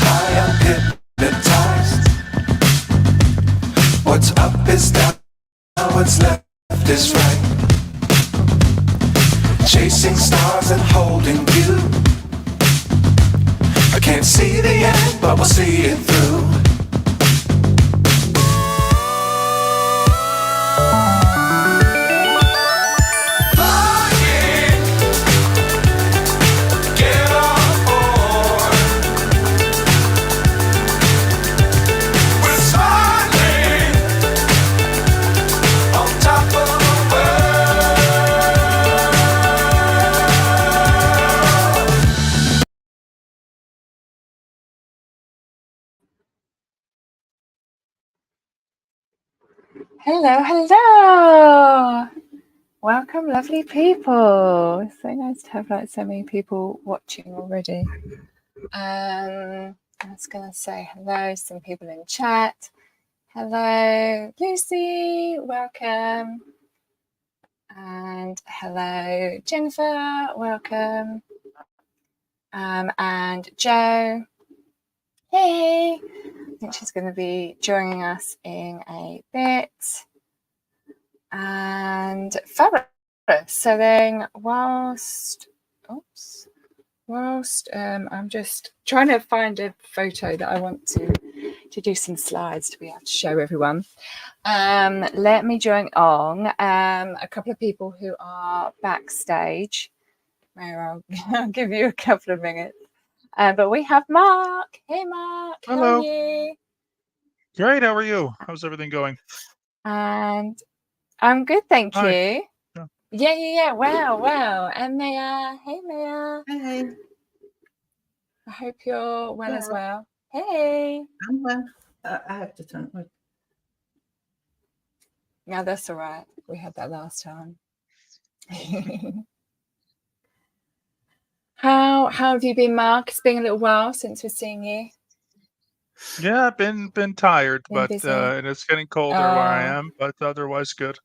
high, I'm hypnotized. What's up is down, what's left is right. Chasing stars and holding you. I can't see the end, but we'll see it through. Hello, hello. Welcome, lovely people. It's so nice to have like so many people watching already. I was gonna say hello, some people in chat. Hello, Lucy, welcome. And hello, Jennifer, welcome. And Jo, hey. I think she's going to be joining us in a bit. And fabulous. So then whilst I'm just trying to find a photo that I want to do some slides to be able to show everyone. Let me join on a couple of people who are backstage. Maybe I'll give you a couple of minutes. But we have Mark. Hey, Mark. Hello. How are you? Great. How are you? How's everything going? And I'm good, thank Hi. you. Yeah. Wow. And Maya. Hey, Maya. Hey. I hope you're well as well. Hey. I'm well. I have to turn it. No, that's all right. We had that last time. How have you been, Mark? It's been a little while since we're seeing you. Yeah, I've been tired, Been but busy? and it's getting colder where I am, but otherwise good.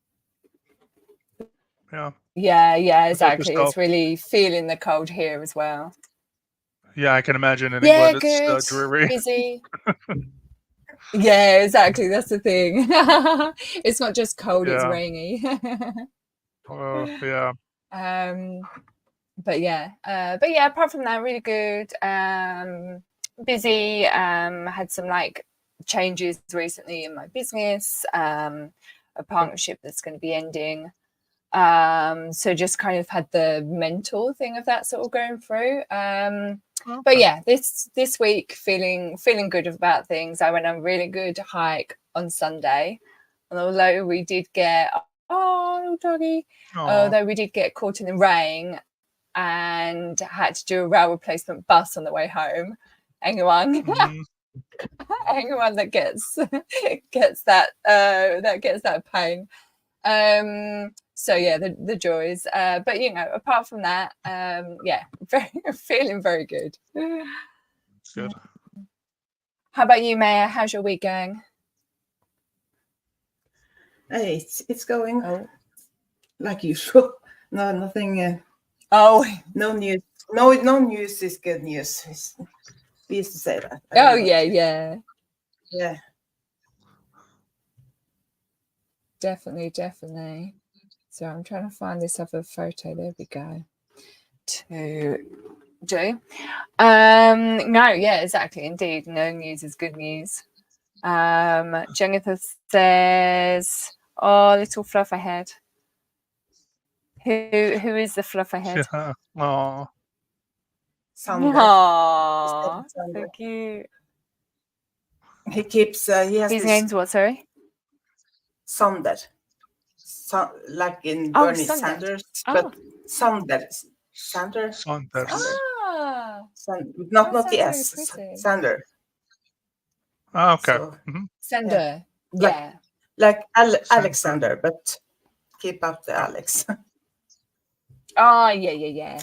Yeah, exactly. yourself? It's really feeling the cold here as well. Yeah, I can imagine in Yeah, England good. it's dreary. Busy. Yeah, exactly. That's the thing. It's not just cold, it's rainy. Yeah. But yeah, apart from that, really good. Busy. Had some like changes recently in my business, a partnership that's going to be ending. So just kind of had the mental thing of that sort of going through. But yeah, this week feeling good about things. I went on a really good hike on Sunday, and although we did get although we did get caught in the rain and had to do a rail replacement bus on the way home. Anyone that gets that pain. So yeah, the joys. But you know, apart from that, feeling very good. It's good. How about you, Maya? How's your week going? Hey, it's going like usual. No, nothing. No news. No news is good news. We used to say that. Yeah. Definitely. So I'm trying to find this other photo. There we go. To do. No, yeah, exactly. Indeed. No news is good news. Jennifer says, "Oh, little fluff ahead." Who is the fluff ahead? Yeah. Aww. Aww, so cute. He keeps. He has his name's what? Sorry. Sander. Like in Bernie Sanders, but Sanders. Sanders. Not the S. Sander. Oh, okay. So, Sander. Yeah. Like Alexander, but keep up the Alex. Oh, yeah.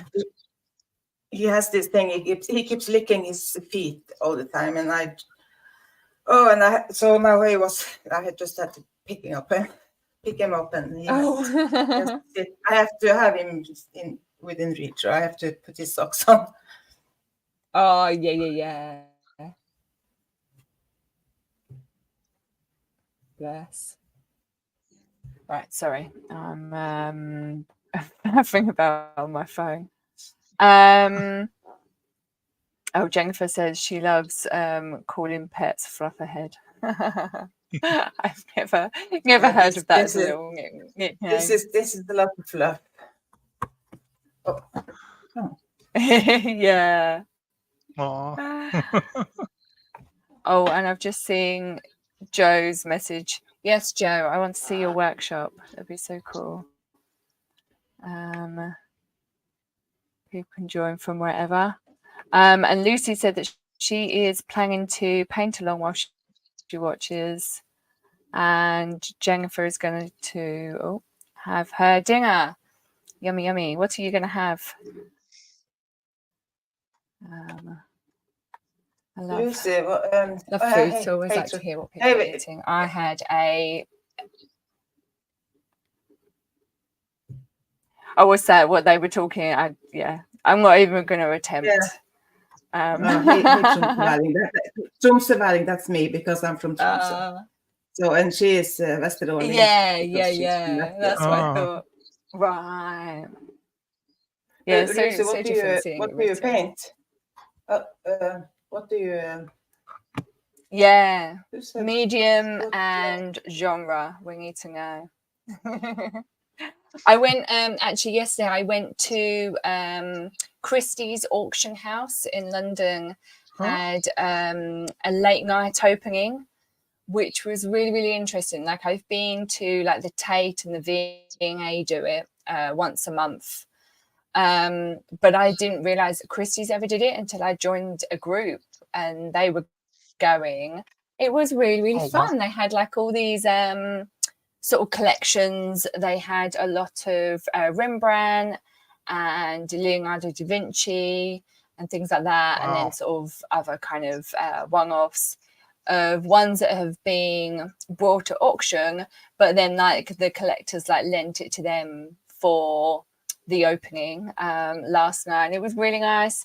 He has this thing. He keeps licking his feet all the time, and so now I just had to pick him up, and I have to have him within reach. Or I have to put his socks on. Oh, yeah. bless. Right, sorry. I'm having about on my phone. Oh, Jennifer says she loves calling pets Flufferhead. I've never heard of that as a little nickname. This is a lot of fluff. Oh. Yeah. Aw. Oh, and I've just seen Joe's message. Yes, Joe, I want to see your workshop. That'd be so cool. People can join from wherever. And Lucy said that she is planning to paint along while she watches. And Jennifer is going to have her dinner. Yummy, yummy. What are you going to have? I love, Lucy, love food, so I always like to hear what people are eating. I had a... Oh, what's that? What they were talking? I'm not even going to attempt. Tromsøværing, that's me because I'm from Tromsø. So, and she is Vesteråling. Yeah. That's what I thought. Right. Yeah. Lucy, what do you paint? What do you? Yeah, medium and genre. We need to know. I went actually yesterday. I went to Christie's auction house in London. Had a late night opening, which was really, really interesting. Like I've been to like the Tate and the V&A do it once a month. But I didn't realize that Christie's ever did it until I joined a group and they were going. It was really, really fun. Wow. They had like all these sort of collections. They had a lot of Rembrandt and Leonardo da Vinci and things like that. Wow. And then sort of other kind of one-offs of ones that have been brought to auction, but then like the collectors like lent it to them for the opening last night, and it was really nice.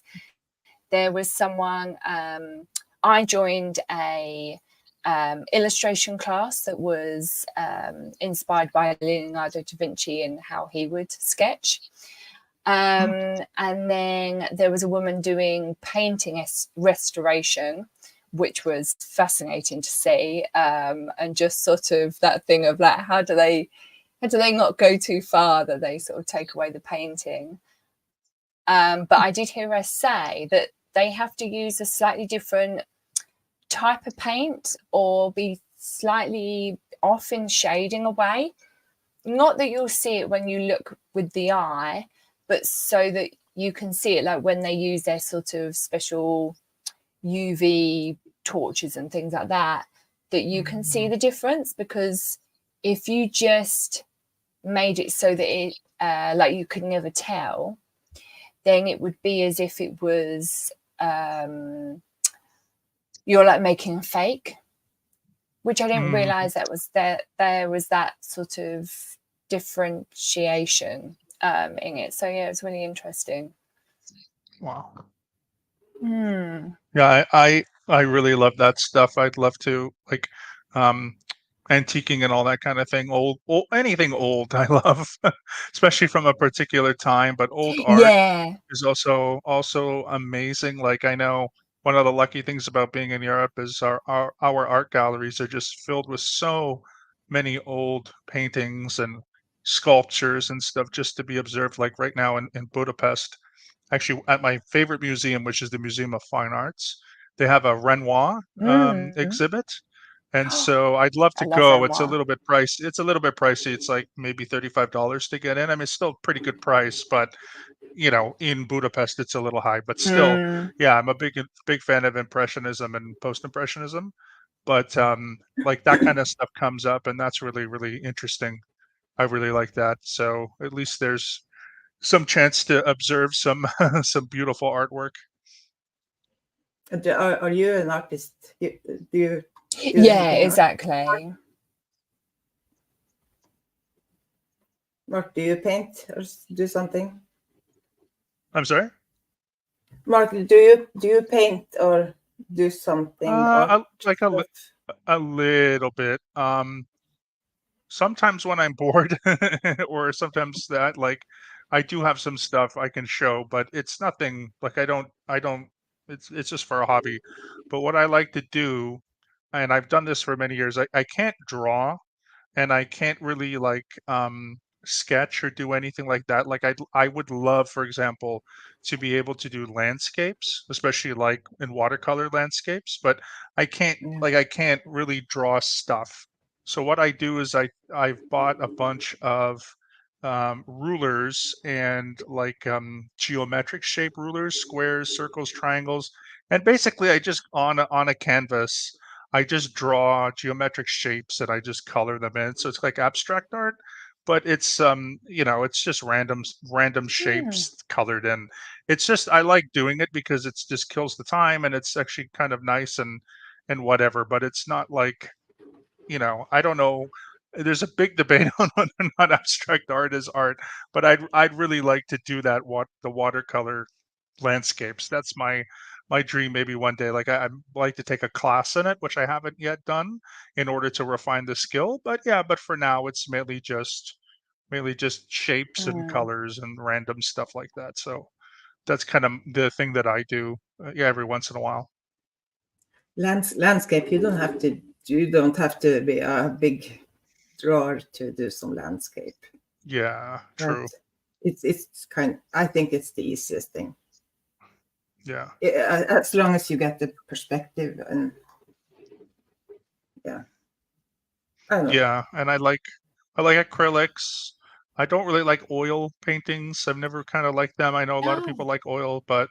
There was someone, I joined a illustration class that was inspired by Leonardo da Vinci and how he would sketch. And then there was a woman doing painting restoration, which was fascinating to see, and just sort of that thing of like, how do they not go too far that they sort of take away the painting? But I did hear her say that they have to use a slightly different type of paint or be slightly off in shading away. Not that you'll see it when you look with the eye, but so that you can see it, like when they use their sort of special UV torches and things like that, that you can see the difference. Because if you just made it so that it like you could never tell, then it would be as if it was you're like making a fake, which I didn't realize that was there was that sort of differentiation in it. So yeah, it's really interesting. Wow. Yeah, I really love that stuff. I'd love to like antiquing and all that kind of thing. Old anything old I love, especially from a particular time. But old art is also amazing. Like I know one of the lucky things about being in Europe is our art galleries are just filled with so many old paintings and sculptures and stuff just to be observed. Like right now in Budapest, actually at my favorite museum, which is the Museum of Fine Arts, they have a Renoir exhibit. And so I'd love to go. It's a little bit pricey. It's like maybe $35 to get in. I mean, it's still a pretty good price, but you know, in Budapest, it's a little high, but still, yeah, I'm a big fan of Impressionism and Post-Impressionism, but like that kind of stuff comes up, and that's really, really interesting. I really like that. So at least there's some chance to observe some some beautiful artwork. Are you an artist? Do you yeah, exactly. Mark, do you paint or do something? I'm sorry? Mark, do you paint or do something? I A little bit. Sometimes when I'm bored, or sometimes that like I do have some stuff I can show, but it's nothing like I don't. It's just for a hobby. But what I like to do, and I've done this for many years, I can't draw and I can't really like sketch or do anything like that. Like I would love, for example, to be able to do landscapes, especially like in watercolor landscapes, but Yeah. I can't really draw stuff. So what I do is I've bought a bunch of rulers and like geometric shape rulers, squares, circles, triangles, and basically I just on a canvas I just draw geometric shapes and I just color them in. So it's like abstract art, but it's it's just random Hmm. shapes colored in. It's just I like doing it because it's just kills the time and it's actually kind of nice and whatever, but it's not like, I don't know. There's a big debate on whether or not abstract art is art, but I'd really like to do that the watercolor landscapes. That's my dream maybe one day. Like I'd like to take a class in it, which I haven't yet done in order to refine the skill. But yeah, but for now it's mainly just shapes and Mm. colors and random stuff like that. So that's kind of the thing that I do yeah, every once in a while. Landscape, you don't have to be a big drawer to do some landscape. Yeah, true. But it's I think it's the easiest thing. Yeah. As long as you get the perspective and yeah. I don't know. Yeah, and I like acrylics. I don't really like oil paintings. I've never kind of liked them. I know a lot of No. people like oil, but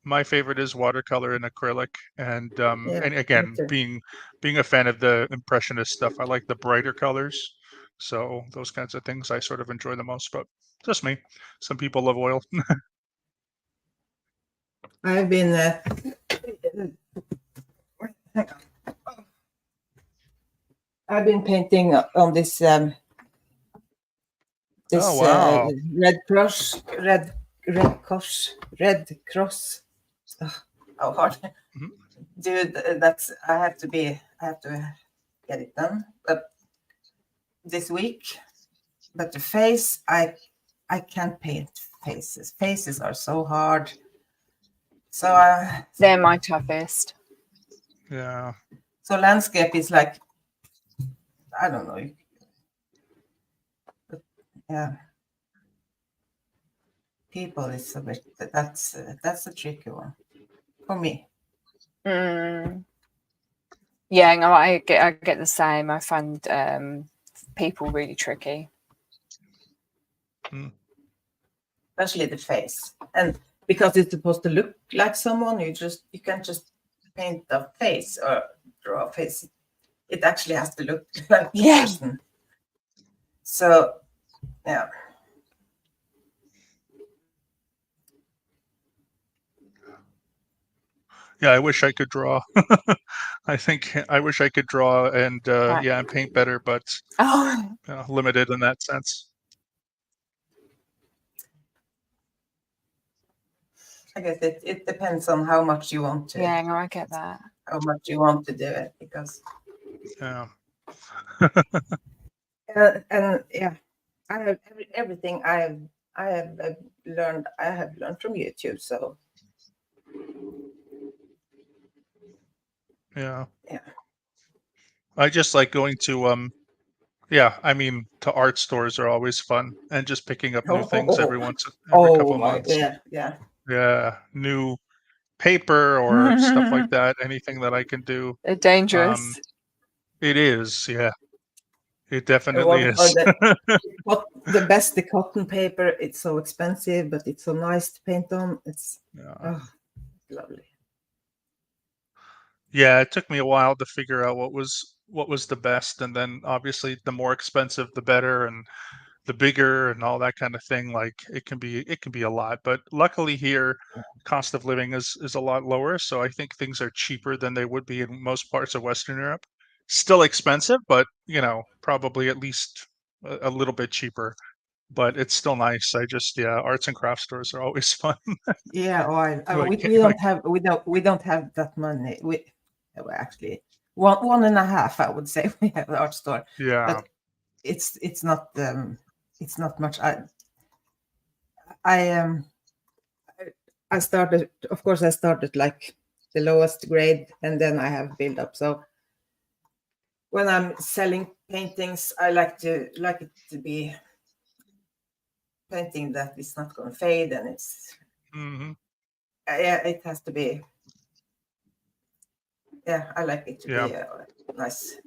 my favorite is watercolor and acrylic. Yeah, And me again, too. being a fan of the impressionist stuff, I like the brighter colors. So those kinds of things I sort of enjoy the most, but just me. Some people love oil. I've been hang on. I've been painting on this Oh, wow. Red Cross. How hard, Mhm. dude! I have to get it done, but this week. But the face, I can't paint faces. Faces are so hard. So They're my toughest. Yeah. so landscape is like, I don't know. But yeah, people is a bit, that's a tricky one for me. Mm. Yeah, no, I get the same. I find people really tricky. Especially the face, and because it's supposed to look like someone, you can't just paint a face or draw a face. It actually has to look like the Yeah. person. So yeah. Yeah, I wish I could draw. I wish I could draw and Right. yeah, and paint better, but Oh, limited in that sense. I guess it depends on how much you want to. yeah, no, I get that. How much you want to do it, because Yeah. and yeah, I have everything I have learned. I have learned from YouTube. So Yeah. yeah. I just like going to yeah, I mean to art stores are always fun and just picking up new things every couple of My months. yeah. Yeah, new paper or stuff like that, anything that I can do. They're dangerous. It is, yeah. It And definitely is. the best, the cotton paper. It's so expensive, but it's so nice to paint on. It's Yeah. lovely. Yeah, it took me a while to figure out what was the best, and then obviously the more expensive the better, and the bigger and all that kind of thing. Like it can be a lot, but luckily here, cost of living is a lot lower, so I think things are cheaper than they would be in most parts of Western Europe. Still expensive, but probably at least a little bit cheaper. But it's still nice. Yeah, arts and craft stores are always fun. Yeah, Like, we don't have that money. Well, actually, one and a half, I would say. We have the art store, Yeah. but it's not much. I started, of course, I started like the lowest grade, and then I have built up. So when I'm selling paintings, I like it to be painting that is not going to fade, and it's Hmm. yeah, it has to be. Yeah, I like it to Yeah. be nice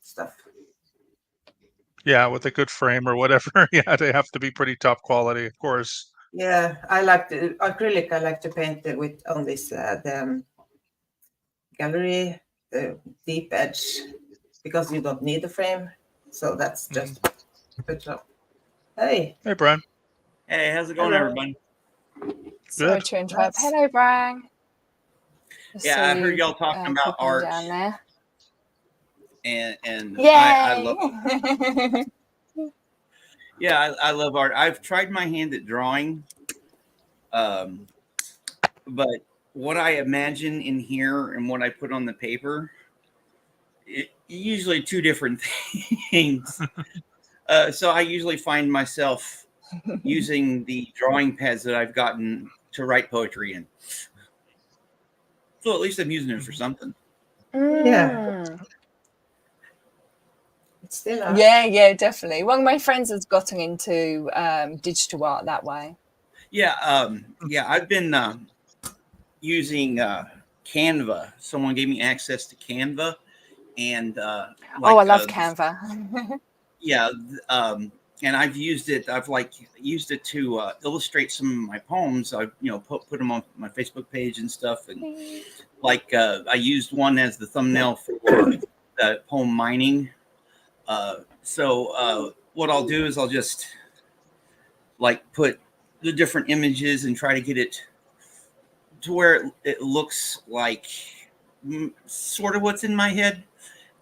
stuff. Yeah, with a good frame or whatever. Yeah, they have to be pretty top quality, of course. Yeah, I like the acrylic. I like to paint it with on this the gallery, the deep edge, because you don't need the frame. So that's just good job. Hey, Hey, Brian. Hey, how's it going, Hello. everybody? Sorry Good. to interrupt. Nice. Hello, Brian. Just Yeah, saw I heard you, y'all talking about popping art, down there. and Yay! I love I love art. I've tried my hand at drawing, but what I imagine in here and what I put on the paper, usually two different things. So I usually find myself using the drawing pads that I've gotten to write poetry in. So at least I'm using it for something. Yeah. It's still art. Yeah, definitely. One of my friends has gotten into digital art that way. Yeah, I've been using Canva. Someone gave me access to Canva, and I love Canva. And I've used it. I've used it to illustrate some of my poems. I've put them on my Facebook page and stuff, and I used one as the thumbnail for the poem Mining. So what I'll do is I'll just put the different images and try to get it to where it looks like sort of what's in my head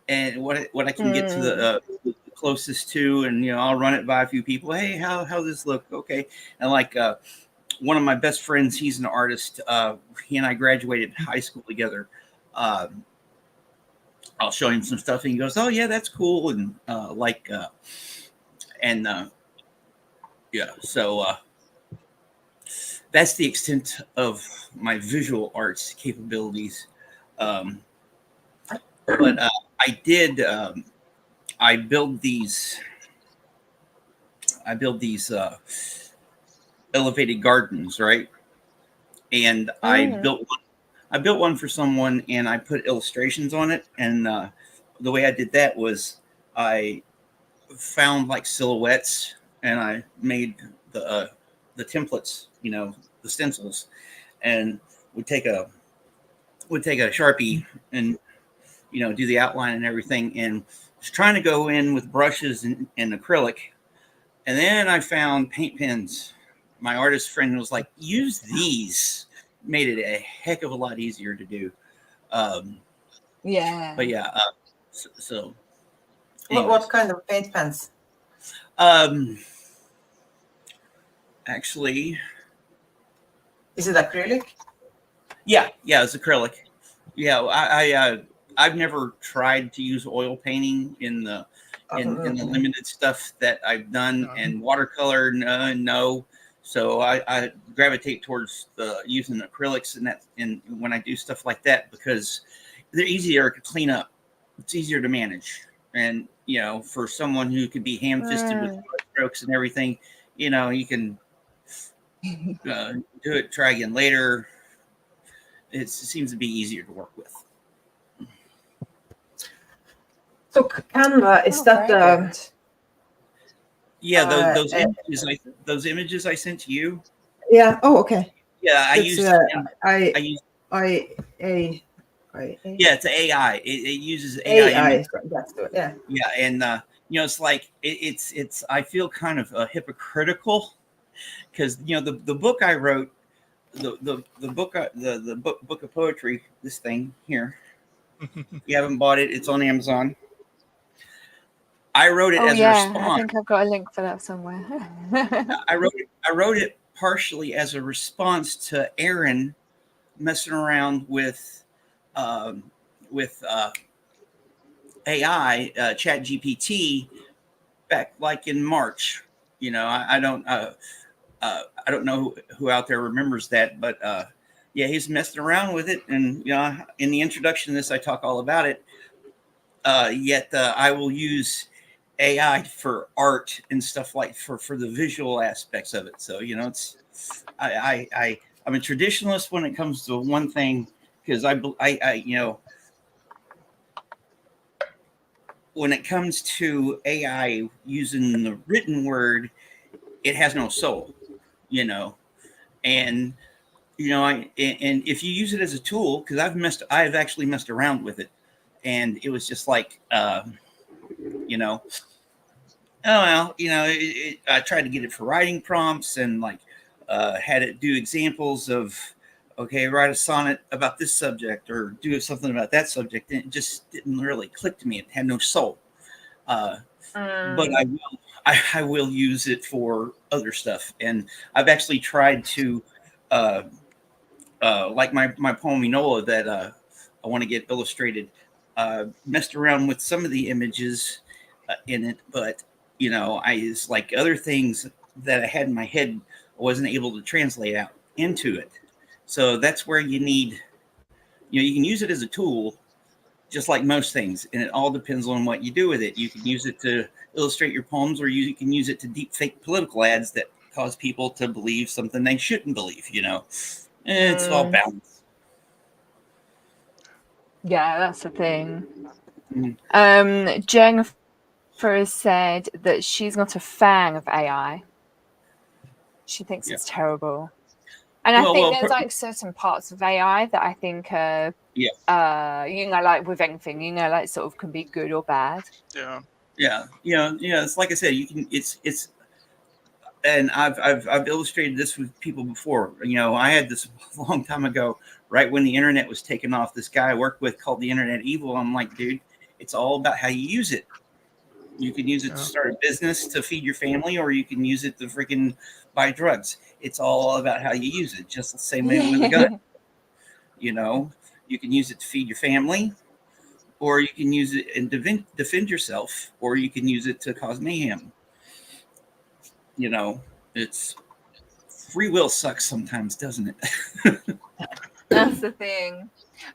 and what I can get to the closest to, and I'll run it by a few people. Hey, how does this look? Okay. And one of my best friends, he's an artist. He and I graduated high school together. I'll show him some stuff, and he goes, "Oh yeah, that's cool." And so that's the extent of my visual arts capabilities. But I build these elevated gardens, right? And I built one for someone, and I put illustrations on it. And the way I did that was I found silhouettes, and I made the templates, the stencils, and would take a Sharpie and do the outline and everything, and was trying to go in with brushes and acrylic. And then I found paint pens. My artist friend was like, use these. Made it a heck of a lot easier to do. Yeah. But yeah, so What kind of paint pens? Actually, Is it acrylic? yeah, it's acrylic. Yeah, I've never tried to use oil painting in the limited stuff that I've done, and watercolor, no. So I gravitate towards using acrylics and when I do stuff like that, because they're easier to clean up. It's easier to manage, and for someone who could be ham-fisted with strokes and everything, you can do it, try again later. It seems to be easier to work with. So Canva, is that yeah, those images I sent to you. Yeah. Oh, okay. Yeah, I used yeah, it's AI. It uses AI. That's good. Yeah. Yeah, and it's it's I feel kind of hypocritical, because the book I wrote, the book of poetry, this thing here. If you haven't bought it, it's on Amazon. I wrote it as a response. I think I've got a link for that somewhere. I wrote it partially as a response to Aaron messing around with with AI, Chat GPT, back like in March. You know, I don't know who out there remembers that, but yeah, he's messing around with it. And you know, in the introduction to this, I talk all about it. Yet I will use AI for art and stuff like for the visual aspects of it. So you know, it's I'm a traditionalist when it comes to one thing, because I you know, when it comes to AI using the written word, it has no soul, you know, and you know, and if you use it as a tool, because I've actually messed around with it, and it was just like, you know, oh well, you know, I tried to get it for writing prompts and like had it do examples of, okay, write a sonnet about this subject or do something about that subject, and it just didn't really click to me. It had no soul. But I will use it for other stuff, and I've actually tried to, like my poem Enola that I want to get illustrated. Messed around with some of the images in it, but you know, it's like other things that I had in my head, I wasn't able to translate out into it. So that's where you need, you know, you can use it as a tool, just like most things, and it all depends on what you do with it. You can use it to illustrate your poems, or you can use it to deep fake political ads that cause people to believe something they shouldn't believe. You know, and it's all balanced. Yeah, that's the thing. Mm. Jennifer has said that she's not a fan of AI. She thinks it's terrible. And I think there's like certain parts of AI that I think you know, like with anything, you know, like sort of can be good or bad. Yeah. Yeah. You know, yeah, it's like I said, you can it's and I've illustrated this with people before. You know, I had this a long time ago, right when the internet was taking off. This guy I worked with called the internet evil. I'm like, dude, it's all about how you use it. You can use it to start a business to feed your family, or you can use it to freaking buy drugs. It's all about how you use it. Just the same way with a gun. You know, you can use it to feed your family, or you can use it and defend yourself, or you can use it to cause mayhem. You know, it's free will sucks sometimes, doesn't it? That's the thing.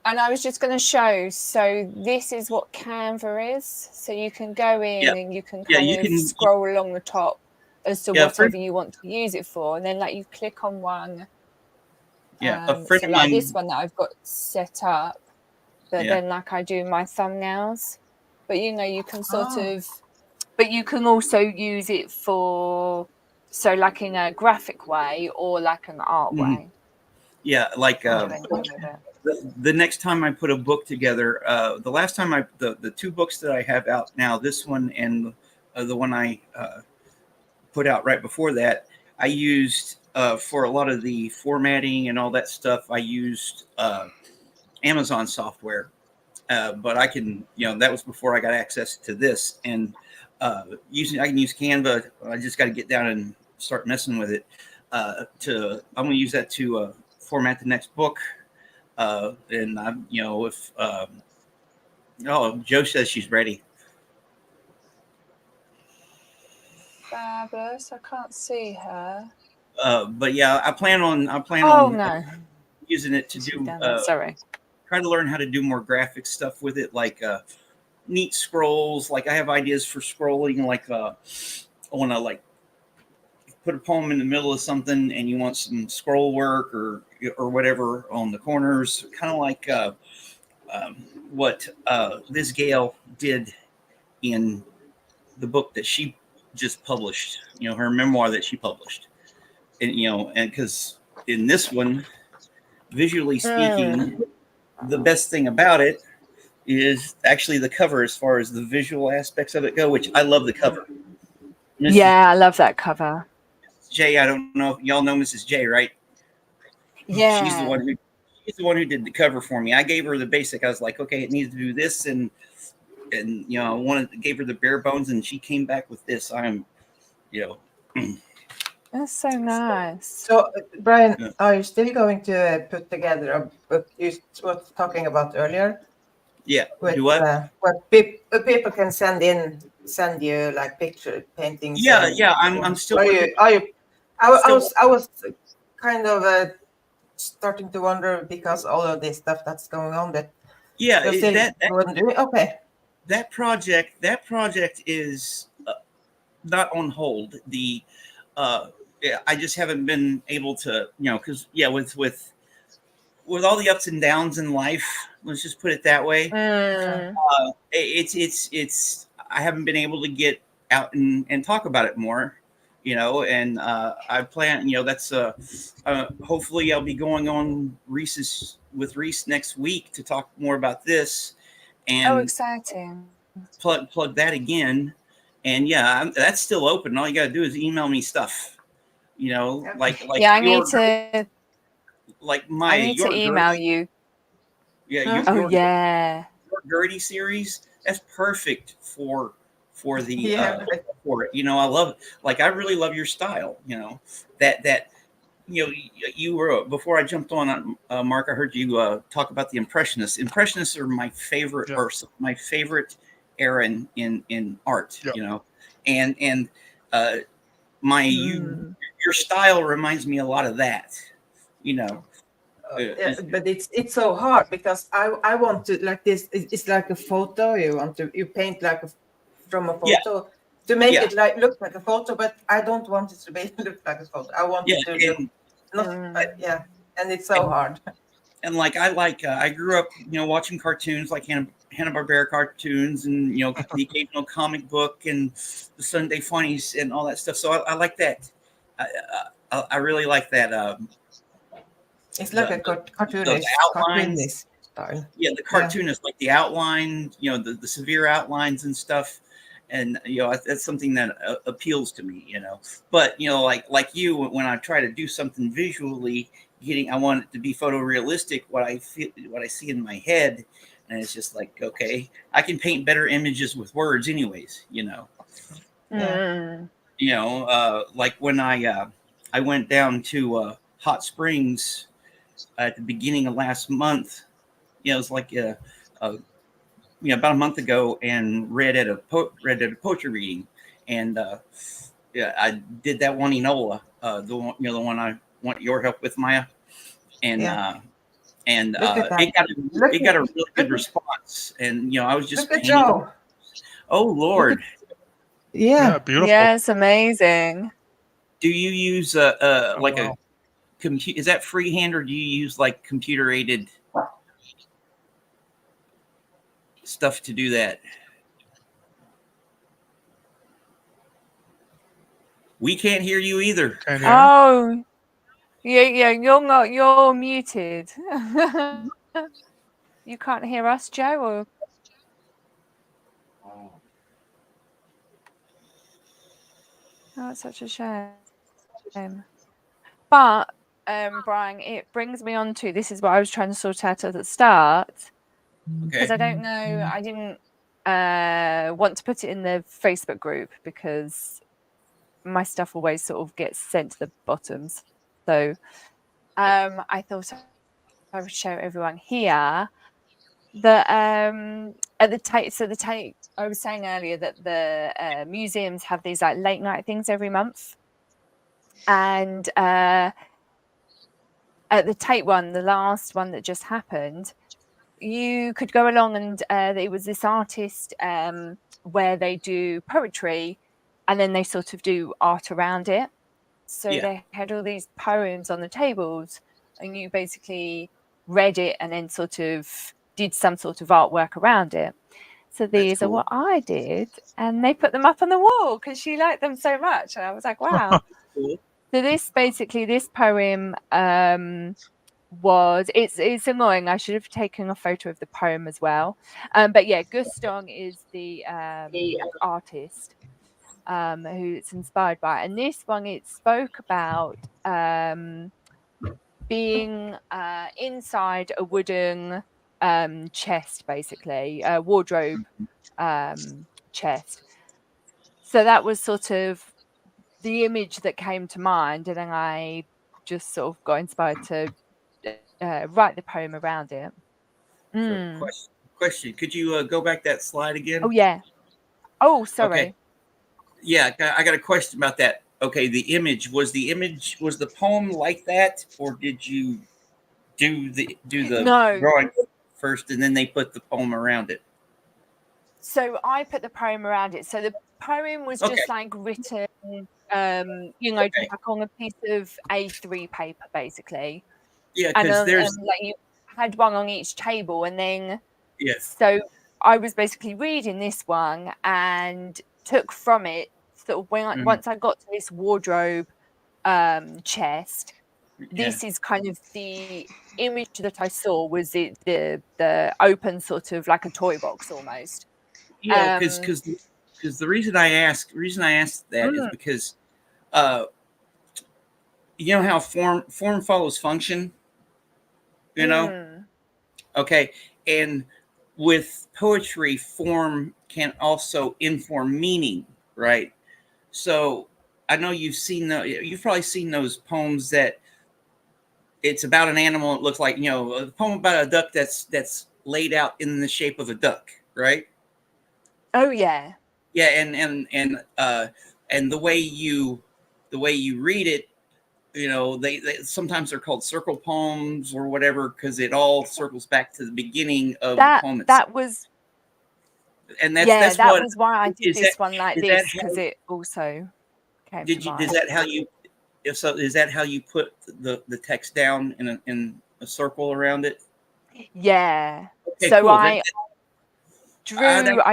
And I was just going to show, so this is what Canva is. So you can go in and you can kind of scroll along the top as to whatever you want to use it for. And then like you click on one. So like this one that I've got set up, but then like I do my thumbnails. But you know, you can sort of, but you can also use it for, so like in a graphic way or like an art way. Yeah, like the next time I put a book together, the last time the two books that I have out now, this one and the one I put out right before that, I used for a lot of the formatting and all that stuff, I used Amazon software. But I can, you know, that was before I got access to this, and I can use Canva. I just got to get down and start messing with it. I'm going to use that to format the next book. And I'm, you know, if Joe says she's ready. Fabulous. I can't see her. But yeah, I plan on using it to do. Sorry. Try to learn how to do more graphic stuff with it, like neat scrolls. Like I have ideas for scrolling. Like I want to like put a poem in the middle of something, and you want some scroll work or whatever on the corners, kind of like what Liz Gale did in the book that she just published. You know, her memoir that she published, and you know, and because in this one, visually speaking. The best thing about it is actually the cover, as far as the visual aspects of it go, which I love the cover. I love that cover. J, I don't know if y'all know Mrs. J, right? Yeah. She's the one who did the cover for me. I gave her the basic. I was like, okay, it needs to do this, and you know, gave her the bare bones, and she came back with this. I'm, you know. That's so nice. So, Brian, are you still going to put together a book you were talking about earlier? Yeah. with Do what? what people can send you like picture paintings. Yeah, And yeah. I'm still are working. you are you? Still, I was kind of starting to wonder because all of this stuff that's going on that yeah. you're still That going to do it. Okay. that project is not on hold. Yeah, I just haven't been able to, because with all the ups and downs in life, let's just put it that way. Mm. It's I haven't been able to get out and talk about it more, and I plan, that's hopefully I'll be going on with Reese next week to talk more about this Oh, and exciting. plug that again. And yeah, that's still open. All you got to do is email me stuff, like Yeah, I your need to. like I need to your email Gertie, you. yeah, Huh? Oh yeah. your Gertie series. That's perfect for the Yeah. for it. I love, like, I really love your style. That you were, before I jumped on, Mark, I heard you talk about the Impressionists. Impressionists are my favorite, Yeah. or my favorite era in art. Yeah. And uh, Mm. your style reminds me a lot of that. You know, Yeah, but it's so hard because I want to like this. It's like a photo. You paint like from a yeah, photo to make yeah, it like look like a photo, but I don't want it to be look like a photo. I want yeah, it to look not. Mm. Yeah, and it's so hard. and like I grew up, watching cartoons like Hanna-Barbera cartoons, and the occasional comic book and the Sunday funnies and all that stuff. So I like that. I, I really like that. It's like a The cartoonist outlines, style. yeah, the Yeah. cartoonist, like the outline, the severe outlines and stuff. And that's something that appeals to me. But like you, when I try to do something visually, I want it to be photorealistic. What I feel, what I see in my head, and it's just like, okay, I can paint better images with words, anyways. Yeah. Mm. Like when I went down to Hot Springs at the beginning of last month. It was like about a month ago, and read at a poetry reading, and yeah, I did that one Enola, the one I want your help with, Maya, and Yeah. Look at that. it got Look it got a at really good response, and I was just look at painting. Joe. Oh Lord, Yeah. Yeah. Beautiful. Yes, amazing. do you use Oh, like wow. a compute? Is that freehand, or do you use like computer aided stuff to do that? We can't hear you either. Can't hear. Oh, yeah, you're muted. You can't hear us, Joe, or oh, it's such a shame. But Brian, it brings me on to, this is what I was trying to sort out at the start, because Okay. I don't know, I didn't want to put it in the Facebook group because my stuff always sort of gets sent to the bottoms. So I thought I would show everyone here that at the Tate, I was saying earlier that the museums have these like late night things every month, and at the Tate one, the last one that just happened, you could go along, and it was this artist where they do poetry and then they sort of do art around it. So Yeah. they had all these poems on the tables, and you basically read it and then sort of did some sort of artwork around it. So these are cool. what I did, and they put them up on the wall because she liked them so much. And I was like, wow. Cool. So this poem was, it's annoying. I should have taken a photo of the poem as well. But yeah, Gustong is the artist who it's inspired by. And this one, it spoke about being inside a wooden chest, basically, a wardrobe chest. So that was sort of the image that came to mind, and then I just sort of got inspired to write the poem around it. So Mm. Question. Could you go back that slide again? Oh yeah. Oh, sorry. Okay. Yeah, I got a question about that. Okay, the image was the poem like that, or did you do the No. drawing first and then they put the poem around it? So I put the poem around it. So the poem was Okay. just like written, just like on a piece of A3 paper, basically. Yeah, And because there's like you had one on each table, and then yes. so I was basically reading this one and took from it sort of once I got to this wardrobe chest. This is kind of the image that I saw was the open sort of like a toy box almost. Yeah, because the reason I asked that is because you know how form follows function, you know. Okay, and with poetry, form can also inform meaning, right? So I know you've probably seen those poems that it's about an animal. It looks like, a poem about a duck that's laid out in the shape of a duck, right? Oh yeah. Yeah, and the way you read it, they sometimes they're called circle poems or whatever, because it all circles back to the beginning of the poem itself. That was And that's what was why I did this one like this, because it also came to mind. Is that how you? If so, is that how you put the text down in a circle around it? Yeah. Okay, so cool. I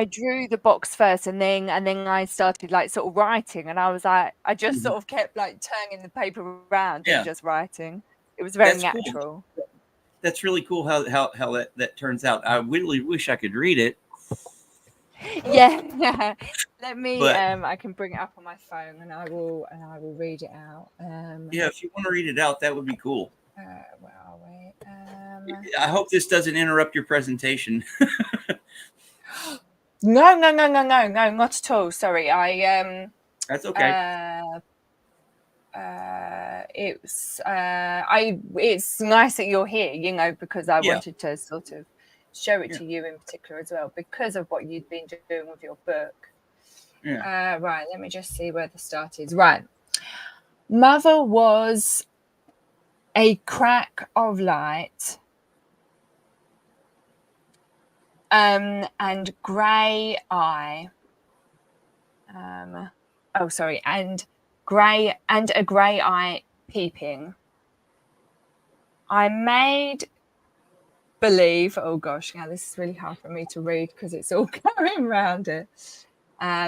drew the box first, and then I started like sort of writing, and I was like, I just sort of kept like turning the paper around and just writing. It was very natural. Cool. That's really cool how that turns out. I really wish I could read it. Yeah. Let me I can bring it up on my phone, and I will read it out. Yeah, if you want to read it out, that would be cool. Where are we? I hope this doesn't interrupt your presentation. No, not at all. Sorry, That's okay. It's nice that you're here, because I wanted to sort of show it to you in particular as well, because of what you've been doing with your book. Right, let me just see where the start is. Right. Mother was a crack of light, and grey eye. And a grey eye peeping. I made believe. Oh gosh, now this is really hard for me to read because it's all going around it.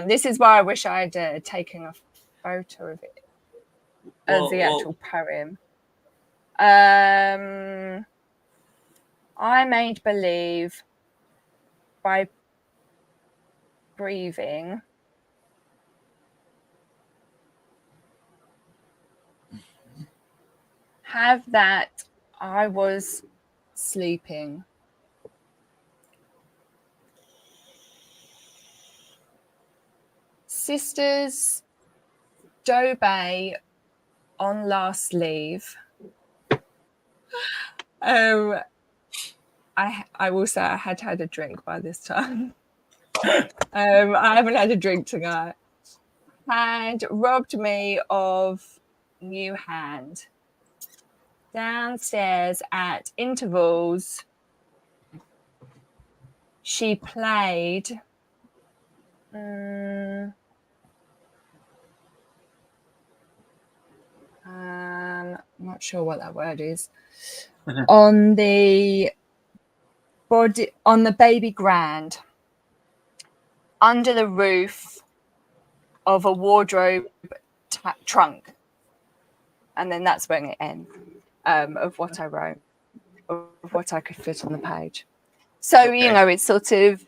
This is why I wish I'd taken a photo of it as the actual poem. I made believe by breathing. Have that I was sleeping. Sisters Dobay on last leave. I will say I had a drink by this time. I haven't had a drink tonight. Had robbed me of new hand. Downstairs at intervals, she played. I'm not sure what that word is. On the baby grand, under the roof of a wardrobe trunk, and then that's when it ends. Of what I wrote, of what I could fit on the page. So, it's sort of,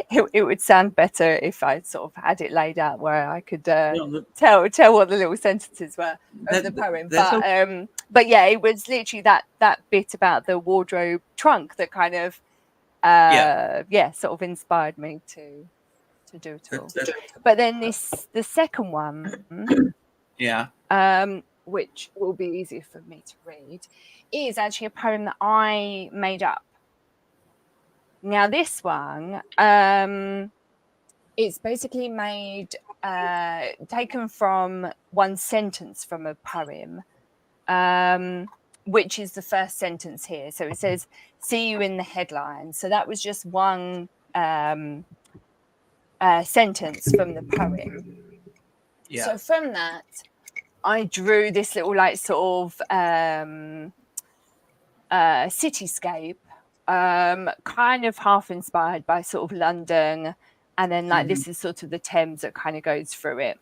it would sound better if I sort of had it laid out where I could tell what the little sentences were of the poem. But yeah, it was literally that bit about the wardrobe trunk that kind of, sort of inspired me to do it all. But then the second one, which will be easier for me to read, is actually a poem that I made up. Now this one, it's basically made taken from one sentence from a poem, which is the first sentence here. So it says, "See you in the headlines." So that was just one sentence from the poem. Yeah. So from that, I drew this little like sort of cityscape, kind of half inspired by sort of London, and then like this is sort of the Thames that kind of goes through it.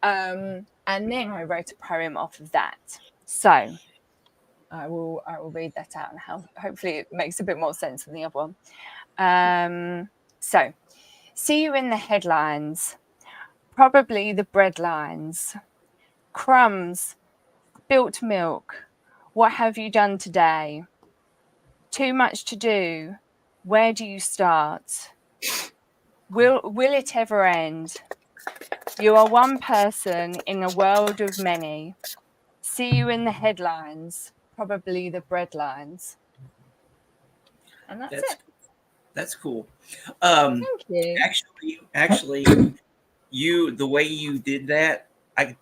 And then I wrote a poem off of that. So I will read that out, and hopefully it makes a bit more sense than the other one. So, see you in the headlines, probably the bread lines, crumbs, spilt milk. What have you done today? Too much to do. Where do you start? Will it ever end? You are one person in a world of many. See you in the headlines, probably the bread lines. And that's it. That's cool. Thank you. Actually, the way you did that, I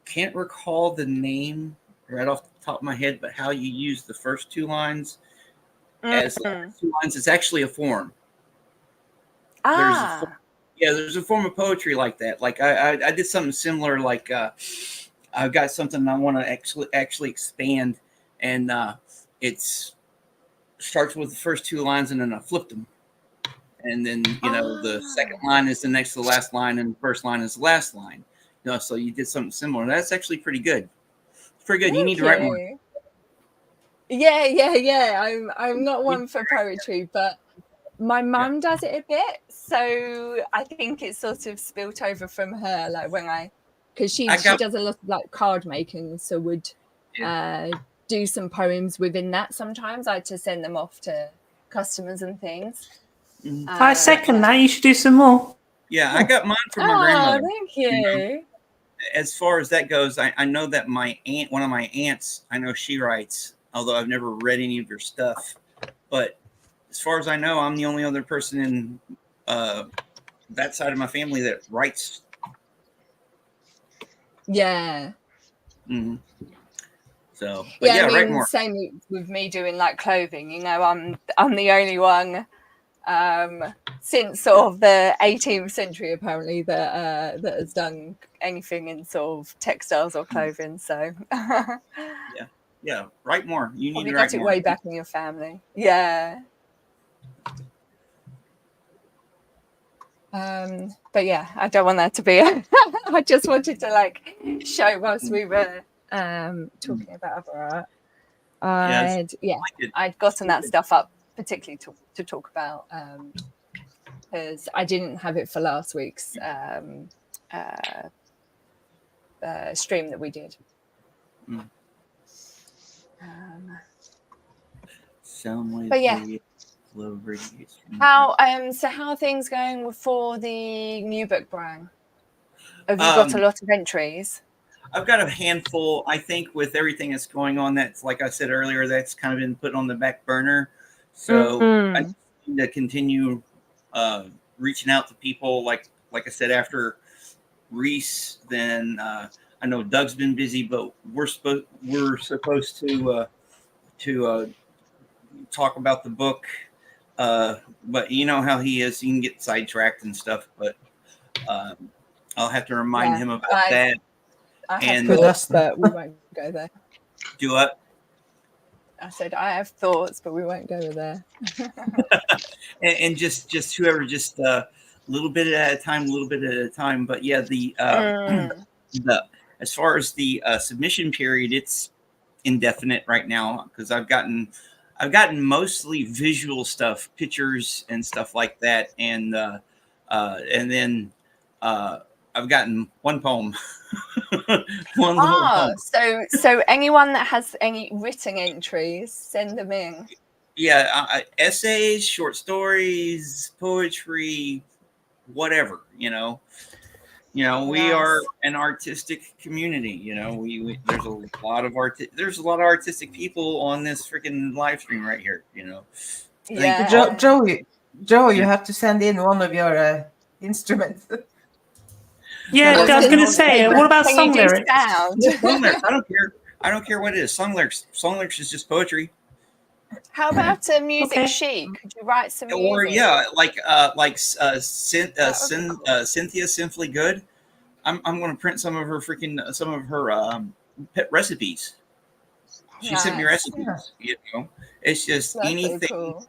can't recall the name right off the top of my head, but how you use the first two lines as the last two lines. It's actually a form. There's a form of poetry like that. Like I did something similar. Like I've got something I want to actually expand, and it's starts with the first two lines, and then I flipped them, and then the second line is the next to the last line, and the first line is the last line. So you did something similar. That's actually pretty good. It's pretty good. You need to write more. Yeah. I'm not one for poetry, but my mum does it a bit, so I think it's sort of spilt over from her. Like because she does a lot of like card making, so would do some poems within that. Sometimes I had to send them off to customers and things. I second that. You should do some more. Yeah, I got mine from my grandmother. Thank you. As far as that goes, I know that one of my aunts, I know she writes, although I've never read any of her stuff. But as far as I know, I'm the only other person in that side of my family that writes. Yeah. Mm-hmm. So, write more. Same with me doing like clothing. I'm the only one since sort of the 18th century apparently that has done anything in sort of textiles or clothing. So yeah, write more. You need to write more. Way back in your family. Yeah. But yeah, I don't want that to be. I just wanted to like show whilst we were talking about other art. I'd gotten that stuff up particularly to talk about because I didn't have it for last week's stream that we did. But yeah. How are things going for the new book, Brian? Have you got a lot of entries? I've got a handful. I think with everything that's going on, that's like I said earlier, that's kind of been put on the back burner. So I need to continue reaching out to people. Like I said, after Reese, then I know Doug's been busy, but we're supposed to talk about the book. But you know how he is; he can get sidetracked and stuff. But I'll have to remind him about that. I have thoughts, but we won't go there. Do what? I said I have thoughts, but we won't go there. and just whoever, just a little bit at a time, But yeah, the as far as the submission period, it's indefinite right now because I've gotten mostly visual stuff, pictures and stuff like that, and then I've gotten one poem. Poem. So anyone that has any written entries, send them in. Yeah, essays, short stories, poetry, whatever. We are an artistic community. There's a lot of artistic people on this freaking live stream right here. Yeah. Joe, you Yeah. have to send in one of your instruments. Yeah, I I was can- going to say, what about Can song you do lyrics? sound? Song lyrics. I don't care. I don't care what it is. Song lyrics. Song lyrics is just poetry. How about a music Okay. sheet? Could you write some Or music? yeah, like That would be cool. Cynthia Simply Good. I'm going to print some of her pet recipes. She sent me Nice. recipes. You know, it's just That's so anything cool.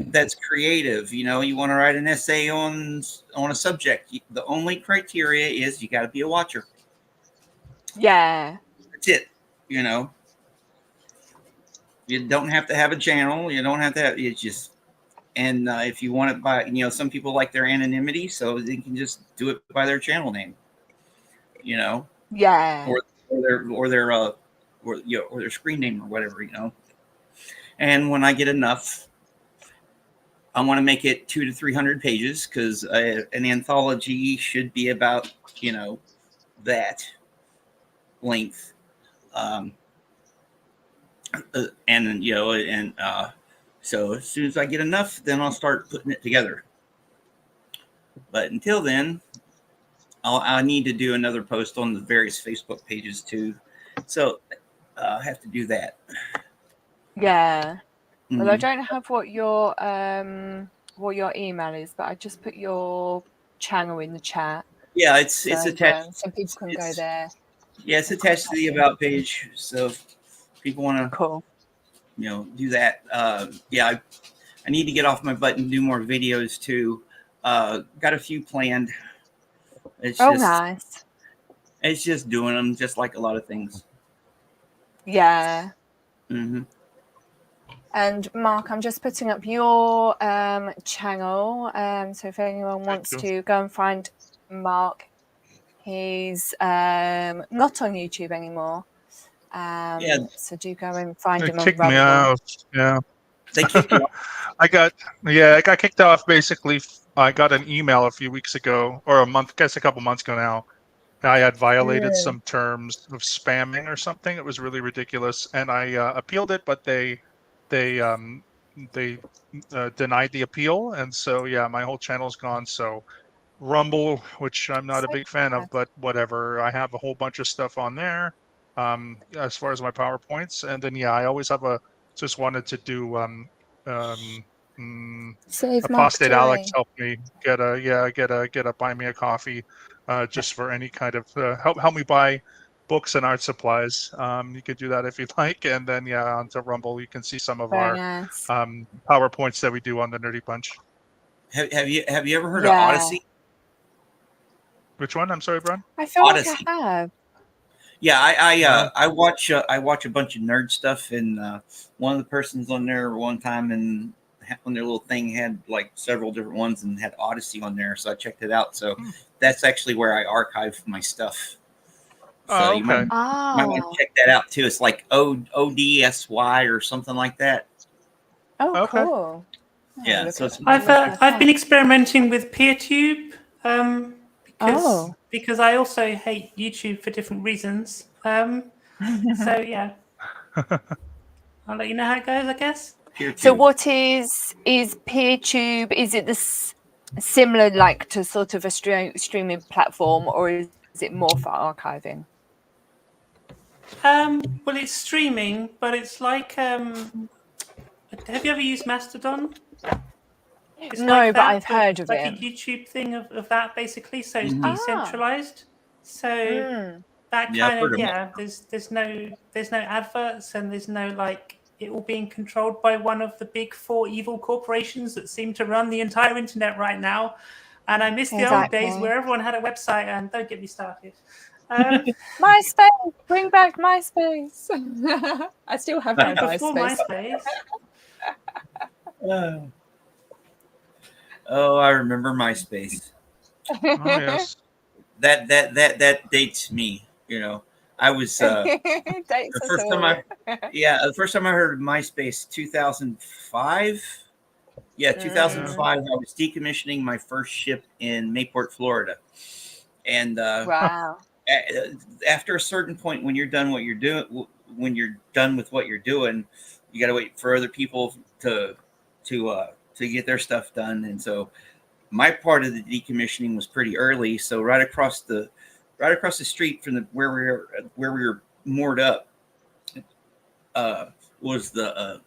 that's creative. You know, you want to write an essay on a subject. The only criteria is you got to be a watcher. Yeah. That's it. You know, you don't have to have a channel. You don't have to have. It's just. And if you want it by, you know, some people like their anonymity, so they can just do it by their channel name. You know, Yeah. or their screen name or whatever. You know. And when I get enough, I want to make it 200 to 300 pages because an anthology should be about, you know, that length. And you know, so as soon as I get enough, then I'll start putting it together. But until then, I need to do another post on the various Facebook pages too. So I have to do that. Yeah. Well, I Mhm. don't have what your email is, but I just put your channel in the chat. Yeah, it's So attached. some people can go It's- there. Yeah, it's attached to the about page. So if people want to, Cool. you know, do that. Yeah, I need to get off my butt and do more videos too. Got a few planned. It's Oh, just nice. it's just doing them, just like a lot of things. Yeah. Mm-hmm. And Mark, I'm just putting up your channel. So if anyone wants you. to go and find Mark, he's not on YouTube anymore. Yeah. So do go and find They him on kicked me Rumble. out. Yeah. They kicked me off. I got kicked off basically. I got an email a few weeks ago, or a couple months ago now. I had violated some terms of spamming or something. It was really ridiculous, and I appealed it, but they denied the appeal, and so yeah, my whole channel's gone. So Rumble, which I'm not a So big fan of, sad. but whatever. I have a whole bunch of stuff on there, as far as my PowerPoints, and then yeah, I always have just wanted to do Save Mark Apostate Alex Joy. helped me get a buy me a coffee, just for any kind of help me buy books and art supplies. You could do that if you'd like, and then yeah, onto Rumble you can see some of Very our nice. PowerPoints that we do on the Nerdy Bunch. Have you ever heard Yeah. of Odyssey? Which one? I'm sorry, Brian. I feel Odyssey. like I have. Yeah, No. I watch a bunch of nerd stuff, and one of the persons on there one time, and on their little thing had like several different ones and had Odyssey on there, so I checked it out. So that's actually where I archive my stuff. So Oh, you might okay. want Oh. to check that out too. It's like ODSY or something like that. Oh, Okay. cool. Yeah, Look so at- it's- I've been experimenting with PeerTube Oh. because I also hate YouTube for different reasons. So yeah, I'll let you know how it goes, I guess. So PeerTube. what is PeerTube? Is it this similar like to sort of a streaming platform, or is it more for archiving? Well, it's streaming, but it's like have you ever used Mastodon? It's No, like but that, I've heard of like it. a YouTube thing of that basically. So it's Mhm. decentralized. So that Yeah, I've kind heard of of there's no adverts, and there's no like it all being controlled by one of the big four evil corporations that seem to run the entire internet right now. And I miss the old days Exactly. where everyone had a website, and don't get me started. MySpace, bring back MySpace. I still have my Before MySpace. MySpace. Oh, I remember MySpace. Oh yes. That dates me. You know, I was the first time I heard of MySpace, 2005. Yeah, 2005. I was decommissioning my first ship in Mayport, Florida, and Wow. after a certain point, when you're done with what you're doing, you got to wait for other people to to get their stuff done. And so my part of the decommissioning was pretty early. So right across the street from where we were moored up was the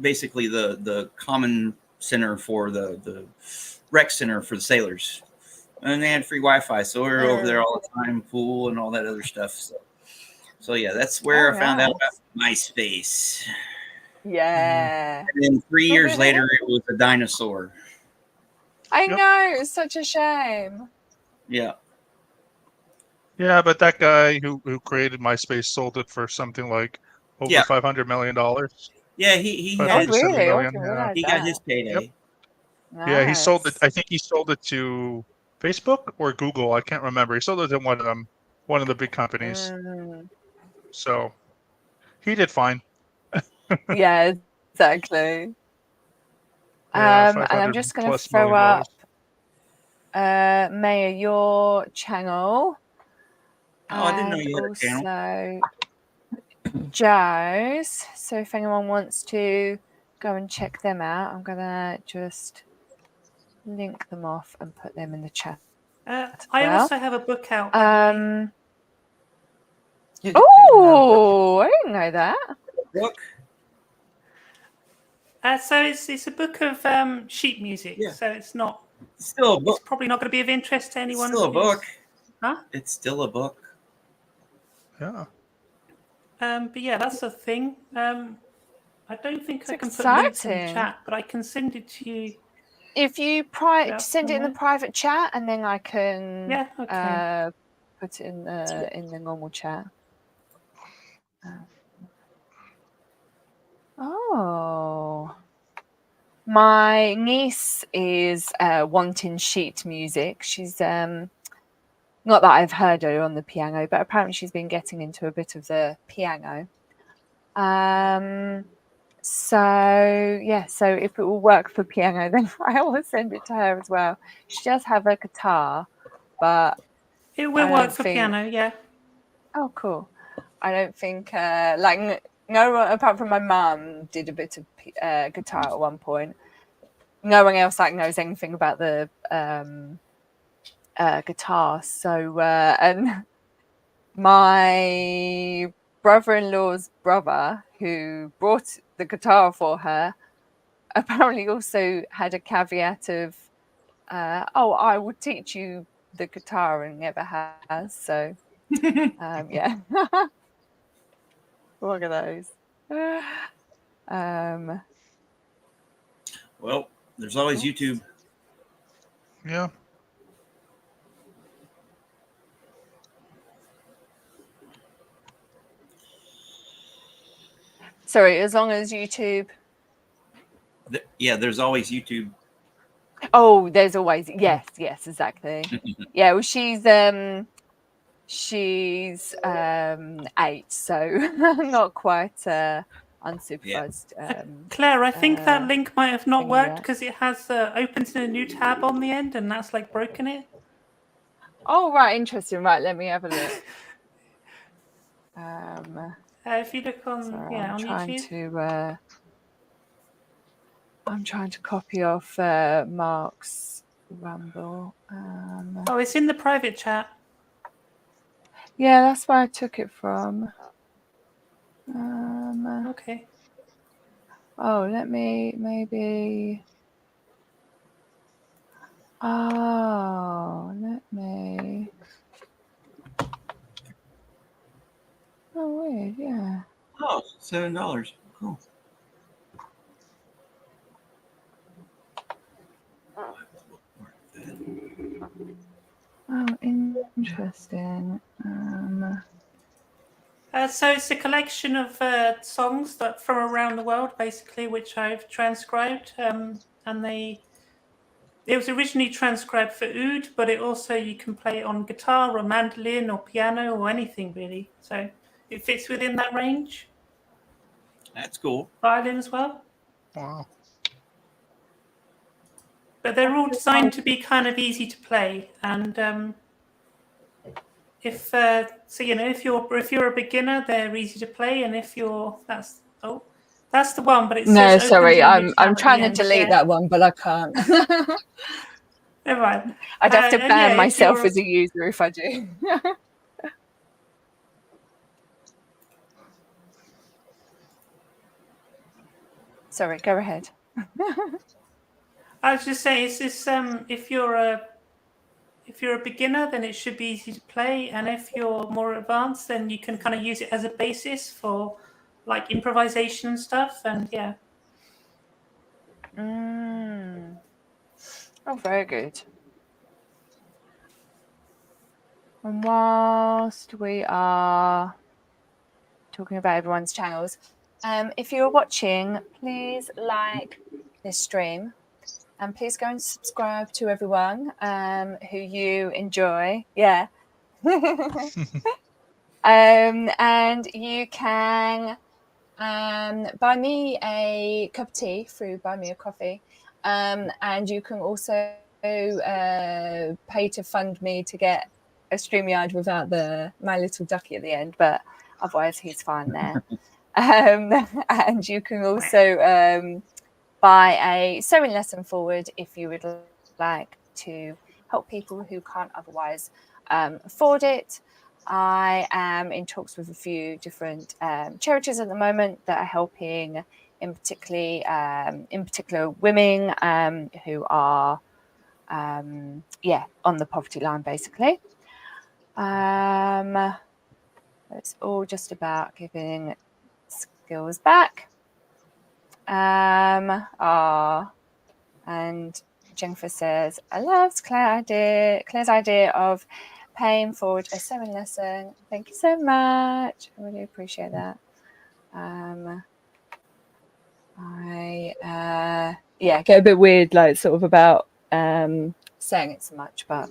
basically the common center for the rec center for the sailors, and they had free Wi-Fi, so we were over there all the time, pool and all that other stuff. So yeah, that's where I found out about MySpace. Yeah. And then 3 years later, it was a dinosaur. I know, it's such a shame. Yeah. Yeah, but that guy who created MySpace sold it for something like over $500 million. Yeah, he Oh, had, really? I million, didn't yeah. realize he got his payday. Yep. Nice. Yeah, he sold it. I think he sold it to Facebook or Google. I can't remember. He sold it to one of them, one of the big companies. So he did fine. Yeah, exactly. Yeah, And I'm just going to $500+ throw million. up, Maya, your channel. Oh, I didn't know you had a channel. Also, Joe's. So if anyone wants to go and check them out, I'm going to just link them off and put them in the chat. I also have a book out. Oh, I didn't know that. Book? So it's a book of sheet music. Yeah. So it's not. It's still a book. It's probably not going to be of interest to anyone. It's still a book. Huh? It's still a book. Yeah. But yeah, that's the thing. I don't think I can It's put links in the exciting. chat, but I can send it to you. If you send it in the private chat, and then I can put it in the normal chat. Oh, my niece is wanting sheet music. She's not that I've heard her on the piano, but apparently she's been getting into a bit of the piano. So yeah, so if it will work for piano, then I will send it to her as well. She does have a guitar, but it will work for piano. Yeah. Oh, cool. I don't think no one apart from my mum did a bit of guitar at one point. No one else knows anything about the guitar. So and my brother-in-law's brother, who brought the guitar for her, apparently also had a caveat of, I will teach you the guitar, and never has. So, yeah. Look at those. Well, there's always YouTube. Yeah. Sorry, as long as YouTube. Yeah, there's always YouTube. Oh, there's always yes, exactly. Yeah, well, she's 8, so not quite unsupervised. Claire, I think that link might have not worked because it has opened in a new tab on the end, and that's broken it. Oh, right, interesting. Right, let me have a look. If you look on, on YouTube. I'm trying to copy off Mark's Rumble. Oh, it's in the private chat. Yeah, that's where I took it from. Okay. Oh, let me maybe. Oh, let me. Oh, weird. Yeah. Oh, $7. Cool. Oh, interesting. So it's a collection of songs that from around the world, basically, which I've transcribed. And it was originally transcribed for oud, but it also you can play it on guitar or mandolin or piano or anything really. So it fits within that range. That's cool. Violin as well. Wow. But they're all designed to be kind of easy to play, and if you're a beginner, they're easy to play, and if you're that's That's the one, but it No, says opens sorry, in I'm Midtown at trying the to end, delete yeah. that one, but I can't. Never mind. I'd have to And ban if myself you're- as a user if I do. Sorry, go ahead. I was just saying, it's this if you're a beginner, then it should be easy to play, and if you're more advanced, then you can kind of use it as a basis for like improvisation and stuff. And yeah, Oh, very good. And whilst we are talking about everyone's channels, if you're watching, please like this stream. And please go and subscribe to everyone who you enjoy. Yeah. And you can buy me a cup of tea through Buy Me a Coffee. And you can also pay to fund me to get a StreamYard without my little ducky at the end. But otherwise, he's fine there. And you can also... buy a sewing lesson forward if you would like to help people who can't otherwise afford it. I am in talks with a few different charities at the moment that are helping, in particular women who are on the poverty line, basically. It's all just about giving skills back. And Jennifer says, I love Claire's idea of paying forward a sewing lesson. Thank you so much. I really appreciate that. I get a bit weird, like sort of about saying it so much, but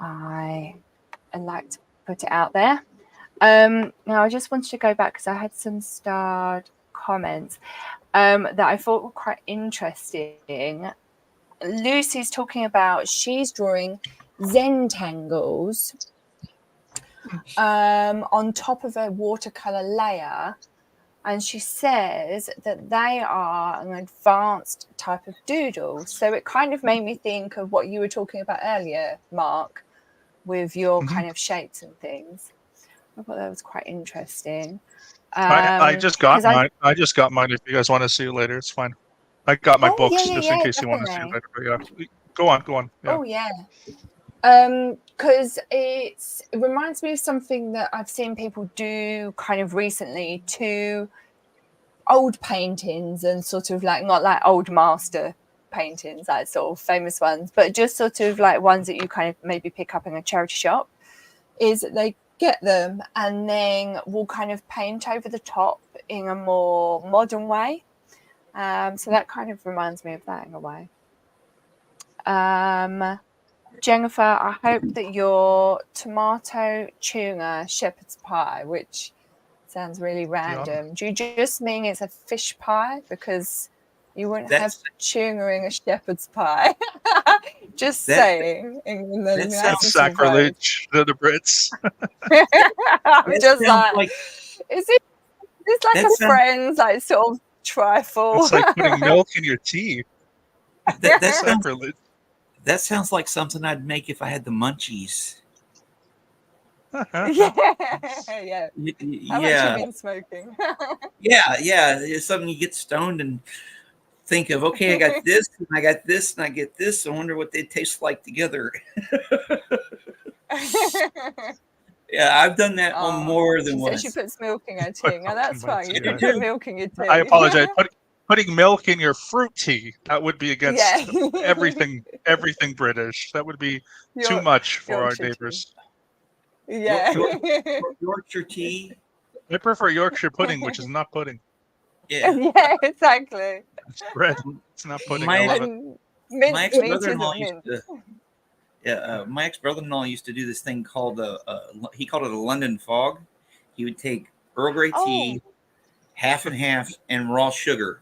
I like to put it out there. Now I just wanted to go back because I had some starred comments that I thought were quite interesting. Lucy's talking about she's drawing Zentangles on top of a watercolor layer, and she says that they are an advanced type of doodle. So it kind of made me think of what you were talking about earlier, Mark, with your kind of shapes and things. I thought that was quite interesting. I just got mine. I just got mine. If you guys want to see it later, it's fine. I got my books just in case you want to see it later. But yeah, go on. Yeah. Oh yeah. Because it reminds me of something that I've seen people do kind of recently to old paintings, and sort of like not like old master paintings, like sort of famous ones, but just sort of like ones that you kind of maybe pick up in a charity shop. Is that they get them and then we'll kind of paint over the top in a more modern way. So that kind of reminds me of that in a way. Jennifer, I hope that your tomato tuna shepherd's pie, which sounds really random. Do you just mean it's a fish pie? Because you wouldn't have tuna in a shepherd's pie. Just saying. That sounds sacrilege to the Brits. I'm just like, is it like a friend's like sort of trifle? It's like putting milk in your tea. That's sacrilege. That sounds like something I'd make if I had the munchies. Yeah. How much you been smoking? yeah. It's something you get stoned and think of, okay, I got this, and I got this, and I get this. I wonder what they taste like together. Yeah, I've done that on more than once. She puts milk in her tea. Now that's fine. You can put milk in your tea. I apologize. Putting milk in your fruit tea, that would be against everything British. That would be too much for our neighbors. Yeah. Yorkshire tea. I prefer Yorkshire pudding, which is not pudding. Yeah, exactly. It's bread. It's not pudding. My ex-brother-in-law used to do this thing called he called it a London fog. He would take Earl Grey tea, half and half, and raw sugar.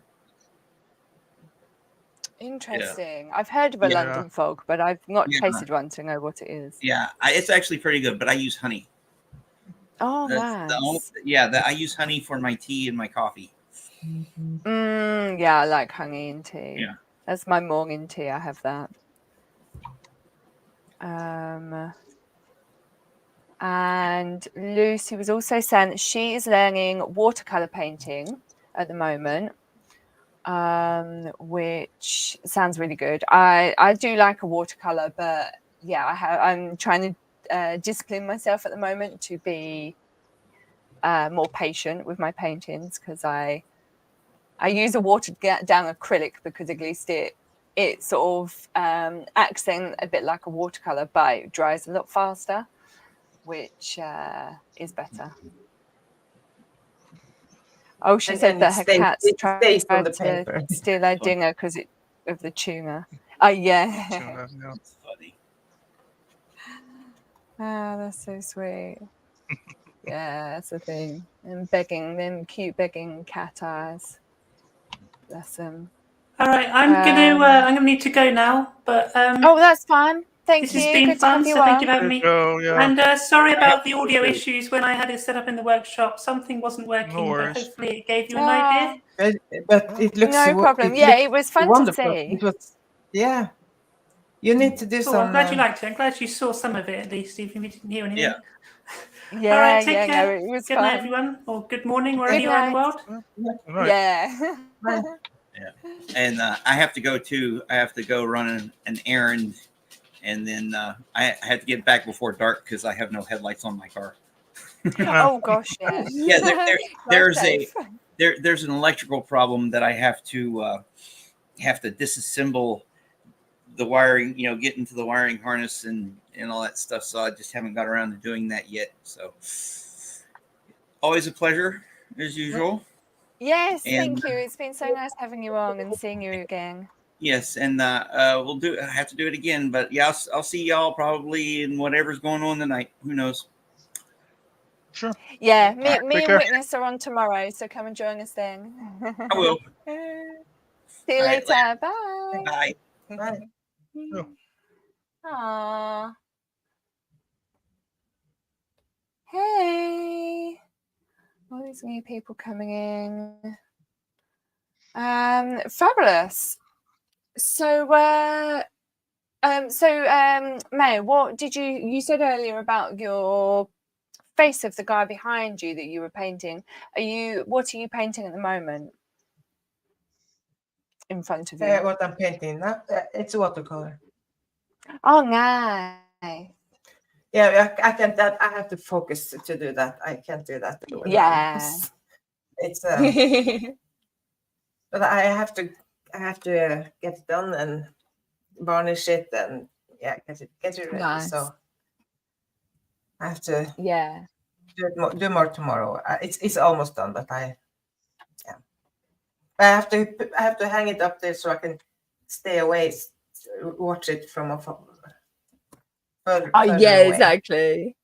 Interesting. I've heard of a London fog, but I've not tasted one to know what it is. Yeah, it's actually pretty good, but I use honey. Oh, nice. I use honey for my tea and my coffee. Yeah, I like honey tea. Yeah. That's my morning tea. I have that. And Lucy was also saying that she is learning watercolor painting at the moment, which sounds really good. I do like a watercolor, but yeah, I'm trying to discipline myself at the moment to be more patient with my paintings, because I use a watered down acrylic because at least it sort of acts then a bit like a watercolor, but it dries a lot faster, which is better. Oh, she said that her cats tried to steal her dinner because of the tuna. Oh, yeah. Tuna, yeah. That's funny. Oh, that's so sweet. Yeah, that's the thing. And begging, them cute begging cat eyes. Bless them. All right, I'm gonna need to go now. But oh, that's fine. Thank this you. has been Good to fun. have you So thank you on. for having me. Oh, yeah. And sorry about the audio issues when I had it set up in the workshop. Something wasn't working, but worries. hopefully it gave you an idea. But it looks No problem. Yeah, it was fun wonderful. to see. It was, yeah. You need to do Cool. some. I'm glad you liked it. I'm glad you saw some of it at least, even if you didn't hear anything. Yeah. Yeah, All right, take yeah, care. no, it was Good fun. night, everyone, or good morning, wherever Good you are in the night. world. Right. Yeah. And I have to go too. I have to go run an errand, and then I had to get back before dark because I have no headlights on my car. Oh gosh, yeah. Yeah, Drive safe. there's an electrical problem that I have to disassemble the wiring, get into the wiring harness and all that stuff. So I just haven't got around to doing that yet. So always a pleasure as usual. Yes, And thank you. It's been so nice having you on and seeing you again. yes, and we'll have to do it again. But yeah, I'll see y'all probably in whatever's going on tonight. Who knows? Sure. Yeah, All right, me take and care. Witness are on tomorrow, so come and join us then. I will. See you All right, later. Bye. Bye. Bye. Oh. Aww. Hey. All these new people coming in. Fabulous. So May, what did you said earlier about your face of the guy behind you that you were painting? What are you painting at the moment in front of you? What I'm painting now, it's watercolor. Oh, nice. Yeah, I can't. I have to focus to do that. I can't do that. Yeah. It's but I have to get it done and varnish it and get it ready. Nice. So I have to do more tomorrow. It's almost done, but I have to hang it up there so I can stay away, watch it from afar. Exactly.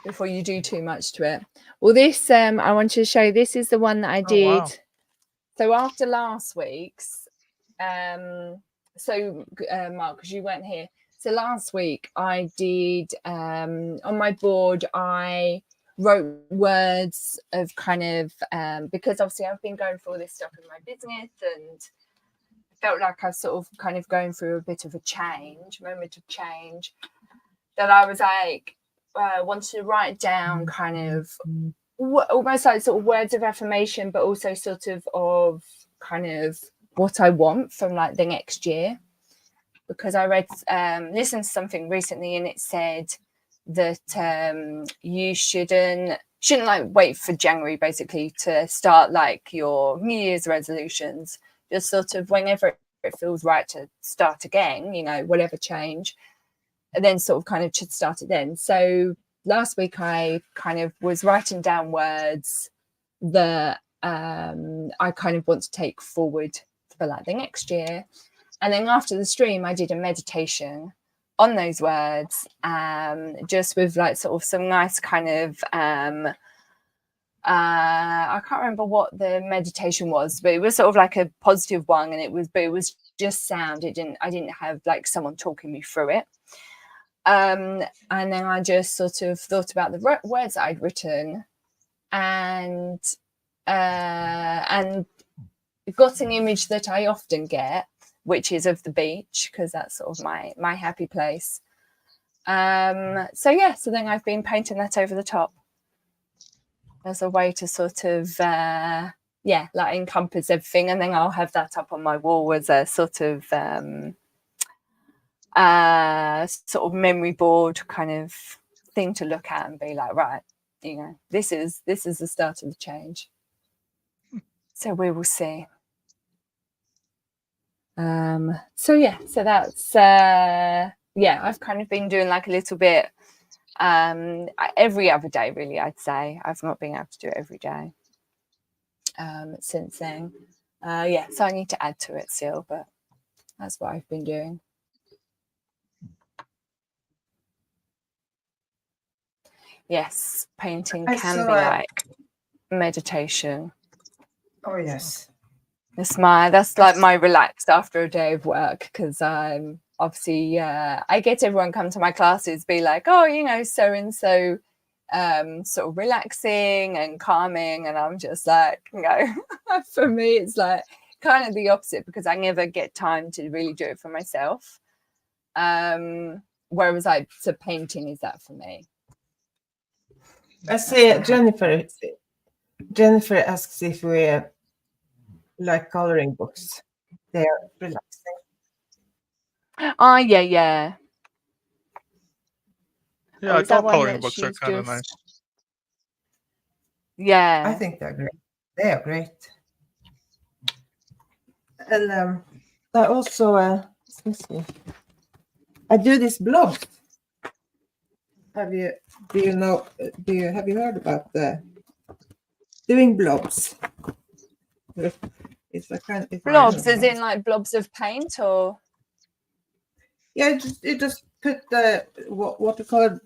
Before you do too much to it. Well, this I want to show you. This is the one that I did. Wow. So after last week's, Mark, because you weren't here. So last week I did on my board. I wrote words of kind of because obviously I've been going through all this stuff in my business and felt like I was sort of kind of going through a bit of a moment of change, that I was like wanted to write down kind of almost like sort of words of affirmation, but also sort of kind of what I want from like the next year. Because I listened to something recently and it said that you shouldn't like wait for January basically to start like your New Year's resolutions. Just sort of whenever it feels right to start again, whatever change, and then sort of kind of should start it then. So last week I kind of was writing down words that I kind of want to take forward for like the next year. And then after the stream, I did a meditation on those words, just with like sort of some nice kind of I can't remember what the meditation was, but it was sort of like a positive one, and it was just sound. I didn't have like someone talking me through it. And then I just sort of thought about the words that I'd written and got an image that I often get, which is of the beach, because that's sort of my happy place. So then I've been painting that over the top as a way to sort of like encompass everything, and then I'll have that up on my wall as a sort of memory board kind of thing to look at and be like, right, you know, this is the start of the change. So we will see. So that's I've kind of been doing like a little bit every other day, really. I'd say I've not been able to do it every day since then. So I need to add to it still, but that's what I've been doing. Yes, painting can be like meditation. Oh yes. That's like my relaxed after a day of work, because I'm obviously I get everyone come to my classes be like, oh, you know, so and so sort of relaxing and calming, and I'm just like, you know, for me it's like kind of the opposite, because I never get time to really do it for myself. Whereas so painting is that for me. I see Jennifer asks if we like coloring books. They're relaxing. Oh, yeah. Yeah, I is that thought one coloring that books are she's kind of just- nice. Yeah. I think they're great. They are great. And I also let's see. I do these blobs. Have you heard about doing blobs? It's a kind of Blobs, as in like blobs of paint, or? Yeah, you just put the watercolor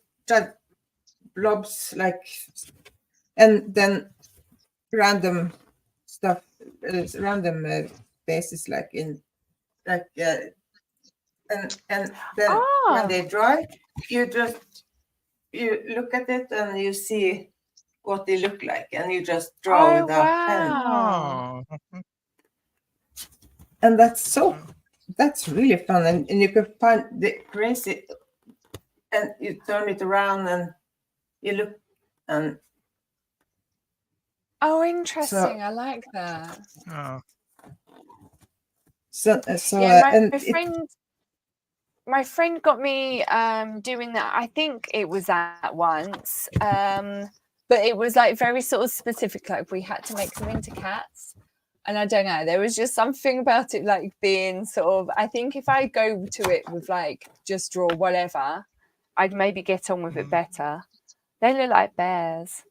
blobs, like, and then random stuff, random faces, like in like and then when they dry, you look at it and you see what they look like, and you just draw with a pen. Wow. Oh, And that's really fun, and you can find the crazy, and you turn it around and you look, and Oh, interesting. I like that. oh. My friend got me doing that. I think it was that once, but it was like very sort of specific. Like we had to make them into cats, and I don't know. There was just something about it, like being sort of. I think if I go to it with like just draw whatever, I'd maybe get on with it better. They look like bears.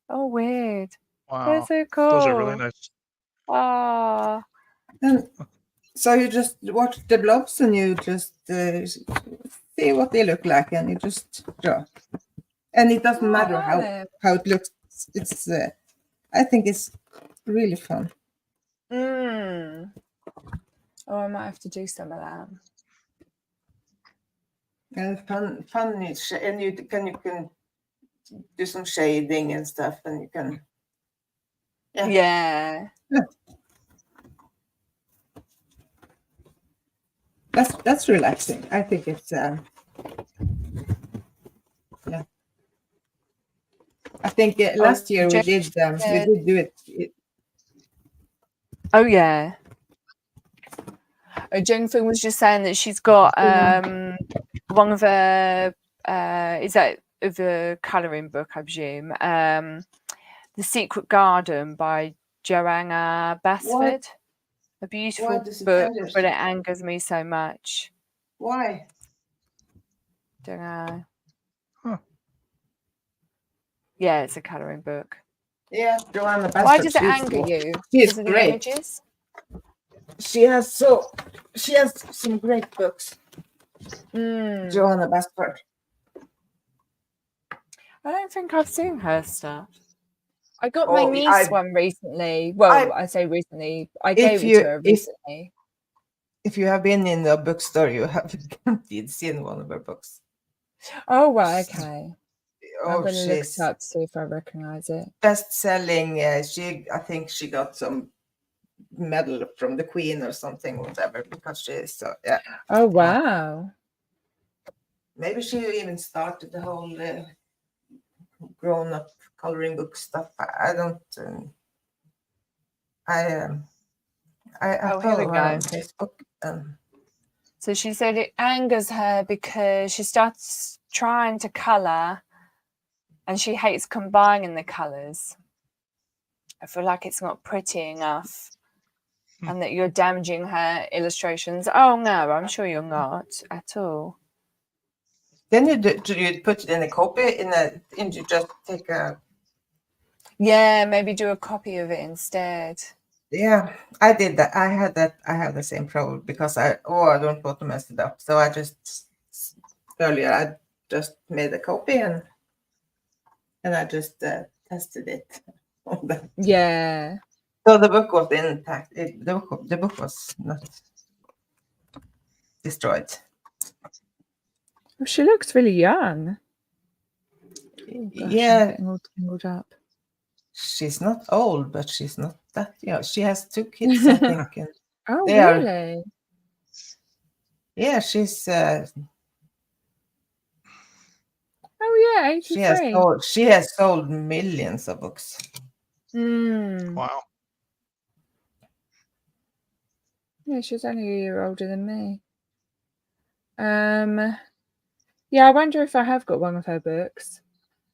Oh, weird. Wow. They're so cool. Those are really nice. Oh. And so you just watch the blobs and you just see what they look like, and you just draw. And it doesn't matter how it looks. It's I think it's really fun. Oh, I might have to do some of that. And fun is, and you can do some shading and stuff, and you can. Yeah. That's relaxing. I think it's I think last year we did do it. Oh yeah. Jennifer was just saying that she's got one of her is that of a colouring book, I presume. The Secret Garden by Joanna Basford. A beautiful book, but it angers me so much. Why? Don't know. Huh. Yeah, it's a colouring book. Yeah, Joanna Basford. Why does it anger you? She's Because of great. the images? She has some great books. Joanna Basford. I don't think I've seen her stuff. I got my niece one recently. Well, I say recently. I gave it to her recently. If you have been in the bookstore, you have indeed seen one of her books. Oh, right, okay. I'm going to look she's it up to see if I recognize it. best-selling. I think she got some medal from the Queen or something, whatever, because she's so yeah. Oh, wow. Maybe she even started the whole grown-up coloring book stuff. I don't. I Oh, here we follow her on go. Facebook. So she said it angers her because she starts trying to colour and she hates combining the colours. I feel like it's not pretty enough and that you're damaging her illustrations. Oh, no, I'm sure you're not at all. Then you put it in a copy and you just take a. Yeah, maybe do a copy of it instead. Yeah, I did that. I have the same problem because I don't want to mess it up. So I just earlier I just made a copy and I just tested it on that. Yeah. So the book was intact. The book was not destroyed. Well, she looks really young. Oh, gosh, Yeah. I'm getting all tangled up. She's not old, but she's not that young. She has 2 kids, I think. And Oh, they are- really? yeah, she's Oh, yeah, 83. she has sold millions of books. Mm. Wow. Yeah, she's only a year older than me. Yeah, I wonder if I have got one of her books.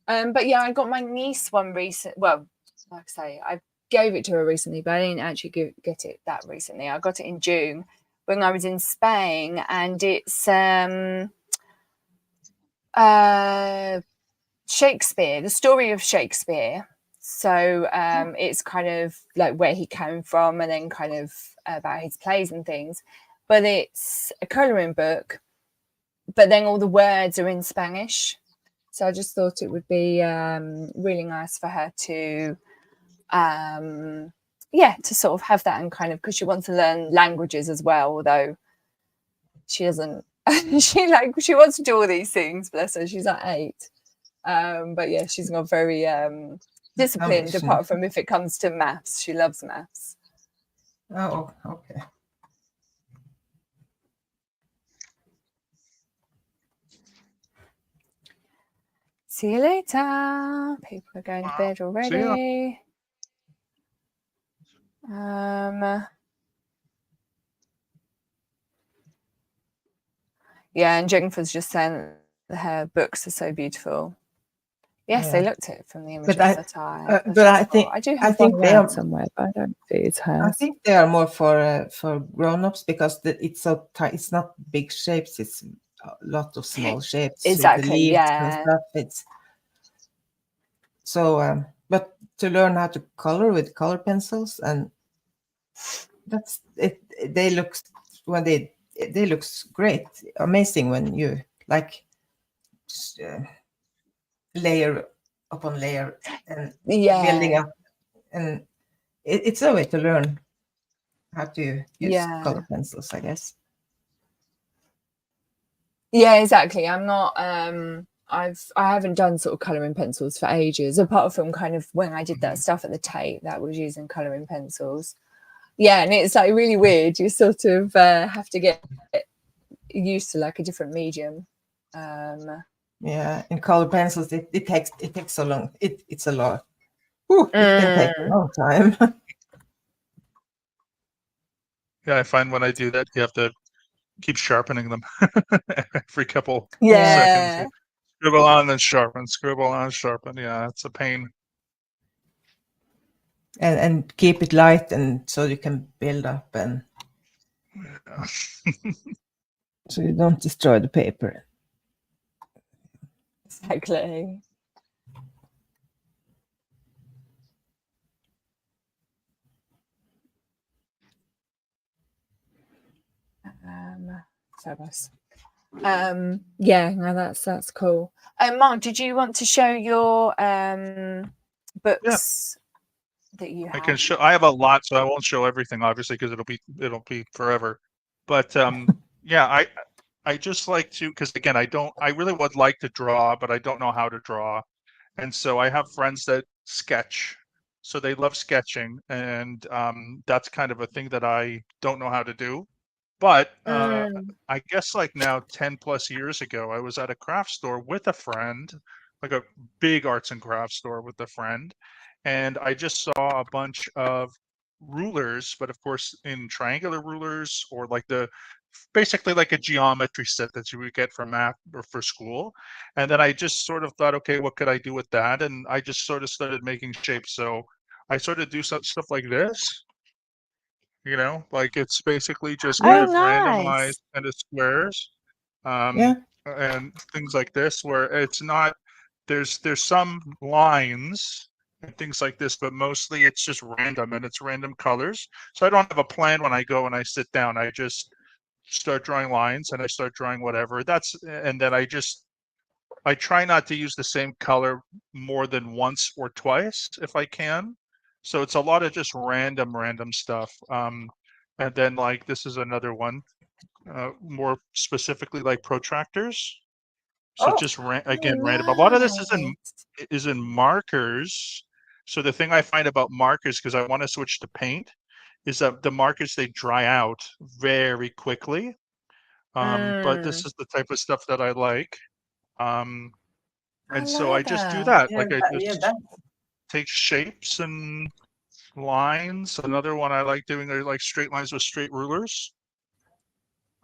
But yeah, I got my niece one recent. Well, like I say, I gave it to her recently, but I didn't actually get it that recently. I got it in June when I was in Spain, and it's Shakespeare, the story of Shakespeare. So it's kind of like where he came from, and then kind of about his plays and things. But it's a colouring book, but then all the words are in Spanish. So I just thought it would be really nice for her to, to sort of have that and kind of, because she wants to learn languages as well, although she doesn't. she wants to do all these things. Bless her, she's like 8. But yeah, she's not very disciplined, apart from if it comes to maths. She loves maths. Oh, okay. See you later. People are going to bed already. Yeah, and Jennifer's just saying that her books are so beautiful. Yes, they looked it from the images that I think I do have one around somewhere, but I don't think it's hers. I think they are more for grown-ups because it's so tight. It's not big shapes. It's a lot of small shapes. Exactly. With the leaves Yeah. and stuff. It's so. But to learn how to color with color pencils, and that's it. They look looks great, amazing when you like layer upon layer and building up, and it's a way to learn how to use color pencils, I guess. Yeah, exactly. I'm not. I haven't done sort of colouring pencils for ages, apart from kind of when I did that stuff at the Tate that was using colouring pencils. Yeah, and it's like really weird. You sort of have to get used to like a different medium. Yeah, in color pencils, it takes so long. It's a lot. It can take a long time. Yeah, I find when I do that, you have to keep sharpening them every couple Yeah. seconds. Scribble on and sharpen, scribble on, sharpen. Yeah, it's a pain. And keep it light, and so you can build up, and so you don't destroy the paper. Exactly. So nice. Yeah, no, that's cool. Mark, did you want to show your books that you have? I can show. I have a lot, so I won't show everything, obviously, because it'll be forever. But yeah, I just like to, because again, I really would like to draw, but I don't know how to draw. And so I have friends that sketch, so they love sketching, and that's kind of a thing that I don't know how to do. But I guess like now 10 plus years ago, I was at a craft store with a friend, like a big arts and crafts store with a friend, and I just saw a bunch of rulers, but of course in triangular rulers, or like basically like a geometry set that you would get for math or for school. And then I just sort of thought, okay, what could I do with that? And I just sort of started making shapes. So I sort of do stuff like this, like it's basically just kind Yeah. of randomized kind of squares, Yeah. and things like this, where it's not, there's some lines and things like this, but mostly it's just random, and it's random colors. So I don't have a plan when I go and I sit down. I just start drawing lines and I start drawing whatever. And then I try not to use the same color more than once or twice if I can. So it's a lot of just random stuff. And then like this is another one, more specifically like protractors. So Oh. just again random. A lot of this is in markers. So the thing I find about markers, because I want to switch to paint, is that the markers, they dry out very quickly. But this is the type of stuff that I like. And so I just do that. Yeah, Like I yeah, just take shapes and lines. Another one I like doing are like straight lines with straight rulers,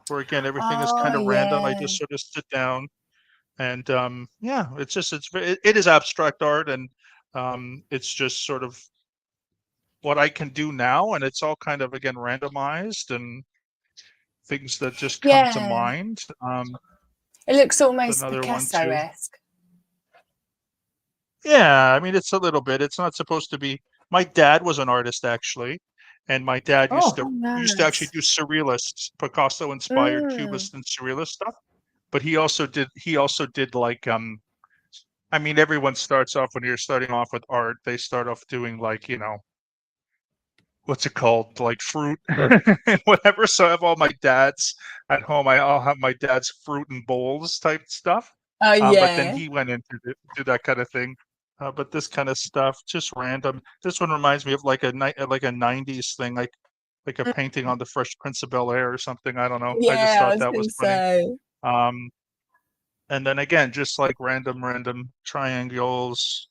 where again everything is kind of random. I just sort of sit down and yeah, it is abstract art, and it's just sort of what I can do now, and it's all kind of again randomized and things that just come to mind. It looks almost Another one too. Picasso-esque. Yeah, I mean, it's a little bit. It's not supposed to be. My dad was an artist actually, and my dad used to actually do surrealist, Picasso-inspired Cubist and surrealist stuff. But he also did like I mean, everyone starts off, when you're starting off with art, they start off doing like, what's it called, like fruit and whatever. So I have all my dad's at home. I'll have my dad's fruit and bowls type stuff. Oh yeah. But then he went into do that kind of thing. But this kind of stuff, just random. This one reminds me of like a 90s thing, like a painting on the Fresh Prince of Bel-Air or something. I don't know. I just thought that was funny. And then again, just like random triangles.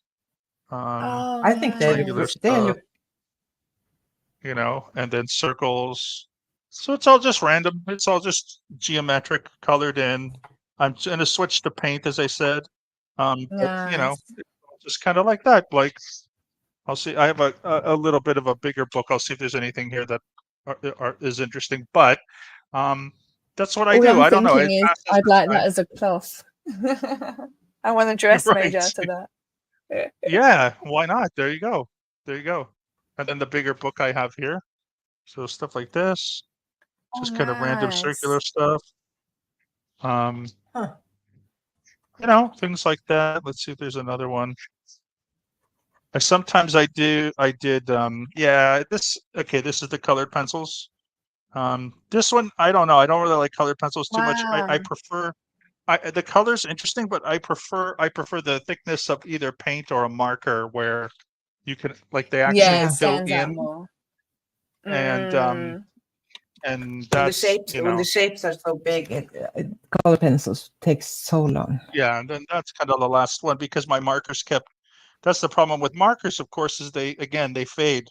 I think they look. And then circles. So it's all just random. It's all just geometric, colored in. I'm going to switch to paint, as I said. Just kind of like that. Like, I'll see. I have a little bit of a bigger book. I'll see if there's anything here that is interesting. But that's what I do. I don't know. I'd like that as a cloth. I want a dress made out of that. Yeah, why not? There you go. And then the bigger book I have here. So stuff like this. Just kind of random circular stuff. Things like that. Let's see if there's another one. Sometimes I did this is the colored pencils. This one, I don't know. I don't really like colored pencils too much. I prefer the color's interesting, but I prefer the thickness of either paint or a marker, where you can, like, they actually fill in. And that's, when the shapes are so big, color pencils takes so long. Yeah, and then that's kind of the last one, because my markers that's the problem with markers, of course, is they fade.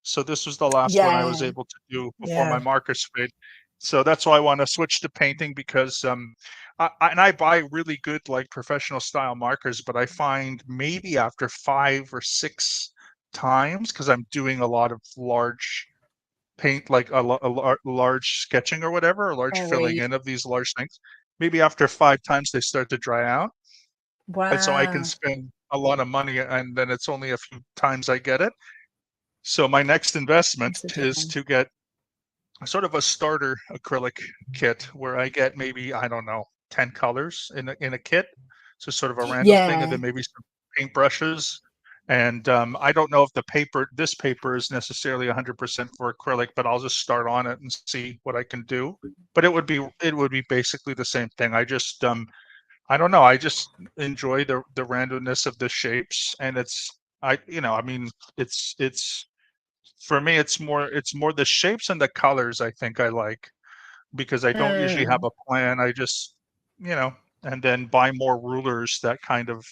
So this was the last one I was able to do before my markers fade. So that's why I want to switch to painting, because I buy really good, like, professional style markers, but I find maybe after 5 or 6 times, because I'm doing a lot of large paint, like a large sketching or whatever, a large filling in of these large things, maybe after 5 times they start to dry out. Wow. And so I can spend a lot of money, and then it's only a few times I get it. So my next investment is to get sort of a starter acrylic kit, where I get maybe, I don't know, 10 colors in a kit. So sort of a random thing, and then maybe some paintbrushes. And I don't know if this paper is necessarily 100% for acrylic, but I'll just start on it and see what I can do. But it would be basically the same thing. I just I don't know. I just enjoy the randomness of the shapes, and it's for me. It's more the shapes and the colors. I think I like because I don't usually have Mm. a plan. I just and then buy more rulers that kind of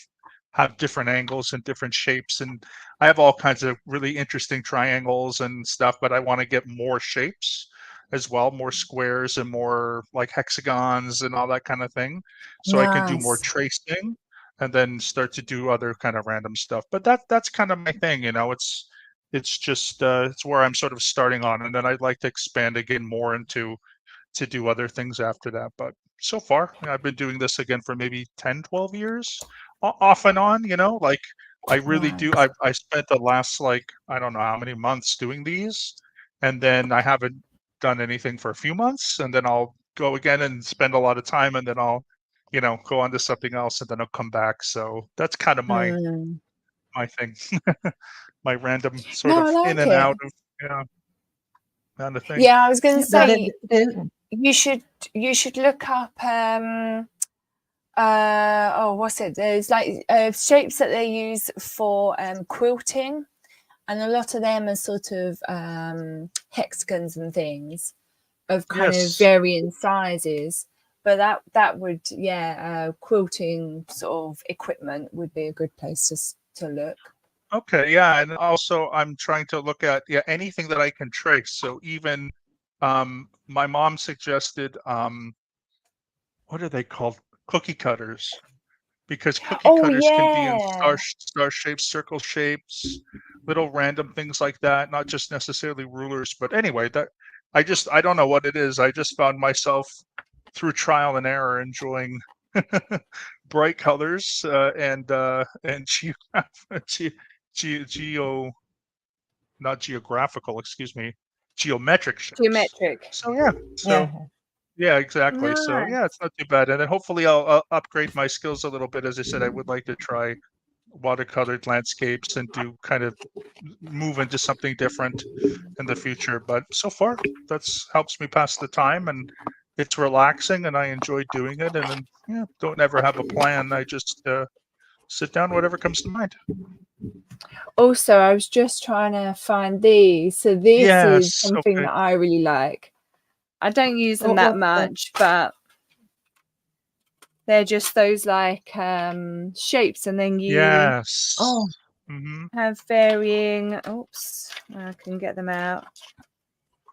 have different angles and different shapes, and I have all kinds of really interesting triangles and stuff, but I want to get more shapes as well, more squares and more like hexagons and all that kind of thing, so I can do more Nice. tracing and then start to do other kind of random stuff. But that's kind of my thing, it's just it's where I'm sort of starting on, and then I'd like to expand again more into to do other things after that. But so far, I've been doing this again for maybe 10, 12 years, off and on, like I really do. Nice. I spent the last, like, I don't know how many months doing these, and then I haven't done anything for a few months, and then I'll go again and spend a lot of time, and then I'll, go on to something else, and then I'll come back. So that's kind of Mm. my thing, my random sort No, I of in like and out it. of, kind of thing. Yeah, I was going to But say you should look up what's it? There's like shapes that they use for quilting, and a lot of them are sort of hexagons and things of kind of Yes. varying sizes. But that would quilting sort of equipment would be a good place to look. Okay, yeah, and also I'm trying to look at anything that I can trace. So even my mom suggested what are they called? Cookie cutters, because cookie Oh cutters can be in yeah. star shapes, circle shapes, little random things like that, not just necessarily rulers. But anyway, that I don't know what it is. I just found myself through trial and error enjoying bright colors and geo not geographical, excuse me, geometric shapes. Geometric. So yeah, yeah, yeah, exactly. So Nice. yeah, it's not too bad, and then hopefully I'll upgrade my skills a little bit. As I said, I would like to try watercolored landscapes and do kind of move into something different in the future. But so far, that's helps me pass the time, and it's relaxing, and I enjoy doing it. And then don't ever have a plan. I just sit down, whatever comes to mind. Also, I was just trying to find these. So this is Yes. something Okay. that I really like. I don't use them that What's that? much, but they're just those like shapes, and then you Yes. have varying. Oops, I can get them out.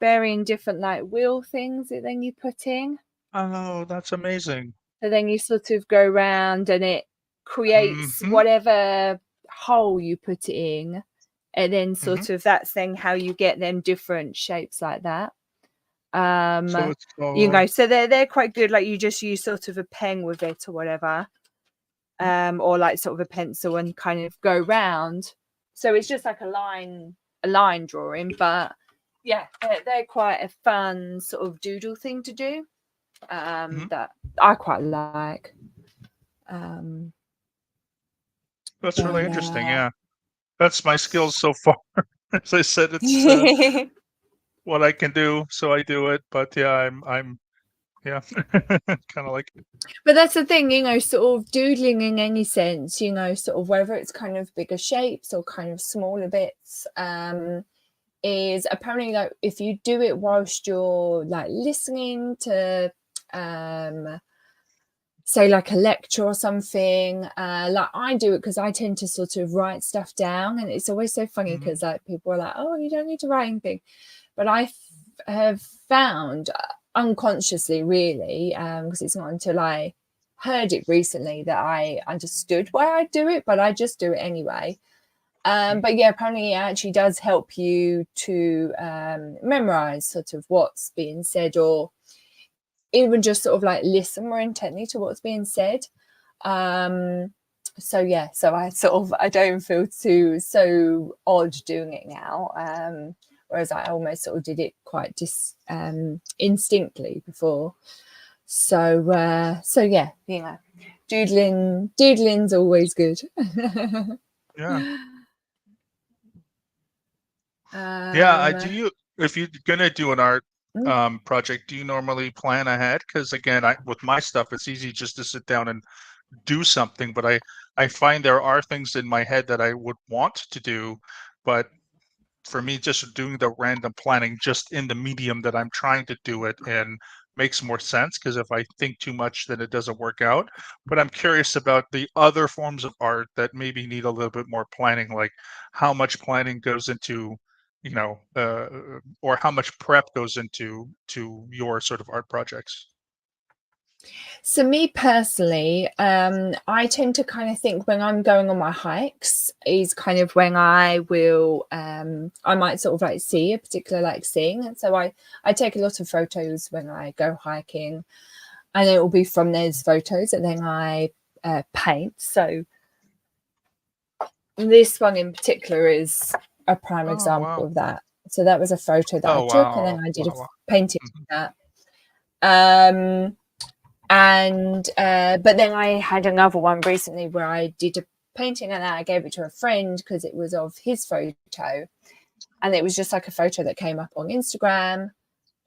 Varying different like wheel things that then you put in. Oh, that's amazing. So then you sort of go round, and it creates whatever hole you put it in, and then sort of that's then how you get them different shapes like that. So it's So they're quite good. Like you just use sort of a pen with it or whatever, or like sort of a pencil and kind of go round. So it's just like a line drawing, but yeah, they're quite a fun sort of doodle thing to do. That I quite like. That's really interesting. Yeah, that's my skills so far. As I said, it's what I can do, so I do it. But yeah, I'm kind of like. But that's the thing, sort of doodling in any sense, sort of whether it's kind of bigger shapes or kind of smaller bits, is apparently like if you do it whilst you're like listening to say like a lecture or something, like I do it because I tend to sort of write stuff down, and it's always so funny because like people are like, oh, you don't need to write anything, but I have found unconsciously really, because it's not until I heard it recently that I understood why I do it, but I just do it anyway. But yeah, apparently it actually does help you to memorize sort of what's being said, or even just sort of like listen more intently to what's being said. So yeah, so I don't feel so odd doing it now, whereas I almost sort of did it quite instinctively before. So yeah, doodling's always good. Yeah. Yeah. Do you, if you're gonna do an art project, do you normally plan ahead? Because again, with my stuff, it's easy just to sit down and do something, but I find there are things in my head that I would want to do, but for me, just doing the random planning just in the medium that I'm trying to do it in makes more sense, because if I think too much, then it doesn't work out. But I'm curious about the other forms of art that maybe need a little bit more planning, like how much planning goes into, or how much prep goes into your sort of art projects. So me personally, I tend to kind of think when I'm going on my hikes is kind of when I will, I might sort of like see a particular like scene. And so I take a lot of photos when I go hiking, and it will be from those photos that then I paint. So this one in particular is a prime example of that. So that was a photo that I took, and then I did a painting of that. But then I had another one recently where I did a painting and I gave it to a friend because it was of his photo, and it was just like a photo that came up on Instagram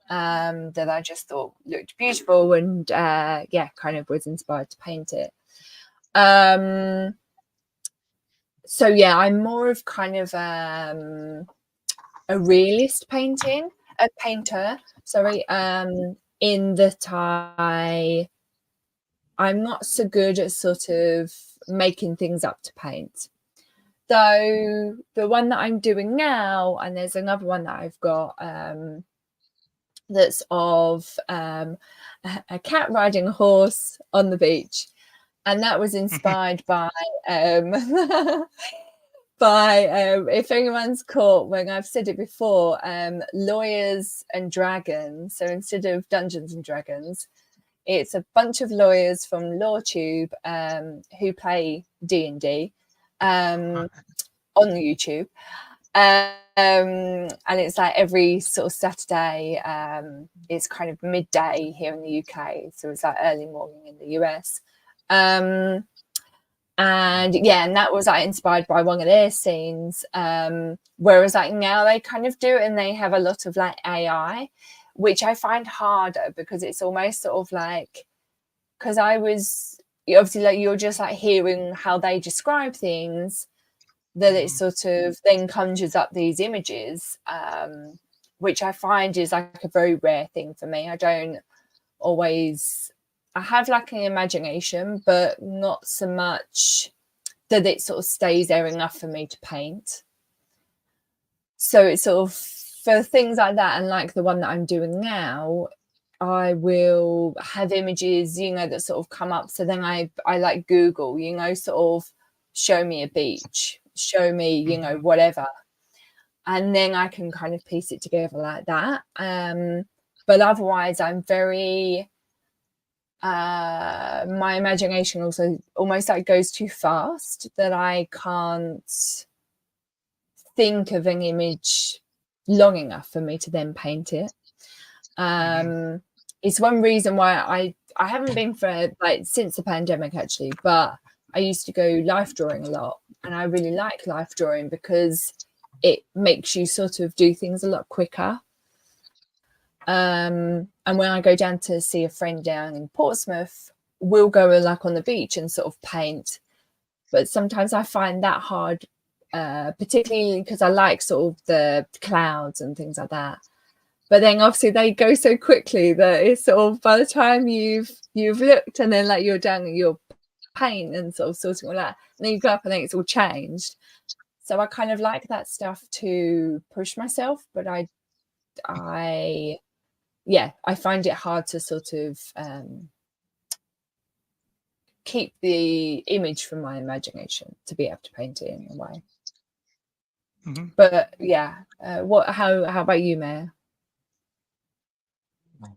that I just thought looked beautiful, and kind of was inspired to paint it. So yeah, I'm more of kind of a realist painter, sorry, in that I'm not so good at sort of making things up to paint. Though the one that I'm doing now, and there's another one that I've got that's of a cat riding a horse on the beach, and that was inspired by if anyone's caught when I've said it before, Lawyers and Dragons. So instead of Dungeons and Dragons, it's a bunch of lawyers from LawTube who play D&D on YouTube. And it's like every sort of Saturday, it's kind of midday here in the UK. So it's like early morning in the US. And that was like inspired by one of their scenes. Whereas like now they kind of do it and they have a lot of like AI, which I find harder because it's almost sort of like, because obviously like you're just like hearing how they describe things, that it sort of then conjures up these images, which I find is like a very rare thing for me. I have like an imagination, but not so much that it sort of stays there enough for me to paint. So it's sort of for things like that, and like the one that I'm doing now, I will have images, that sort of come up. So then I like Google, sort of show me a beach, show me, whatever. And then I can kind of piece it together like that. But otherwise I'm very, my imagination also almost like goes too fast, that I can't think of an image long enough for me to then paint it. It's one reason why I haven't been for like since the pandemic actually, but I used to go life drawing a lot, and I really like life drawing because it makes you sort of do things a lot quicker. And when I go down to see a friend down in Portsmouth, we'll go like on the beach and sort of paint. But sometimes I find that hard, particularly because I like sort of the clouds and things like that. But then obviously they go so quickly that it's sort of by the time you've looked and then like you're down your paint and sort of sorting all that, and then you go up and then it's all changed. So I kind of like that stuff to push myself, but I find it hard to sort of keep the image from my imagination to be able to paint it in a way. But how about you, Maya?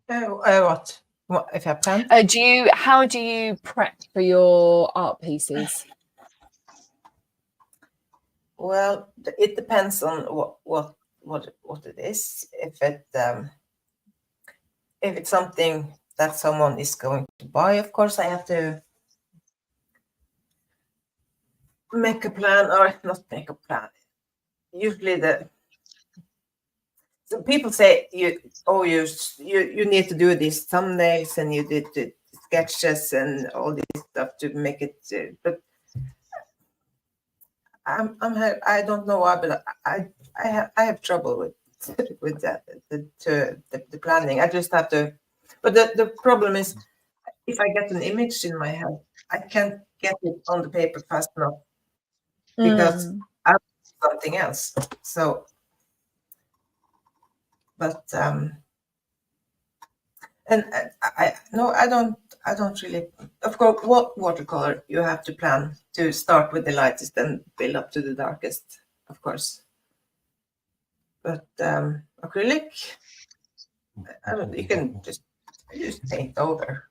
What if I plan? How do you prep for your art pieces? Well, it depends on what it is. If it's something that someone is going to buy, of course I have to make a plan, or not make a plan. Usually people say you need to do this some days, and you did to sketches and all this stuff to make it. But I don't know why, but I have trouble with with that the planning. I just have to. But the problem is, if I get an image in my head, I can't get it on the paper fast enough because I'm something else. So, but and I don't really. Of course, what watercolor you have to plan to start with the lightest and build up to the darkest, of course. But acrylic, you can just paint over.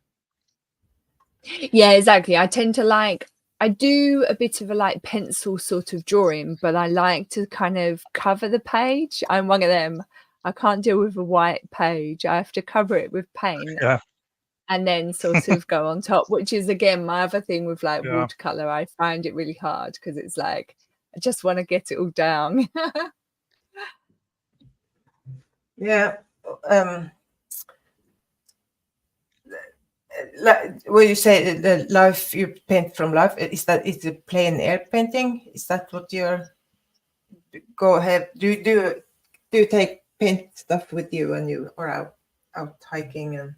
Yeah, exactly. I tend to I do a bit of a like pencil sort of drawing, but I like to kind of cover the page. I'm one of them. I can't deal with a white page. I have to cover it with paint. Yeah. And then sort of go on top, which is again my other thing with like Yeah. watercolor. I find it really hard because it's like I just want to get it all down. Yeah. When you say the life you paint from life, is a plain air painting? Is that what you're go ahead? Do you take paint stuff with you when you are out hiking and?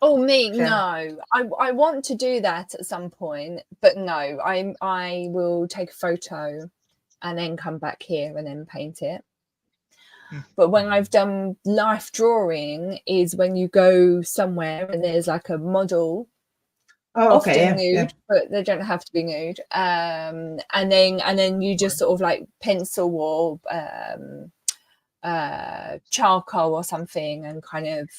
Oh, me? Yeah. No. I want to do that at some point, but no. I will take a photo and then come back here and then paint it. But when I've done life drawing is when you go somewhere and there's like a model, often nude, but they don't have to be nude. And then you just sort of like pencil or charcoal or something and kind of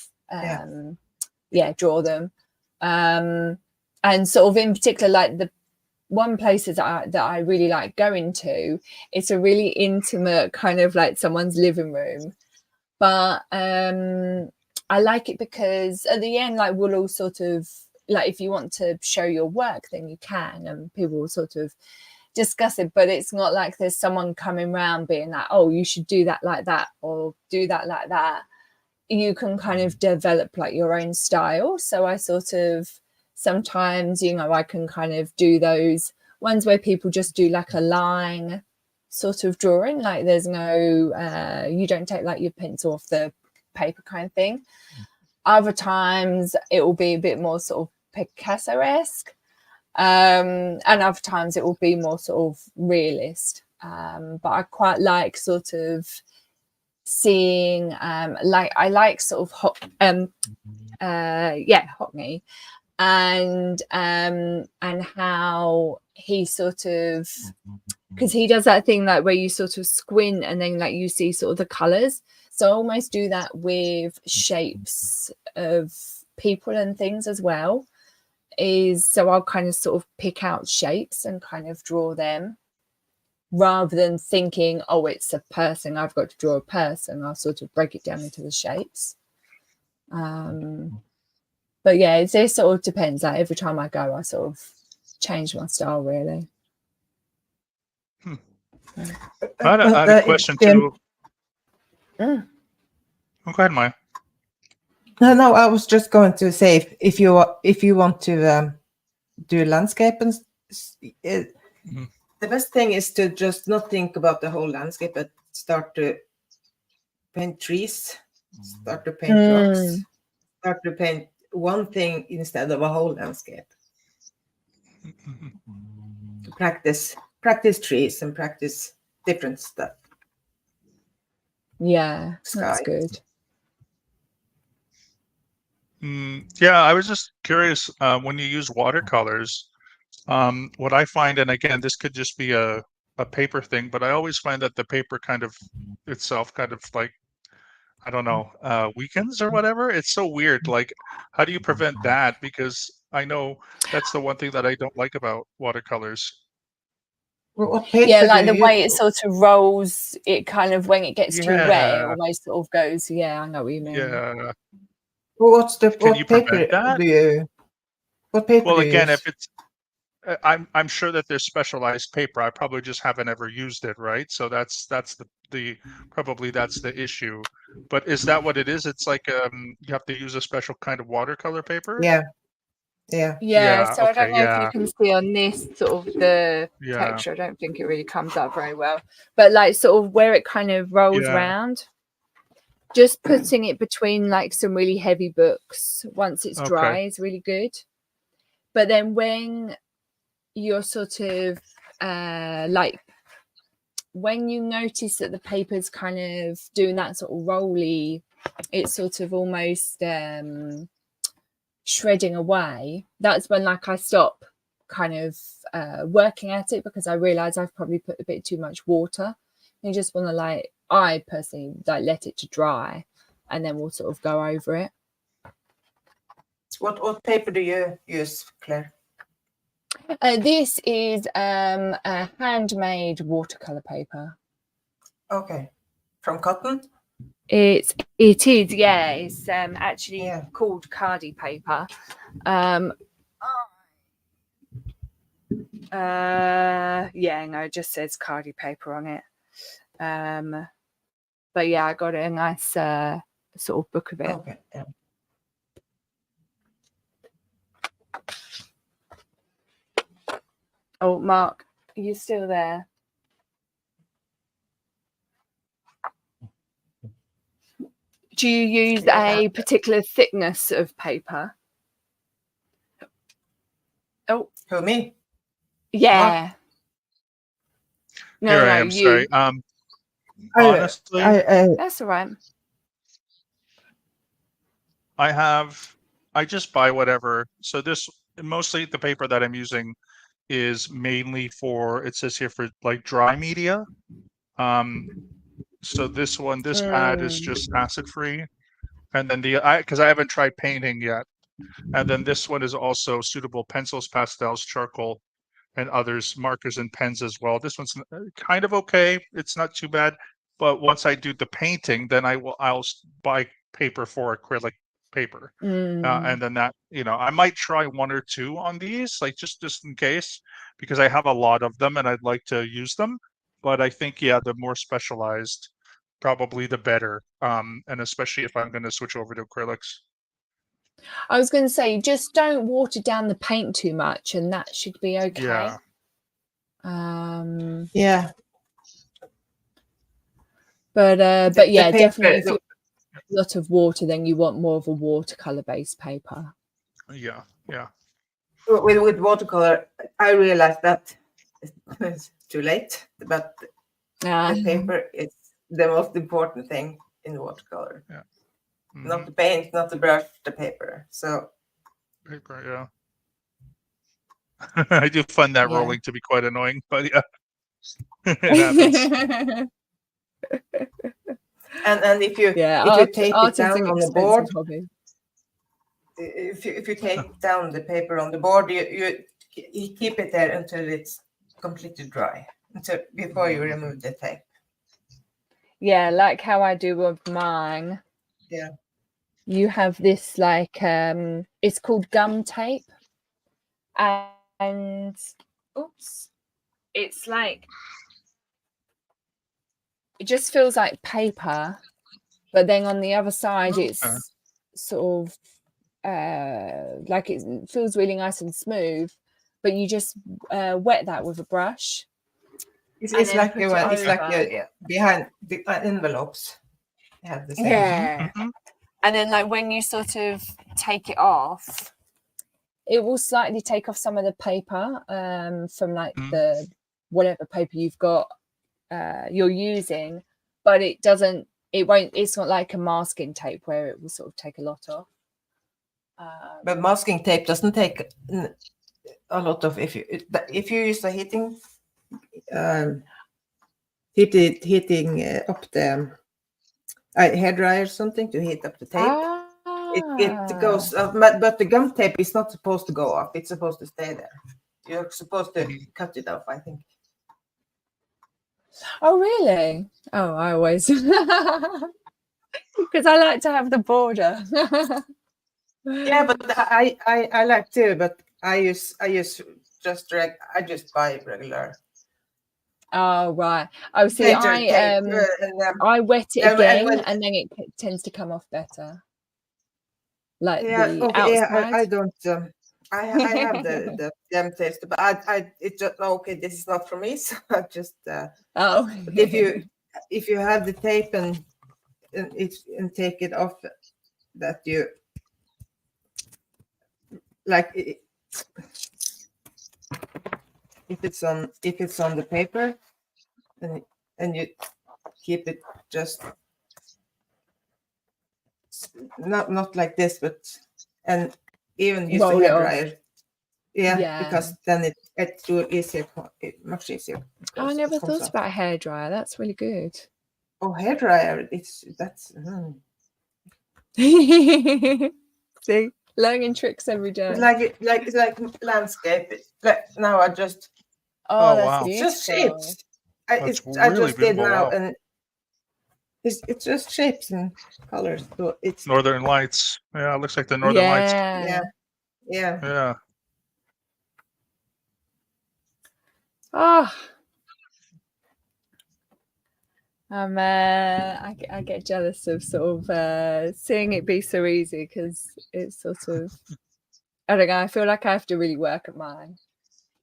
draw them. And sort of in particular, like the one places that I really like going to, it's a really intimate kind of like someone's living room, but I like it because at the end, like we'll all sort of like, if you want to show your work, then you can, and people will sort of discuss it, but it's not like there's someone coming around being like, oh, you should do that like that or do that like that. You can kind of develop like your own style. So I sort of sometimes, I can kind of do those ones where people just do like a line sort of drawing, like there's no, you don't take like your pencil off the paper kind of thing. Other times it will be a bit more sort of Picasso-esque, and other times it will be more sort of realist. But I quite like sort of seeing, like I like sort of Hockney. And how he sort of, because he does that thing like where you sort of squint and then like you see sort of the colors. So I almost do that with shapes of people and things as well. So I'll kind of sort of pick out shapes and kind of draw them rather than thinking, oh, it's a person, I've got to draw a person. I'll sort of break it down into the shapes. But yeah, it sort of depends. Like every time I go, I sort of change my style, really. I had a question too. Oh, go ahead, Maya. No, I was just going to say if you want to do landscape and the best thing is to just not think about the whole landscape, but start to paint trees, start to paint rocks, start to paint one thing instead of a whole landscape. Practice trees and practice different stuff. Yeah, Sky. that's good. Yeah, I was just curious, when you use watercolors, what I find, and again, this could just be a paper thing, but I always find that the paper kind of itself kind of like, I don't know, weakens or whatever. It's so weird. Like, how do you prevent that? Because I know that's the one thing that I don't like about watercolors. Yeah, like the way it sort of rolls, it kind of, when it gets too wet, it almost sort of goes, yeah, I know what you mean. Yeah. Well, Can you prevent that? What paper Well, do you again, use? if it's, I'm sure that there's specialized paper. I probably just haven't ever used it, right? So that's the probably that's the issue. But is that what it is? It's like you have to use a special kind of watercolor paper? Yeah. Yeah. Yeah, so I don't okay, know if yeah, you can see on this sort of the yeah, texture. I don't think it really comes up very well, but like sort of where it kind of rolls yeah, round, just putting it between like some really heavy books once it's okay, dry is really good. But then when you're sort of like when you notice that the paper's kind of doing that sort of rolly, it's sort of almost shredding away, that's when like I stop kind of working at it, because I realize I've probably put a bit too much water. You just want to like, I personally like let it to dry, and then we'll sort of go over it. What paper do you use, Claire? This is a handmade watercolor paper. Okay. From cotton? It is, yeah. It's actually called Cardi paper. Yeah, no, it just says Cardi paper on it. But yeah, I got a nice sort of book of it. Okay. Yeah. Oh, Mark, are you still there? Do you use a particular thickness of paper? Oh, Who, me? yeah. No, here no, I am. you. Sorry. Honestly, That's all right. I just buy whatever. So this mostly the paper that I'm using is mainly for, it says here, for like dry media. So this pad is just acid free, and then because I haven't tried painting yet, and then this one is also suitable pencils, pastels, charcoal, and others, markers and pens as well. This one's kind of okay. It's not too bad, but once I do the painting, then I'll buy paper for acrylic paper, and then that, I might try one or two on these, like just in case, because I have a lot of them and I'd like to use them. But I think, yeah, the more specialized, probably the better, and especially if I'm going to switch over to acrylics. I was going to say, just don't water down the paint too much, and that should be okay. Yeah. Yeah. But yeah, paper, definitely if you have a lot of water, then you want more of a watercolor based paper. Yeah. With watercolor, I realized that it's too late, but the paper is the most important thing in watercolor. Yeah. Not the paint, not the brush, the paper. So paper, yeah. I do find that rolling to be quite annoying, but yeah, it happens. and if you tape it down on the board, if you take down the paper on the board, you keep it there until it's completely dry, before you remove the tape. Yeah, like how I do with mine. Yeah. You have this like it's called gum tape, and oops, it's like, it just feels like paper, but then on the other side it's sort of like it feels really nice and smooth, but you just wet that with a brush. It's like behind the envelopes. They have the same. Yeah. And then like when you sort of take it off, it will slightly take off some of the paper from like the whatever paper you've got you're using, but it's not like a masking tape where it will sort of take a lot off. But masking tape doesn't take a lot of, if you use a heating up the hairdryer or something to heat up the tape. It goes off, but the gum tape is not supposed to go off. It's supposed to stay there. You're supposed to cut it off, I think. Oh, really? Oh, I always, because I like to have the border. Yeah, but I like to, but I just buy regular. Oh, right. Oh, see, I wet it again, and then it tends to come off better. Like the outside. I don't. I have the gem taster, but I it just okay. This is not for me, so I just. Oh, But if you have the tape and take it off, that you like if it's on the paper, and you keep it just not like this, but and even use the Roll it off. hairdryer. Yeah, Yeah. because then it's easier, much easier. I because never it comes thought off. about hairdryer. That's really good. Oh, hairdryer! That's. See, learning tricks every day. It's like landscape. Like now, I just Oh, Oh, that's wow. beautiful. just shapes. I That's really just did beautiful, now, wow. and it's just shapes and colors. So it's Northern Lights. Yeah, it looks like the Northern Lights. Yeah. yeah. Yeah. Oh. I get jealous of sort of seeing it be so easy, because it's sort of, I don't know, I feel like I have to really work at mine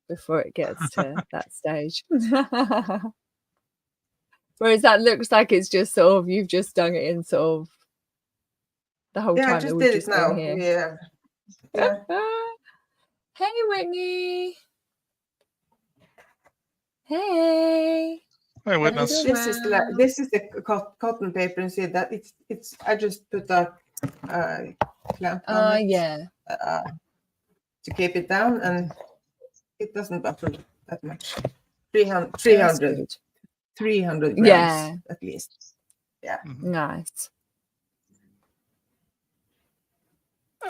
before it gets to that stage. Whereas that looks like it's just sort of, you've just done it in sort of the whole Yeah, I time that just we've did it just been now. here. Yeah. Hey, Whitney. Hey. Hey, Witness. This is the cotton paper, and see that it's. I just put a clamp on it, Yeah. to keep it down, and it doesn't buckle that much. 300 Good. 300 grams Yeah. at least. Nice.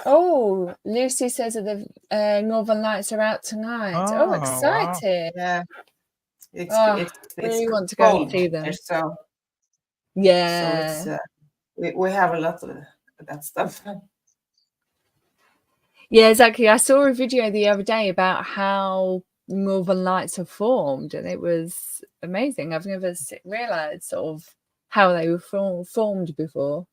Oh, Lucy says that the Northern Lights are out tonight. Oh, Oh, excited. Yeah. It's Oh, it's really want to go and cold see them. there, so Yeah. it's we have a lot of that stuff. Yeah, exactly. I saw a video the other day about how Northern Lights are formed, and it was amazing. I've never realized sort of how they were formed before.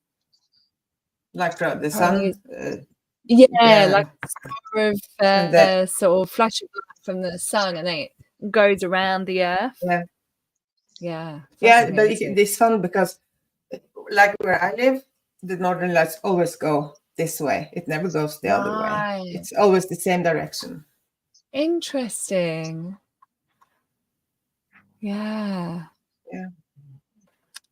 Like from the Apparently sun. Yeah, Yeah. like a star of And sort of flash of light from the sun, and then it goes around the earth. Yeah. Yeah. Yeah, but fascinating. it's fun because, like where I live, the northern lights always go this way. It never goes the other way. Right. It's always the same direction. Interesting. Yeah. Yeah.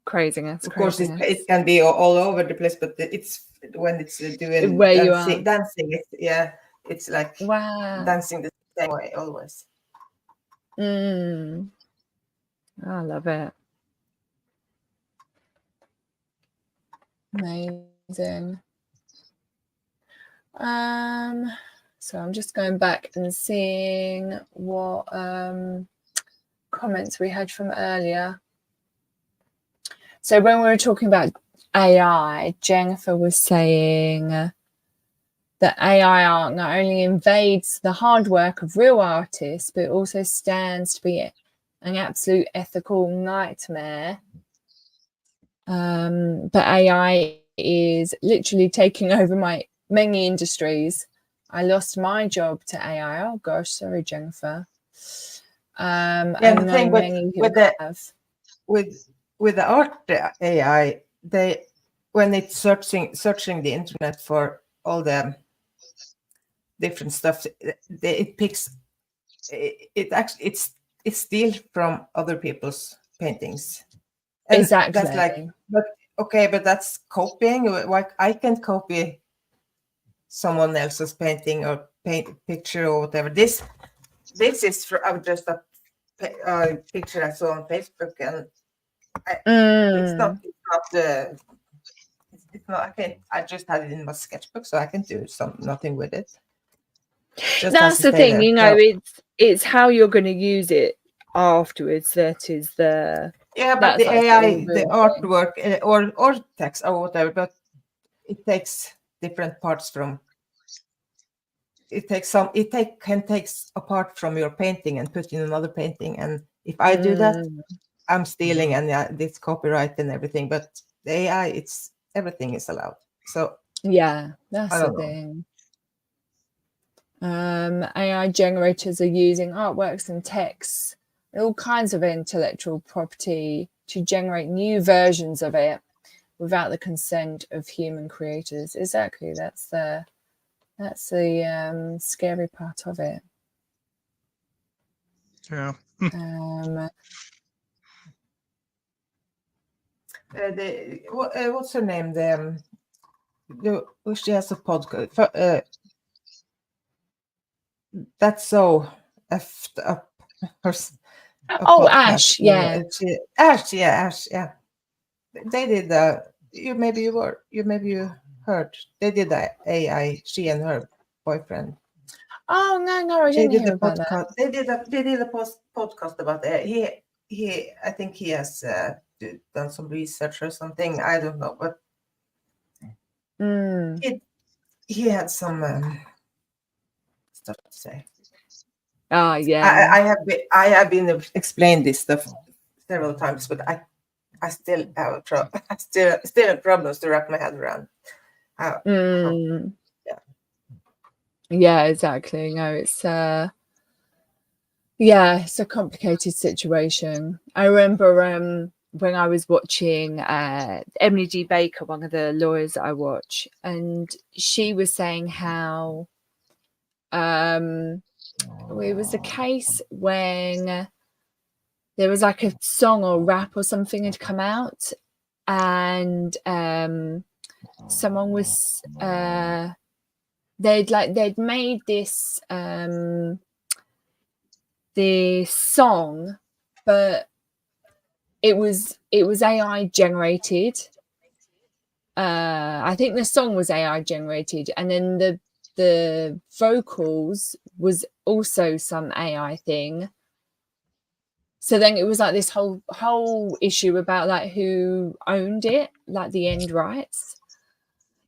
Craziness. Of course, craziness. it can be all over the place, but it's when it's doing Where you are. dancing. It's like Wow. dancing the same way always. I love it. Amazing. So I'm just going back and seeing what comments we had from earlier. So when we were talking about AI, Jennifer was saying that AI art not only invades the hard work of real artists, but also stands to be an absolute ethical nightmare. But AI is literally taking over many industries. I lost my job to AI. Oh gosh, sorry, Jennifer. Yeah, the thing with the art AI, when it's searching the internet for all the different stuff, it picks it steals from other people's paintings. And exactly. That's like, but that's copying. Like I can copy someone else's painting or picture or whatever. This is just a picture I saw on Facebook, and it's not. I just had it in my sketchbook, so I can do nothing with it. That's the thing, it's how you're going to use it afterwards that is the. Yeah, but the AI, the artwork or text or whatever, but it takes different parts from. It can take apart from your painting and put in another painting, and if I do that, I'm stealing, and it's copyright and everything. But the AI, everything is allowed. So yeah, that's the thing. AI generators are using artworks and texts and all kinds of intellectual property to generate new versions of it without the consent of human creators. Exactly, that's the scary part of it. Yeah. What's her name? She has a podcast. That's so effed up. Ash, yeah. Ash, yeah. They did maybe you heard. They did the AI. She and her boyfriend. Oh no, I didn't hear about that. They did a podcast about that. I think he has done some research or something. I don't know, but he had some stuff to say. Yeah. I have been explained this stuff several times, but I still have still have problems to wrap my head around. Yeah, exactly. No, it's it's a complicated situation. I remember when I was watching Emily G. Baker, one of the lawyers that I watch, and she was saying how it was a case when there was like a song or rap or something had come out, and someone was they'd made this the song, but it was AI generated. I think the song was AI generated, and then the vocals was also some AI thing. So then it was like this whole issue about like who owned it, like the end rights.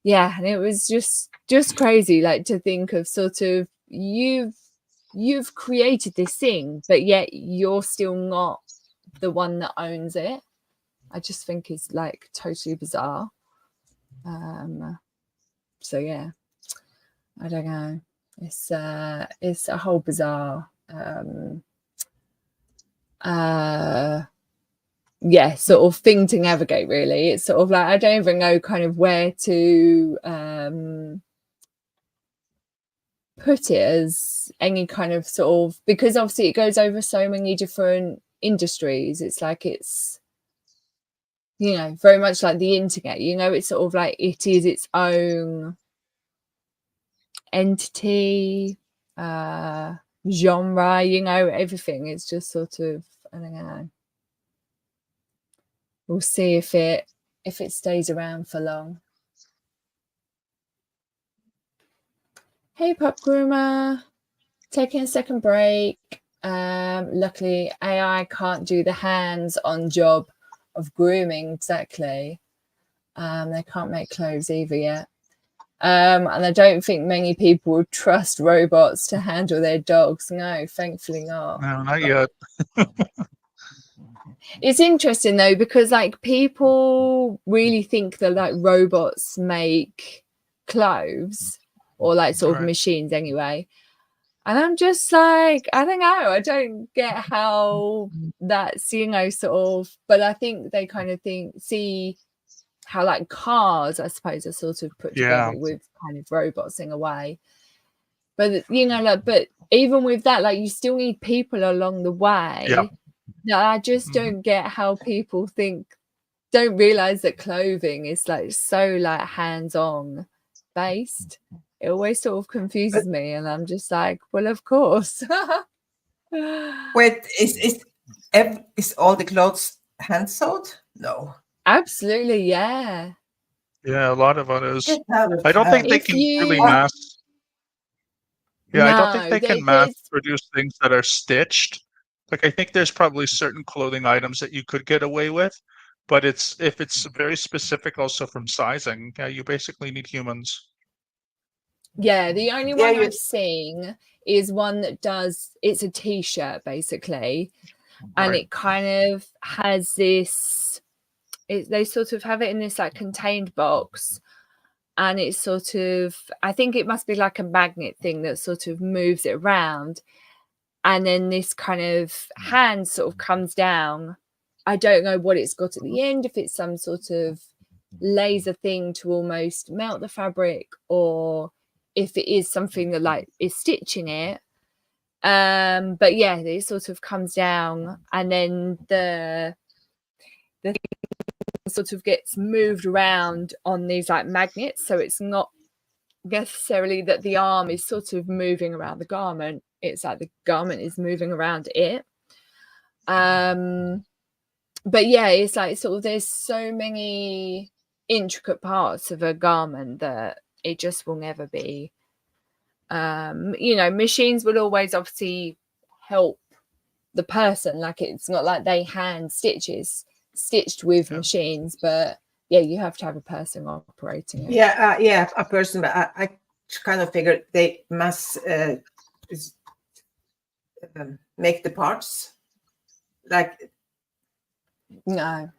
Yeah, and it was just crazy, like to think of sort of you've created this thing, but yet you're still not the one that owns it. I just think it's like totally bizarre. So yeah, I don't know. It's a whole bizarre sort of thing to navigate, really. It's sort of like I don't even know kind of where to put it as any kind of sort of, because obviously it goes over so many different industries. It's like it's, you know, very much like the internet, you know, it's sort of like it is its own entity, genre, you know, everything. It's just sort of, I don't know. We'll see if it stays around for long. Hey, Pop Groomer, taking a second break. Luckily, AI can't do the hands-on job of grooming exactly. They can't make clothes either yet. And I don't think many people would trust robots to handle their dogs. No, thankfully not. No, not yet. It's interesting though, because like people really think that like robots make clothes, or like sort of machines anyway. And I'm just like, I don't know. I don't get how that's, you know, sort of, but I think they kind of see how like cars, I suppose, are sort of put together with kind of robots in a way. But, you know, like, but even with that, like you still need people along the way. Yeah. No, I just don't get how people don't realize that clothing is like so like hands-on based. It always sort of confuses me, and I'm just like, well, of course. Wait, is all the clothes hand sewed? No. Absolutely, yeah. Yeah, a lot of it is. I don't think they can really mass. Yeah, I don't think they can mass produce things that are stitched. Like, I think there's probably certain clothing items that you could get away with, but if it's very specific also from sizing, yeah, you basically need humans. Yeah, the only one I've seen is one that it's a t-shirt basically, and it kind of has this, they sort of have it in this like contained box, and it's sort of, I think it must be like a magnet thing that sort of moves it around, and then this kind of hand sort of comes down. I don't know what it's got at the end, if it's some sort of laser thing to almost melt the fabric, or if it is something that like is stitching it. But yeah, it sort of comes down, and then the thing sort of gets moved around on these like magnets, so it's not necessarily that the arm is sort of moving around the garment, it's like the garment is moving around it. But yeah, it's like sort of there's so many intricate parts of a garment that it just will never be. You know, machines will always obviously help the person, like it's not like they hand stitched with machines, but yeah, you have to have a person operating it. Yeah, a person, but I kind of figured they must make the parts like no.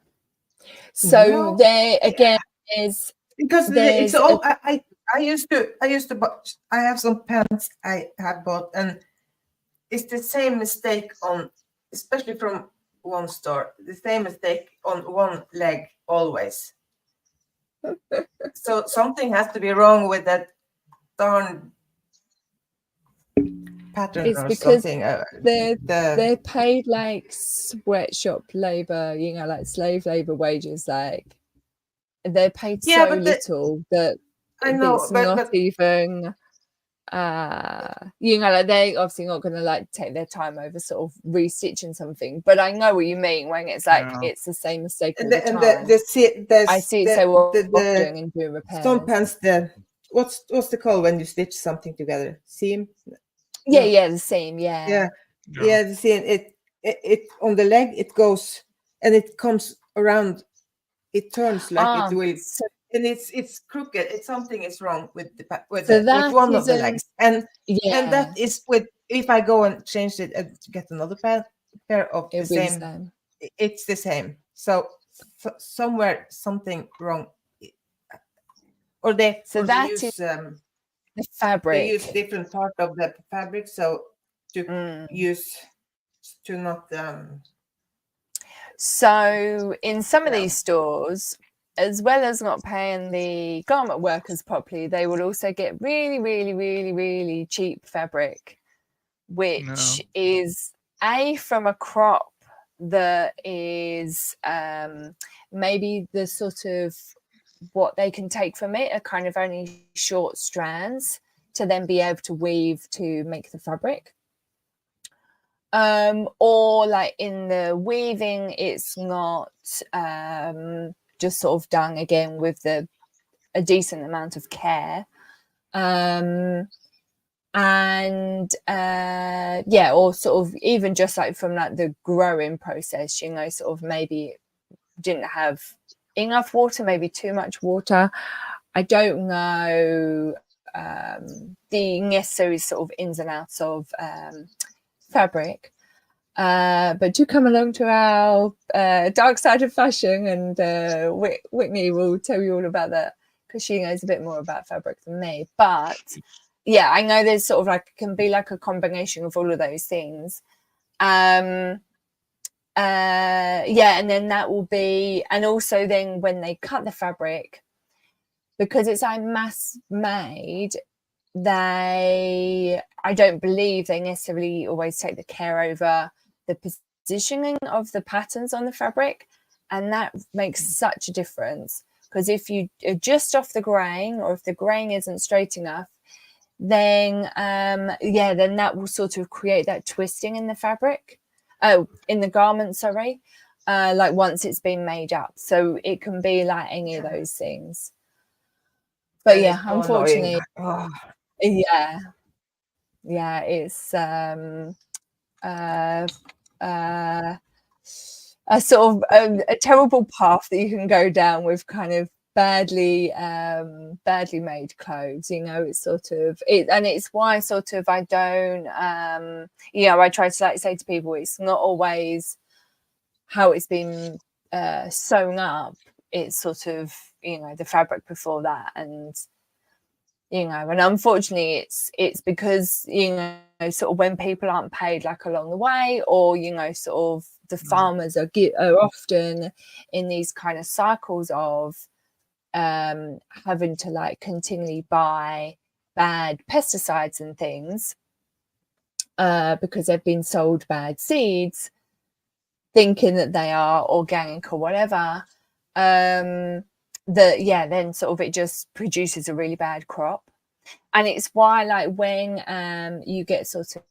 So no. there again is because there's it's all I used to buy, I have some pants I have bought, and it's the same mistake on, especially from one store, the same mistake on one leg always. So something has to be wrong with that darn pattern. It's or because something. they're paid like sweatshop labor, you know, like slave labor wages, like they're paid so little that I know, it's not even you know, like they obviously not going to like take their time over sort of restitching something, but I know what you mean when it's like it's the same mistake all the time. I see it so often in doing repairs. Some pants, what's the call when you stitch something together? Seam? Yeah, the seam. Yeah, the seam. It on the leg it goes and it comes around. It turns like it will. And it's crooked. It's something is wrong with with one of the legs, and that is with, if I go and change it and get another pair of the same, it's the same. So somewhere something wrong, or they use the fabric. They use different part of the fabric, so to use to not. So in some of these stores, as well as not paying the garment workers properly, they will also get really, really, really, really cheap fabric, which is from a crop that is maybe the sort of what they can take from it are kind of only short strands to then be able to weave to make the fabric. Or like in the weaving, it's not just sort of done again with a decent amount of care, or sort of even just like from like the growing process, you know, sort of maybe didn't have enough water, maybe too much water. I don't know the necessary sort of ins and outs of fabric. But do come along to our dark side of fashion, and Whitney will tell you all about that because she knows a bit more about fabric than me. But yeah, I know there's sort of like, can be like a combination of all of those things. And then that will be, and also then when they cut the fabric, because it's like mass made, I don't believe they necessarily always take the care over the positioning of the patterns on the fabric, and that makes such a difference, because if you are just off the grain, or if the grain isn't straight enough, then then that will sort of create that twisting in the fabric, in the garment, sorry, like once it's been made up. So it can be like any of those things, but yeah, unfortunately, it's a sort of a terrible path that you can go down with kind of badly made clothes, you know. It's sort of it, and it's why sort of I don't I try to like say to people, it's not always how it's been sewn up. It's sort of the fabric before that. And and unfortunately it's because sort of when people aren't paid like along the way, or sort of the farmers are often in these kind of cycles of having to like continually buy bad pesticides and things because they've been sold bad seeds, thinking that they are organic or whatever, then sort of it just produces a really bad crop. And it's why, like, when you get sort of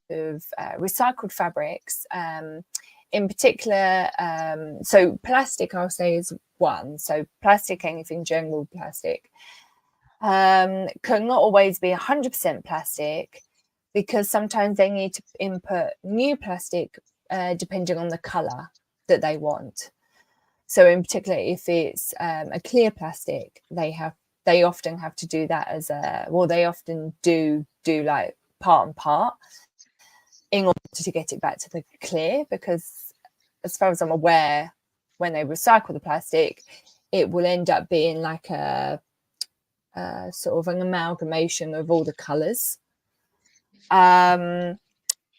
recycled fabrics, in particular, so plastic, I'll say, is one. So plastic, anything general plastic, can not always be 100% plastic, because sometimes they need to input new plastic depending on the color that they want. So in particular, if it's a clear plastic, they often have to do that as they often do like part and part in order to get it back to the clear, because as far as I'm aware, when they recycle the plastic, it will end up being like a sort of an amalgamation of all the colors.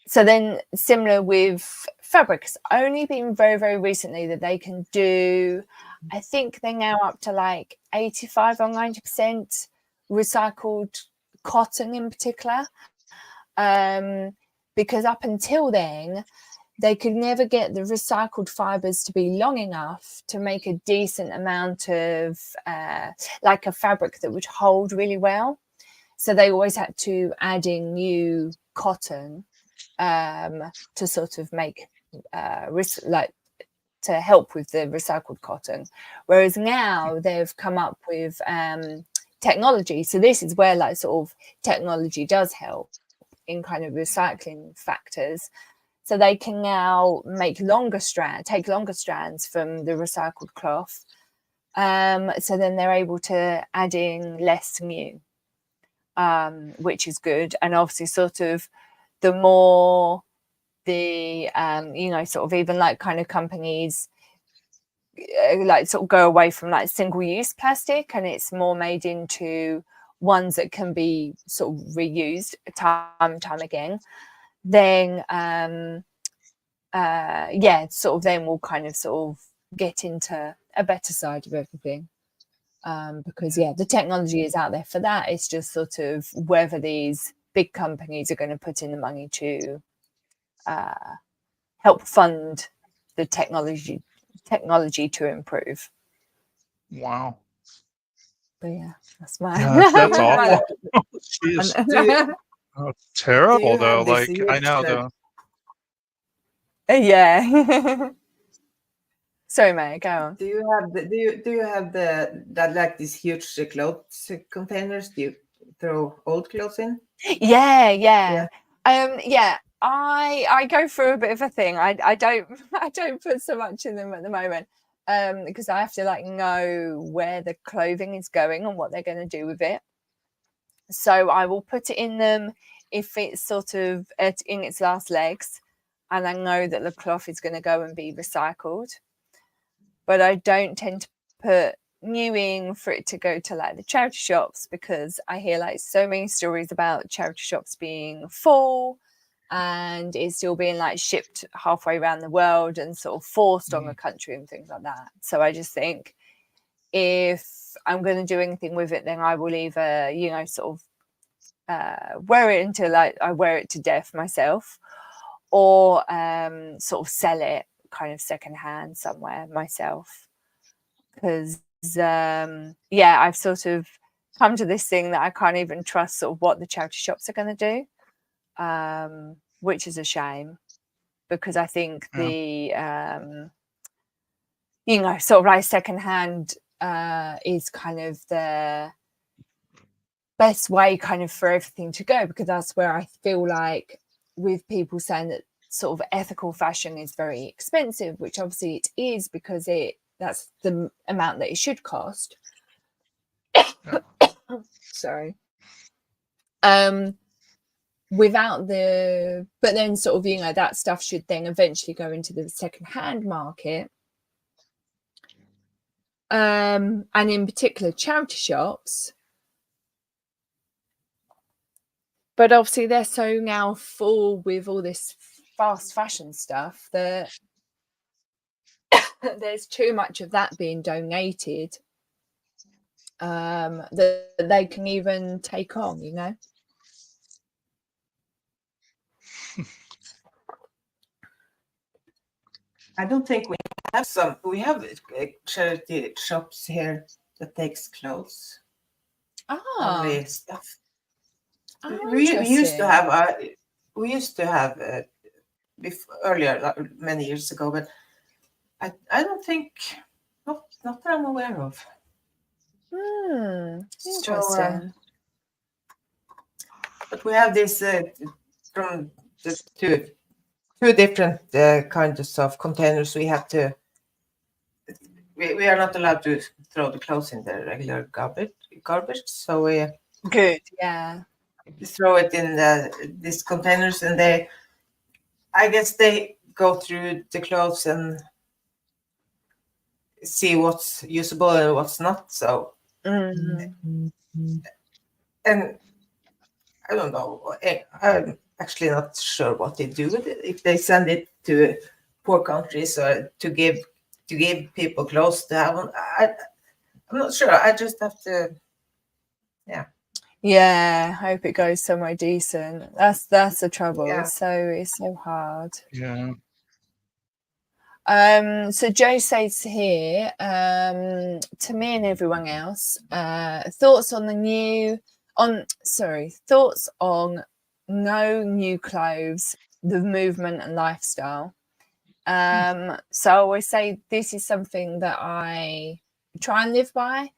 So then similar with fabric, it's only been very, very recently that they can do, I think they're now up to like 85 or 90% recycled cotton in particular. Because up until then, they could never get the recycled fibers to be long enough to make a decent amount of like a fabric that would hold really well. So they always had to add in new cotton to sort of make to help with the recycled cotton. Whereas now they've come up with technology. So this is where like sort of technology does help in kind of recycling factors. So they can now make take longer strands from the recycled cloth. So then they're able to add in less new, which is good. And obviously sort of the more the, sort of even like kind of companies like sort of go away from like single-use plastic, and it's more made into ones that can be sort of reused time and time again, then sort of then we'll kind of sort of get into a better side of everything, because the technology is out there for that. It's just sort of whether these big companies are going to put in the money to help fund the technology to improve. Wow. But yeah, that's my That's awful. Jeez. Oh, terrible though. Like I know though. Yeah. Sorry, Maya, go on. Do you have that like these huge clothes containers? Do you throw old clothes in? Yeah. I go through a bit of a thing. I don't put so much in them at the moment, because I have to like know where the clothing is going and what they're going to do with it. So I will put it in them if it's sort of in its last legs, and I know that the cloth is going to go and be recycled. But I don't tend to put new in for it to go to like the charity shops, because I hear like so many stories about charity shops being full and it's still being like shipped halfway around the world and sort of forced on the country and things like that. So I just think if I'm going to do anything with it, then I will either, sort of wear it until like I wear it to death myself, or sort of sell it kind of secondhand somewhere myself. Because I've sort of come to this thing that I can't even trust sort of what the charity shops are going to do, which is a shame, because I think the sort of like secondhand is kind of the best way kind of for everything to go, because that's where I feel like, with people saying that sort of ethical fashion is very expensive, which obviously it is, because that's the amount that it should cost. Sorry. But then sort of, that stuff should then eventually go into the secondhand market. and in particular charity shops. But obviously they're so now full with all this fast fashion stuff that there's too much of that being donated that they can even take on, you know. I don't think we have some. We have charity shops here that takes clothes, only stuff. We used to have. We used to have earlier, many years ago, but I don't think not that I'm aware of. Interesting. But we have this from the two different kinds of containers. We have to. We are not allowed to throw the clothes in the regular garbage. So we Good. Yeah. throw it in these containers, and I guess they go through the clothes and see what's usable and what's not. So, and I don't know. I'm actually not sure what they do with it. If they send it to poor countries or to give people clothes to have on, I'm not sure. I just have to. Yeah, hope it goes somewhere decent. That's the trouble. Yeah. It's so hard. Yeah. So Joe says here, to me and everyone else, thoughts on no new clothes, the movement and lifestyle. So I always say this is something that I try and live by,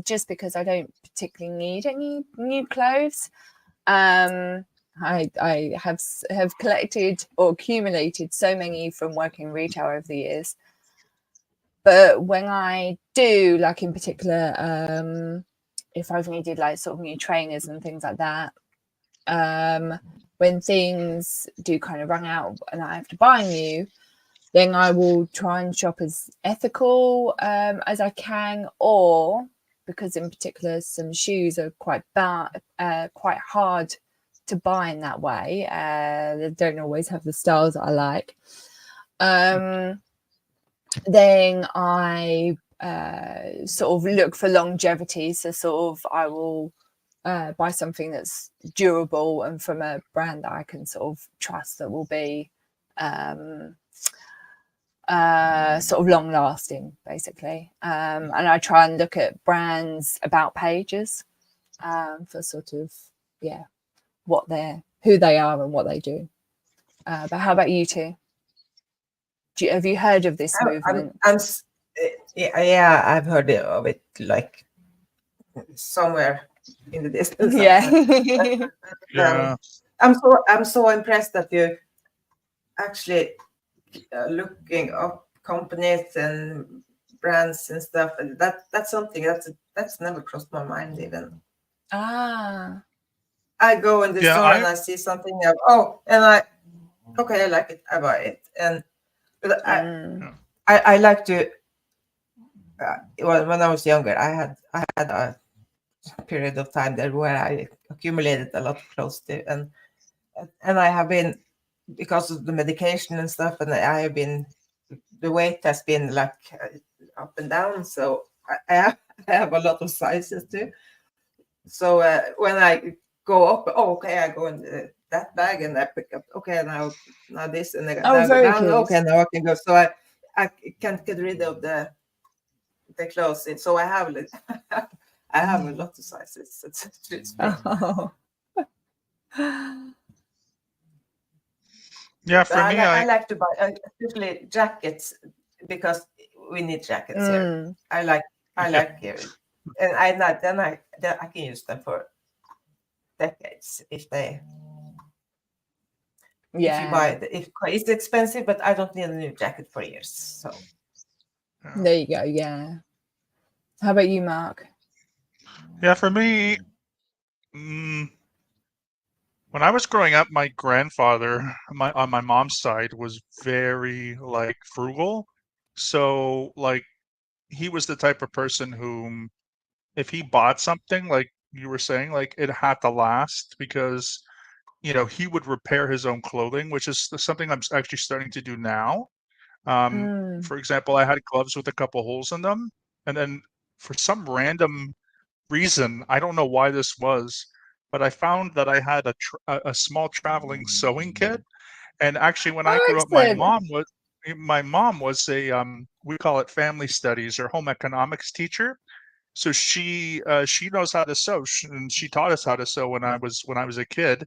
just because I don't particularly need any new clothes. I have collected or accumulated so many from working retail over the years. But when I do, like in particular, if I've needed like sort of new trainers and things like that, when things do kind of run out and I have to buy new, then I will try and shop as ethical as I can, or because in particular some shoes are quite hard to buy in that way. They don't always have the styles that I like. Then I sort of look for longevity. So sort of I will buy something that's durable and from a brand that I can sort of trust that will be sort of long lasting, basically. And I try and look at brands about pages for sort of, yeah, who they are and what they do. But how about you two? Have you heard of this movement? Yeah, I've heard of it, like somewhere in the distance. Yeah. Yeah. I'm so impressed that you actually looking up companies and brands and stuff, and that's something that's never crossed my mind even. I go in the store and I see something and I like it, I buy it. And but I like to well, when I was younger, I had a period of time there where I accumulated a lot of clothes too, and I have been, because of the medication and stuff, and I have been, the weight has been like up and down, so I have a lot of sizes too. So when I go up, I go in that bag and I pick up, now this, and I go down, now I can go. So I can't get rid of the clothes. So I have I have a lot of sizes. It's Yeah, for me, I like to buy especially jackets, because we need jackets here. I like it, and I can use them for decades if you buy it. It's expensive, but I don't need a new jacket for years. So there you go. Yeah. How about you, Mark? Yeah, for me, when I was growing up, my grandfather, on my mom's side, was very like frugal. So like he was the type of person whom, if he bought something, like you were saying, like it had to last because he would repair his own clothing, which is something I'm actually starting to do now. Mm. For example, I had gloves with a couple holes in them, and then for some random reason, I don't know why this was, but I found that I had a small traveling sewing kit. And actually, when I Oh, grew up, excellent. my mom was a we call it family studies or home economics teacher. So she knows how to sew, and she taught us how to sew when I was a kid.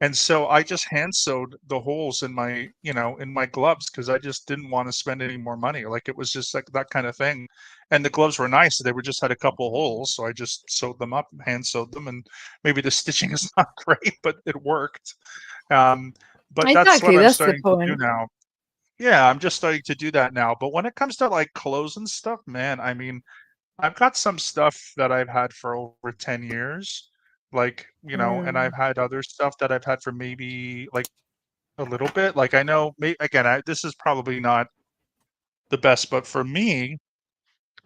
And so I just hand sewed the holes in my gloves because I just didn't want to spend any more money. Like it was just like that kind of thing. And the gloves were nice. They were just had a couple holes. So I just sewed them up, hand sewed them. And maybe the stitching is not great, but it worked. But that's what Exactly, I'm that's the starting to do point. now. Yeah, I'm just starting to do that now. But when it comes to like clothes and stuff, man, I mean, I've got some stuff that I've had for over 10 years, like, and I've Mm. had other stuff that I've had for maybe like a little bit. Like I know, again, this is probably not the best, but for me,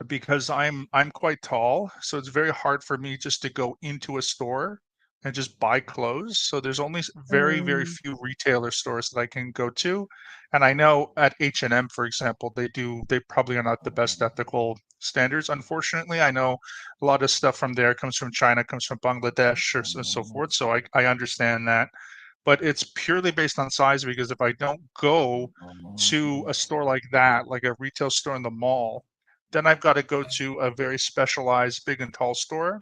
because I'm quite tall, so it's very hard for me just to go into a store and just buy clothes. So there's only very, very Mm. few retailer stores that I can go to. And I know at H&M, for example, they probably are not the best ethical standards. Unfortunately, I know a lot of stuff from there comes from China, comes from Bangladesh, or so forth. So I understand that. But it's purely based on size because if I don't go to a store like that, like a retail store in the mall, then I've got to go to a very specialized big and tall store.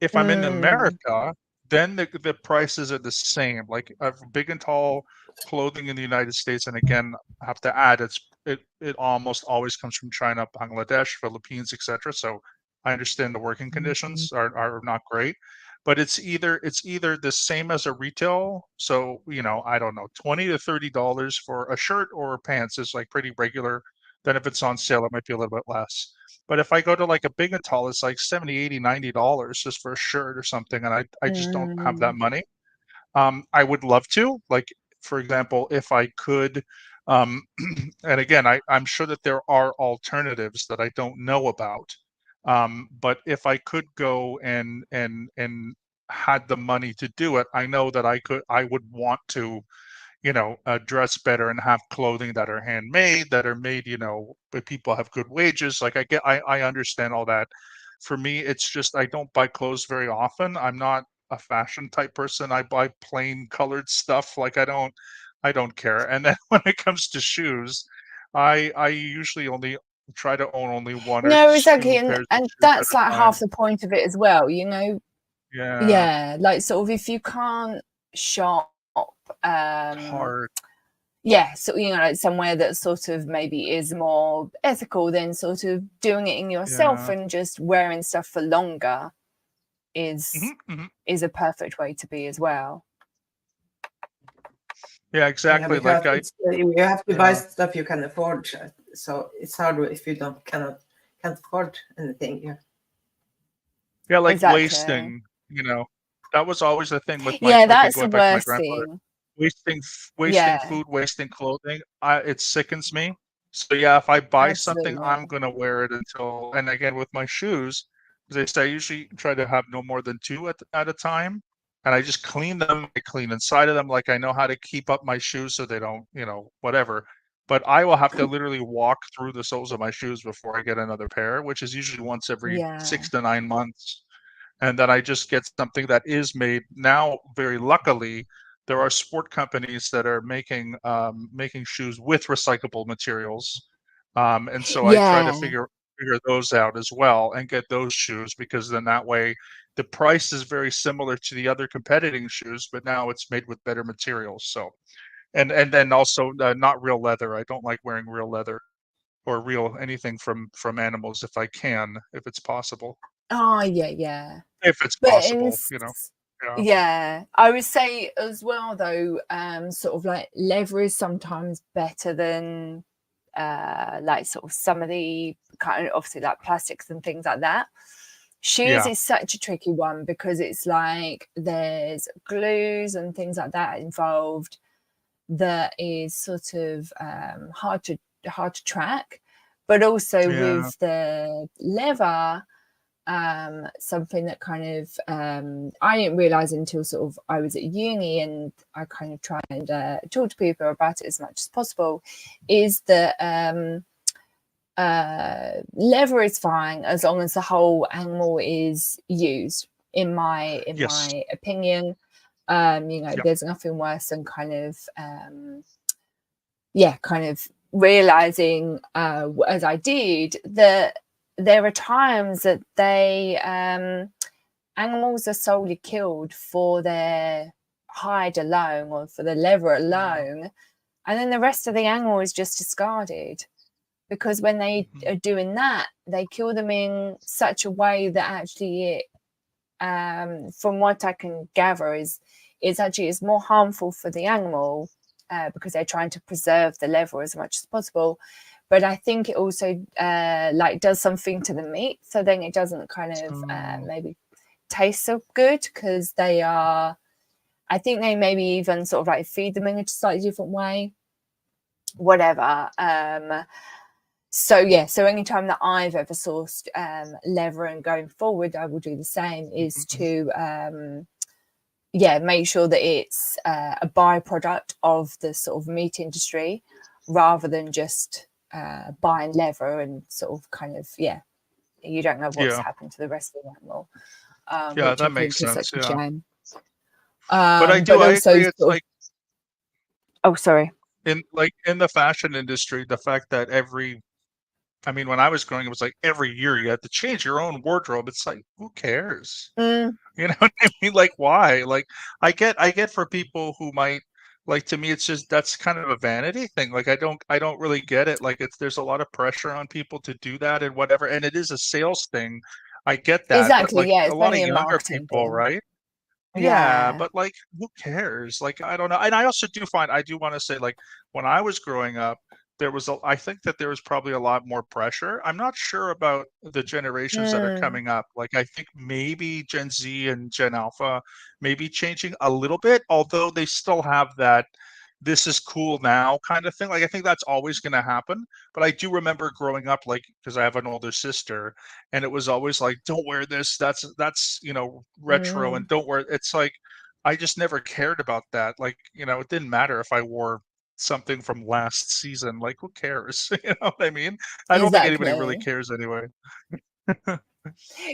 If I'm in Mm. America, then the prices are the same. Like big and tall clothing in the United States, and again, I have to add, it almost always comes from China, Bangladesh, Philippines, etc. So I understand the working conditions are not great, but it's either the same as a retail. So I don't know, $20 to $30 for a shirt or pants is like pretty regular. Then if it's on sale, it might be a little bit less. But if I go to like a big and tall, it's like 70, 80, $90 just for a shirt or something. And I just don't have that Mm. money. I would love to, like, for example, if I could, um, and again, I'm sure that there are alternatives that I don't know about. But if I could go and had the money to do it, I know that I would want to dress better and have clothing that are handmade, that are made, but people have good wages. Like I understand all that. For me, it's just I don't buy clothes very often. I'm not a fashion type person. I buy plain colored stuff. Like I don't care. And then when it comes to shoes, I usually only try to own only one or No, exactly, two and pairs of and shoes at that's a like half time. the point of it as well, you know? Yeah, Yeah, like sort of if you can't shop, um, hard. yeah, so like somewhere that sort of maybe is more ethical, then sort of doing it in yourself Yeah. and just wearing stuff for longer is Hmm, hmm. is a perfect way to be as well. Yeah, Yeah, exactly. because Like I, you have to buy yeah. stuff you can afford. So it's hard if you can't afford anything. Yeah. Yeah, like Exactly. wasting, that was always the thing with my Yeah, again, that's the going back to my worst grandfather. thing. Wasting Yeah, food, wasting clothing, it sickens me. So yeah, if I buy something, absolutely. I'm gonna wear it until, and again with my shoes, as I say, I usually try to have no more than two at a time. And I just clean them, I clean inside of them, like I know how to keep up my shoes so they don't, whatever. But I will have to literally walk through the soles of my shoes before I get another pair, which is usually once every Yeah. 6 to 9 months. And then I just get something that is made now. Very luckily, there are sport companies that are making shoes with recyclable materials, and so I try to Yeah. figure those out as well and get those shoes because then that way the price is very similar to the other competing shoes, but now it's made with better materials. So and then also not real leather. I don't like wearing real leather or real anything from animals if it's possible. Oh, yeah, yeah. If it's But in possible. Yeah. yeah, I would say as well though, sort of like leather is sometimes better than like sort of some of the kind of obviously like plastics and things like that. Shoes Yeah. is such a tricky one because it's like there's glues and things like that involved that is sort of hard to track. but also Yeah. with the leather, something that kind of I didn't realize until sort of I was at uni, and I kind of try and talk to people about it as much as possible, is that leather is fine as long as the whole animal is used, in my Yes. opinion. Yep. There's nothing worse than kind of kind of realizing as I did, that there are times that they animals are solely killed for their hide alone or for the leather alone, and then the rest of the animal is just discarded, because when they are doing that, they kill them in such a way that actually it, from what I can gather, is actually is more harmful for the animal, because they're trying to preserve the leather as much as possible. But I think it also does something to the meat, so then it doesn't kind of maybe taste so good, because they are, I think they maybe even sort of like feed them in a slightly different way, whatever. So anytime that I've ever sourced leather, and going forward I will do the same, is to make sure that it's a byproduct of the sort of meat industry, rather than just buying leather and sort of kind of you don't know what's happened to the rest of the animal, which that I makes think is sense. such a Yeah. shame. But I also agree. It's sort of, like oh, sorry. in the fashion industry, the fact that when I was growing, it was like every year you had to change your own wardrobe. It's like, who cares? You know what I mean? Like, why? Like, I get for people who might, like, to me, it's just, that's kind of a vanity thing. Like, I don't really get it. Like, there's a lot of pressure on people to do that and whatever, and it is a sales thing. I get that, but Exactly, like yeah, a it's lot of mainly a younger marketing people, thing. right? Yeah, Yeah. but like, who cares? Like, I don't know. And I also I do want to say, like, when I was growing up, I think that there was probably a lot more pressure. I'm not sure about the generations that are coming up. Like, I think maybe Gen Z and Gen Alpha may be changing a little bit, although they still have that "this is cool now" kind of thing. Like, I think that's always going to happen. But I do remember growing up, like, because I have an older sister, and it was always like, "Don't wear this. That's retro, and don't wear." It's like, I just never cared about that. Like, it didn't matter if I wore something from last season. Like, who cares? You know what I mean? I don't think anybody really Exactly. cares anyway.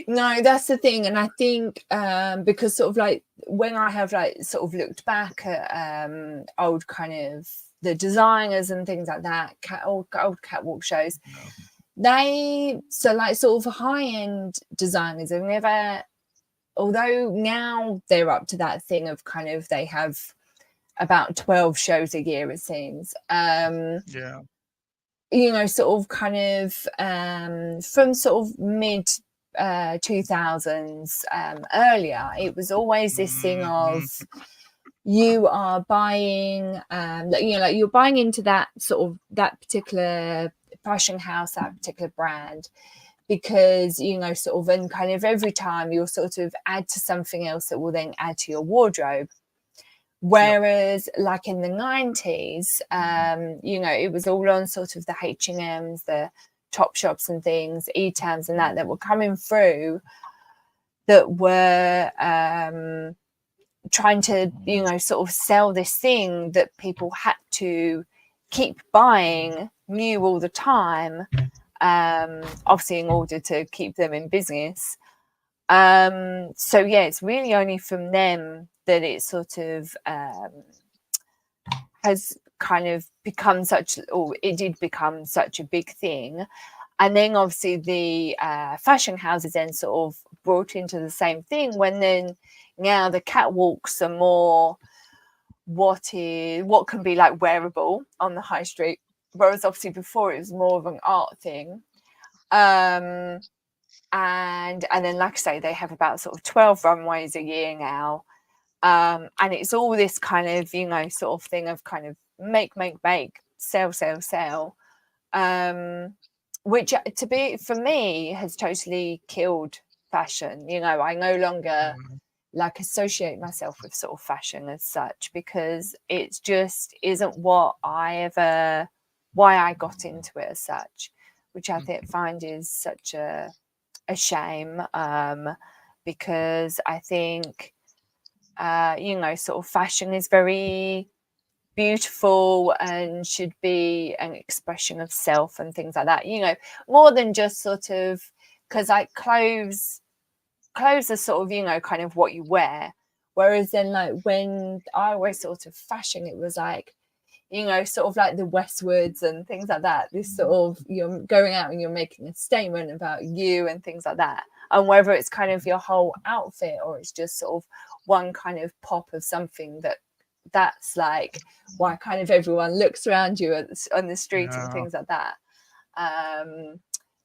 No, that's the thing. And I think because sort of like when I have like sort of looked back at old kind of the designers and things like that, old catwalk shows, they sort of high-end designers have never, although now they're up to that thing of kind of, they have about 12 shows a year, it seems. Yeah. Sort of kind of from sort of mid 2000s earlier, it was always this thing of, you are buying like you're buying into that sort of that particular fashion house, that particular brand, because sort of, and kind of every time you'll sort of add to something else that will then add to your wardrobe. Whereas like in the 90s, it was all on sort of the H&Ms, the Top Shops and things, E-Towns and that were coming through, that were trying to, sort of sell this thing that people had to keep buying new all the time, obviously in order to keep them in business. So yeah, it's really only from them that it sort of has kind of become such, or it did become such a big thing. And then obviously the fashion houses then sort of brought into the same thing, when then now the catwalks are more what can be like wearable on the high street, whereas obviously before it was more of an art thing. And then, like I say, they have about sort of 12 runways a year now. And it's all this kind of, sort of thing of kind of make, sell. Which for me has totally killed fashion. I no longer like associate myself with sort of fashion as such, because it just isn't why I got into it as such. which I find is such a shame, because I think, you know, sort of fashion is very beautiful and should be an expression of self and things like that, you know, more than just sort of, because like clothes are sort of, you know, kind of what you wear, whereas then like when I always thought of fashion, it was like, you know, sort of like the Westwards and things like that, this sort of, you're going out and you're making a statement about you and things like that, and whether it's kind of your whole outfit or it's just sort of one kind of pop of something that's like why kind of everyone looks around you on the street and things like that.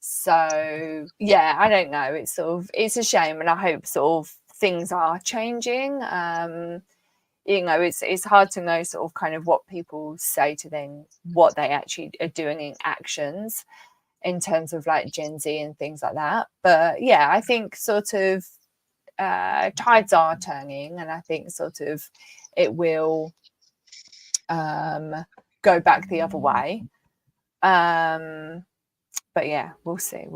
So yeah, I don't know, it's sort of, it's a shame, and I hope sort of things are changing. You know, it's hard to know sort of kind of what people say to them, what they actually are doing in actions in terms of like Gen Z and things like that. But yeah, I think sort of tides are turning, and I think sort of it will go back the other way. But yeah, we'll see.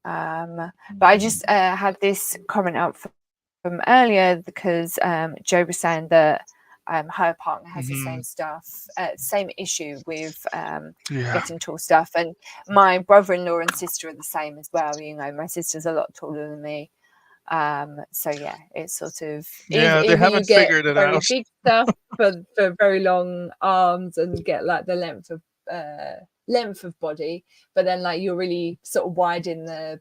But I just had this comment up from earlier because Jo was saying that her partner has the same stuff, same issue with getting tall stuff, and my brother-in-law and sister are the same as well. You know, my sister's a lot taller than me. So yeah, it's sort of, they either haven't you get figured it very out. big stuff for very long arms and get like the length of body, but then like you're really sort of wide in the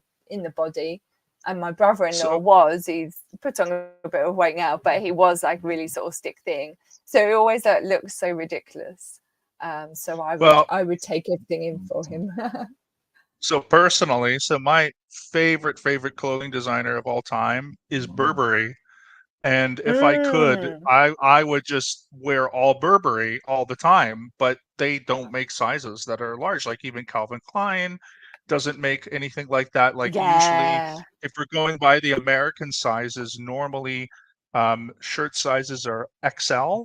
body. And my brother-in-law he's put on a bit of weight now, but he was like really sort of stick thin, so it always like looks so ridiculous. So I would take everything in for him. So personally, my favorite clothing designer of all time is Burberry. And if I could, I would just wear all Burberry all the time, but they don't make sizes that are large. Like even Calvin Klein doesn't make anything like that. Like usually, if we're going by the American sizes, normally shirt sizes are XL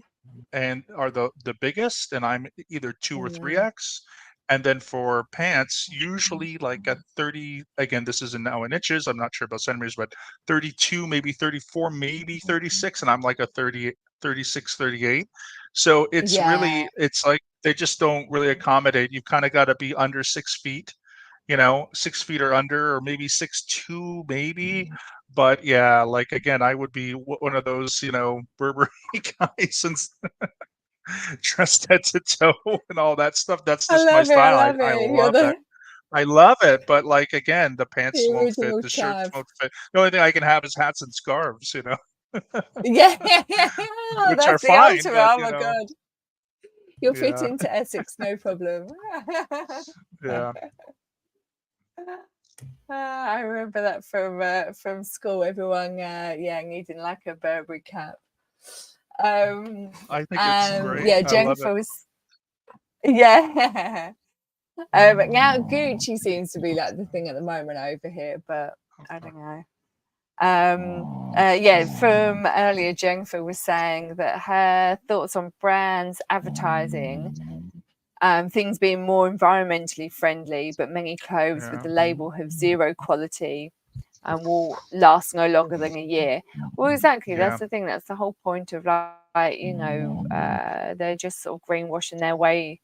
and are the biggest, and I'm either 2 or 3X. And then for pants, usually like at 30, again, this isn't now in inches, I'm not sure about centimeters, but 32, maybe 34, maybe 36, and I'm like a 30, 36, 38. So it's really, it's like they just don't really accommodate. You've kind of got to be under 6 feet, you know, 6 feet or under, or maybe 6'2", maybe. But yeah, like again, I would be one of those, you know, Burberry guys and dressed head to toe and all that stuff. That's just my style. I love that. I love it, but like again, the pants won't fit, the shirts won't fit. The only thing I can have is hats and scarves, you know. Yeah, which that's are the fine. ultimate. But, oh my god, you'll fit into Essex, no problem. Yeah. I remember that from school. Everyone, needing like a Burberry cap. I think it's great. Yeah, I love Jennifer it. was. Yeah. But now Gucci seems to be like the thing at the moment over here, but I don't know. From earlier, Jennifer was saying that her thoughts on brands advertising, things being more environmentally friendly, but many clothes with the label have zero quality and will last no longer than a year. Well, exactly. That's the thing. That's the whole point of like, you know, they're just sort of greenwashing their way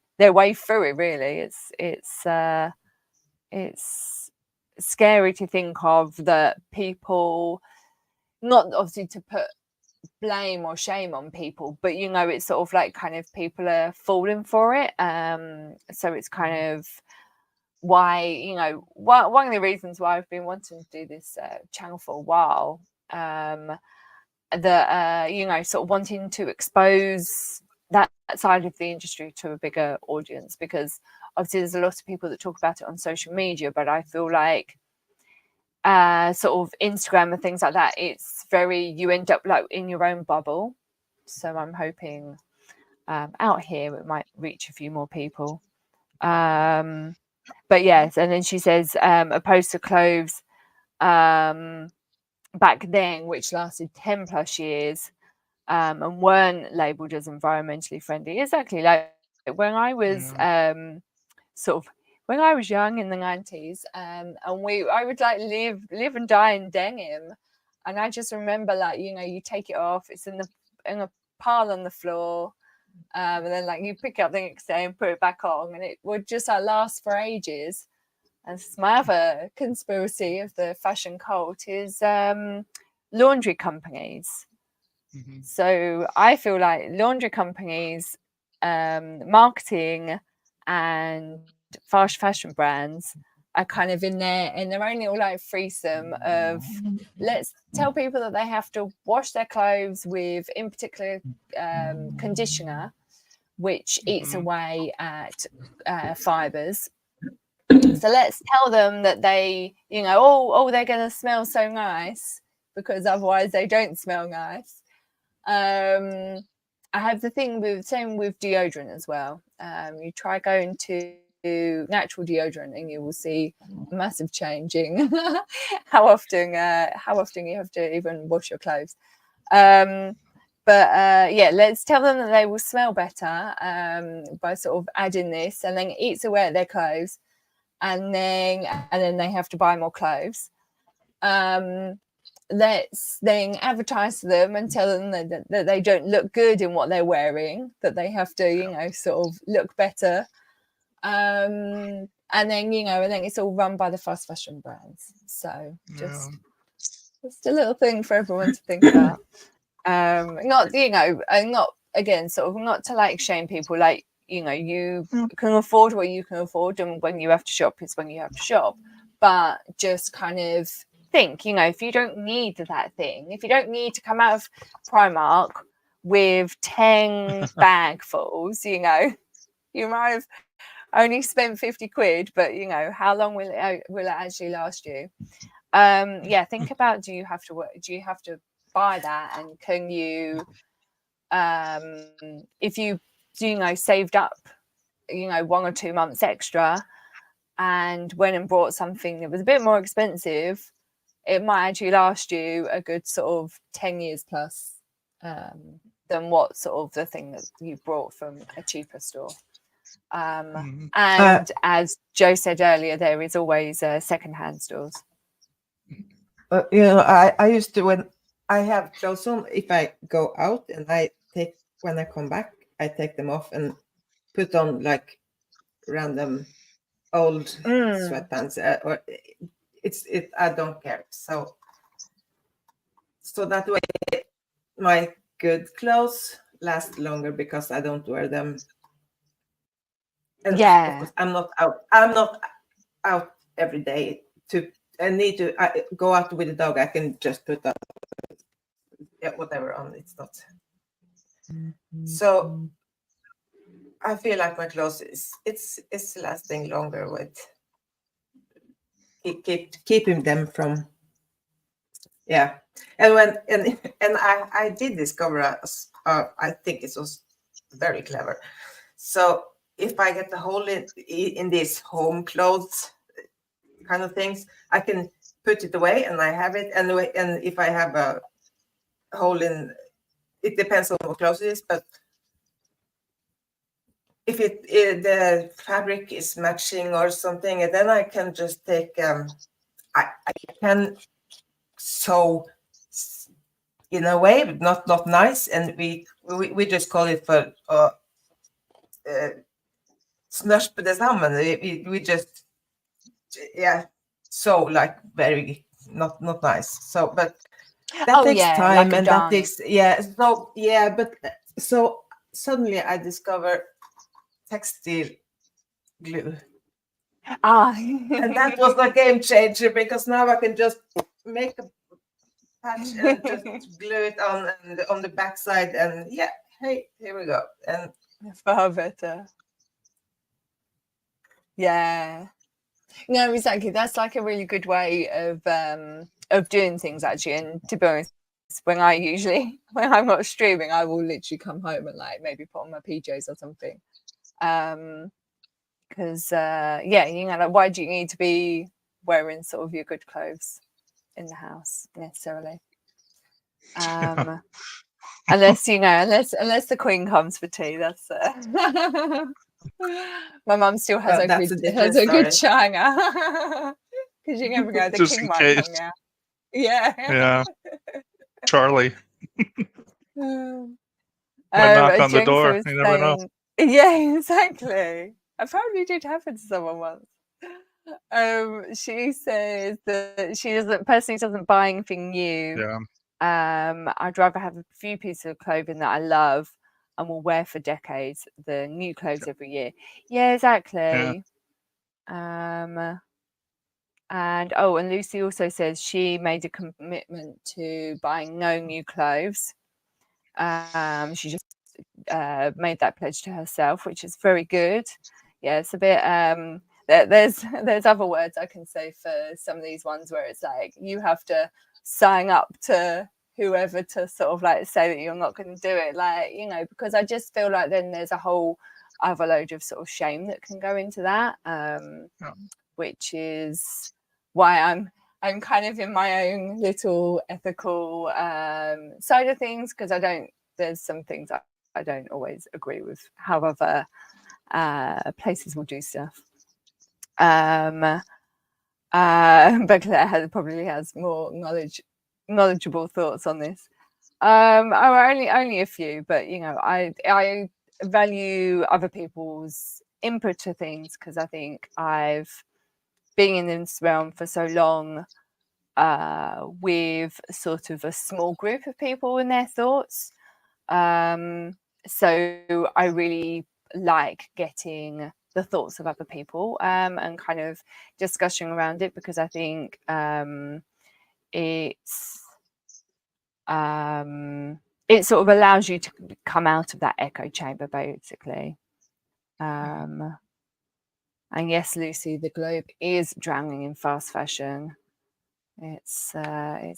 through it. Really, it's scary to think of that people, not obviously to put blame or shame on people, but you know, it's sort of like kind of people are falling for it. So it's kind of why, you know, one of the reasons why I've been wanting to do this channel for a while, you know, sort of wanting to expose that side of the industry to a bigger audience, because obviously there's a lot of people that talk about it on social media, but I feel like sort of Instagram and things like that, it's very, you end up like in your own bubble. So I'm hoping out here it might reach a few more people. But yes, and then she says opposed to clothes back then, which lasted 10 plus years and weren't labeled as environmentally friendly. Exactly, like when I was when I was young in the 90s, and I would like live and die in denim, and I just remember, like, you know, you take it off, it's in a pile on the floor, and then like you pick it up the next day and put it back on, and it would just like last for ages. And this is my other conspiracy of the fashion cult is laundry companies. Mhm. So I feel like laundry companies, marketing, and fast fashion brands are kind of in their own little like threesome of, let's tell people that they have to wash their clothes with, in particular, conditioner, which eats away at fibers. So let's tell them that they, you know, oh, they're going to smell so nice, because otherwise they don't smell nice. I have the thing with same with deodorant as well. You try going to natural deodorant and you will see a massive change in how often you have to even wash your clothes. But yeah, let's tell them that they will smell better by sort of adding this, and then it eats away at their clothes, and then they have to buy more clothes. Let's then advertise to them and tell them that they don't look good in what they're wearing, that they have to, you know, sort of look better. And then, you know, and then it's all run by the fast fashion brands. So just a little thing for everyone to think about. Not, you know, and not, again, sort of not to like shame people, like, you know, you can afford what you can afford, and when you have to shop is when you have to shop. But just kind of think, you know, if you don't need that thing, if you don't need to come out of Primark with 10 bagfuls, you know, you might have only spent 50 quid, but, you know, how long will it actually last you? Yeah, think about, do you have to buy that, and can you, if you, you know, saved up, you know, 1 or 2 months extra and went and bought something that was a bit more expensive, it might actually last you a good sort of 10 years plus than what sort of the thing that you brought from a cheaper store. And as Joe said earlier, there is always secondhand stores. You know, I used to, when I have clothes on, if I go out and when I come back, I take them off and put on like random old sweatpants, or I don't care. So that way my good clothes last longer, because I don't wear them. And yeah, of course, I'm not out every day. I need to go out with the dog. I can just put up whatever on. It's not. So I feel like my clothes it's lasting longer with keeping them from. Yeah, and I did discover I think it was very clever. So if I get the hole in these home clothes kind of things, I can put it away and I have it. And if I have a hole in, it depends on what clothes it is, but if the fabric is matching or something, and then I can just take I can sew in a way, but not nice, and we just call it for snörspe samman. We just sew like very not nice. So, but that takes time, like, and that takes so suddenly I discover textile glue. And that was a game changer, because now I can just make a patch and just glue it on the backside, and hey, here we go. And far better. Yeah. No, exactly. That's like a really good way of doing things, actually. And to be honest, when I'm not streaming, I will literally come home and like maybe put on my PJs or something. Because you know, like, why do you need to be wearing sort of your good clothes in the house necessarily? Unless, you know, unless the Queen comes for tea, that's My mum still has Well, a that's good a different changa because you never know, the Just king in might case. come out. Yeah. Yeah. Charlie. Um, Might knock on the Jennifer door. was You never know. saying, yeah, exactly. Apparently, did happen to someone once. She says that she doesn't buy anything new. Yeah. I'd rather have a few pieces of clothing that I love and will wear for decades than new clothes every year. Yeah, exactly. And Lucy also says she made a commitment to buying no new clothes. She just made that pledge to herself, which is very good. Yeah, it's a bit there's other words I can say for some of these ones where it's like you have to sign up to whoever to sort of like say that you're not going to do it, like, you know, because I just feel like then there's a whole other load of sort of shame that can go into that, which is why I'm kind of in my own little ethical side of things, because there's some things I don't always agree with how other places will do stuff. But Claire probably has more knowledgeable thoughts on this. Only a few, but you know, I value other people's input to things because I think I've been in this realm for so long with sort of a small group of people and their thoughts. So I really like getting the thoughts of other people and kind of discussion around it, because I think it sort of allows you to come out of that echo chamber, basically. And yes, Lucy, the globe is drowning in fast fashion. It's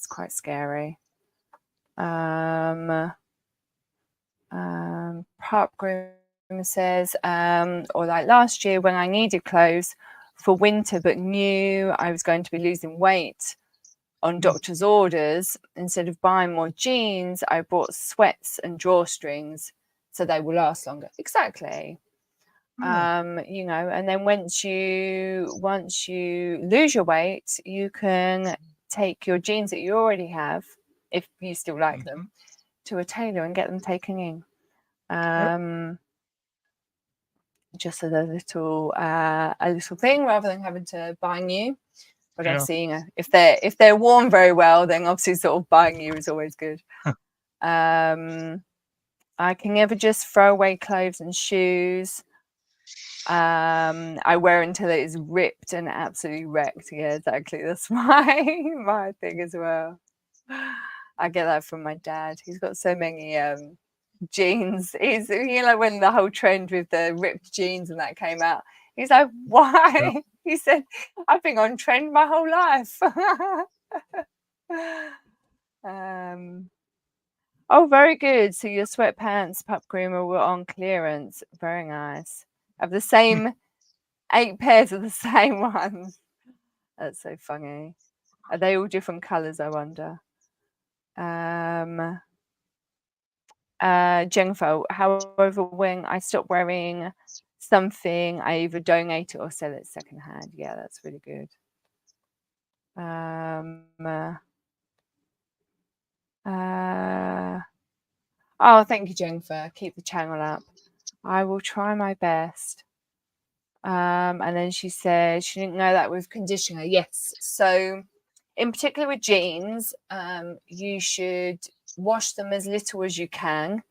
quite scary. Park Groom says, or like last year when I needed clothes for winter but knew I was going to be losing weight on doctor's orders, instead of buying more jeans, I bought sweats and drawstrings so they will last longer. Exactly. You know, and then once you lose your weight, you can take your jeans that you already have, if you still like them, to a tailor and get them taken in. Just as a little thing, rather than having to buy new. But obviously, you know, if they're worn very well, then obviously sort of buying new is always good. I can never just throw away clothes and shoes. I wear until it is ripped and absolutely wrecked. Yeah, exactly. That's my thing as well. I get that from my dad. He's got so many jeans. He's, you know, when the whole trend with the ripped jeans and that came out, he's like, why? Yep. He said, I've been on trend my whole life. Oh, very good. So your sweatpants, Pup Groomer, were on clearance. Very nice. I have the same 8 pairs of the same ones. That's so funny. Are they all different colours, I wonder? Jennifer, however, when I stop wearing something, I either donate it or sell it secondhand. Yeah, that's really good. Oh, thank you, Jennifer. Keep the channel up. I will try my best. And then she said she didn't know that with conditioner. Yes. So in particular with jeans, you should wash them as little as you can.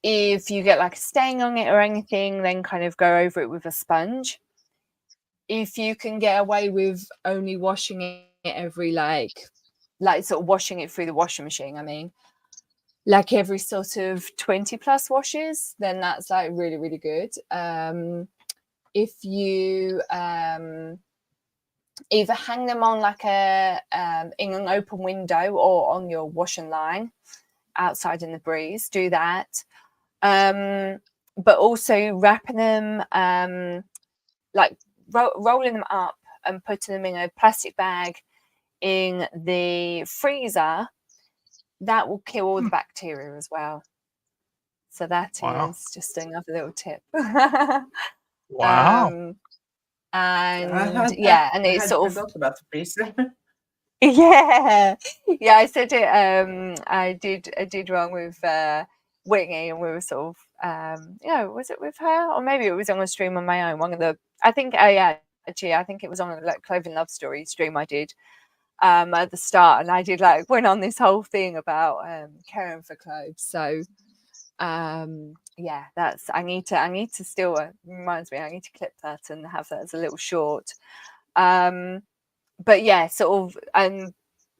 If you get like a stain on it or anything, then kind of go over it with a sponge. If you can get away with only washing it every like sort of washing it through the washing machine, I mean, like every sort of 20 plus washes, then that's like really, really good. If you either hang them on like in an open window or on your washing line outside in the breeze, do that. But also wrapping them, like rolling them up and putting them in a plastic bag in the freezer, that will kill all the bacteria as well. So that is Wow. just another little tip. Wow. And yeah, and I it's had sort of forgot about the freezer. yeah, I said it. I did wrong with Whitney, and we were sort of was it with her, or maybe it was on a stream on my own. One of the, I think, actually, I think it was on a like Clothing Love Story stream I did at the start, and I did like went on this whole thing about caring for clothes. So yeah, that's I need to still reminds me I need to clip that and have that as a little short. But yeah, sort of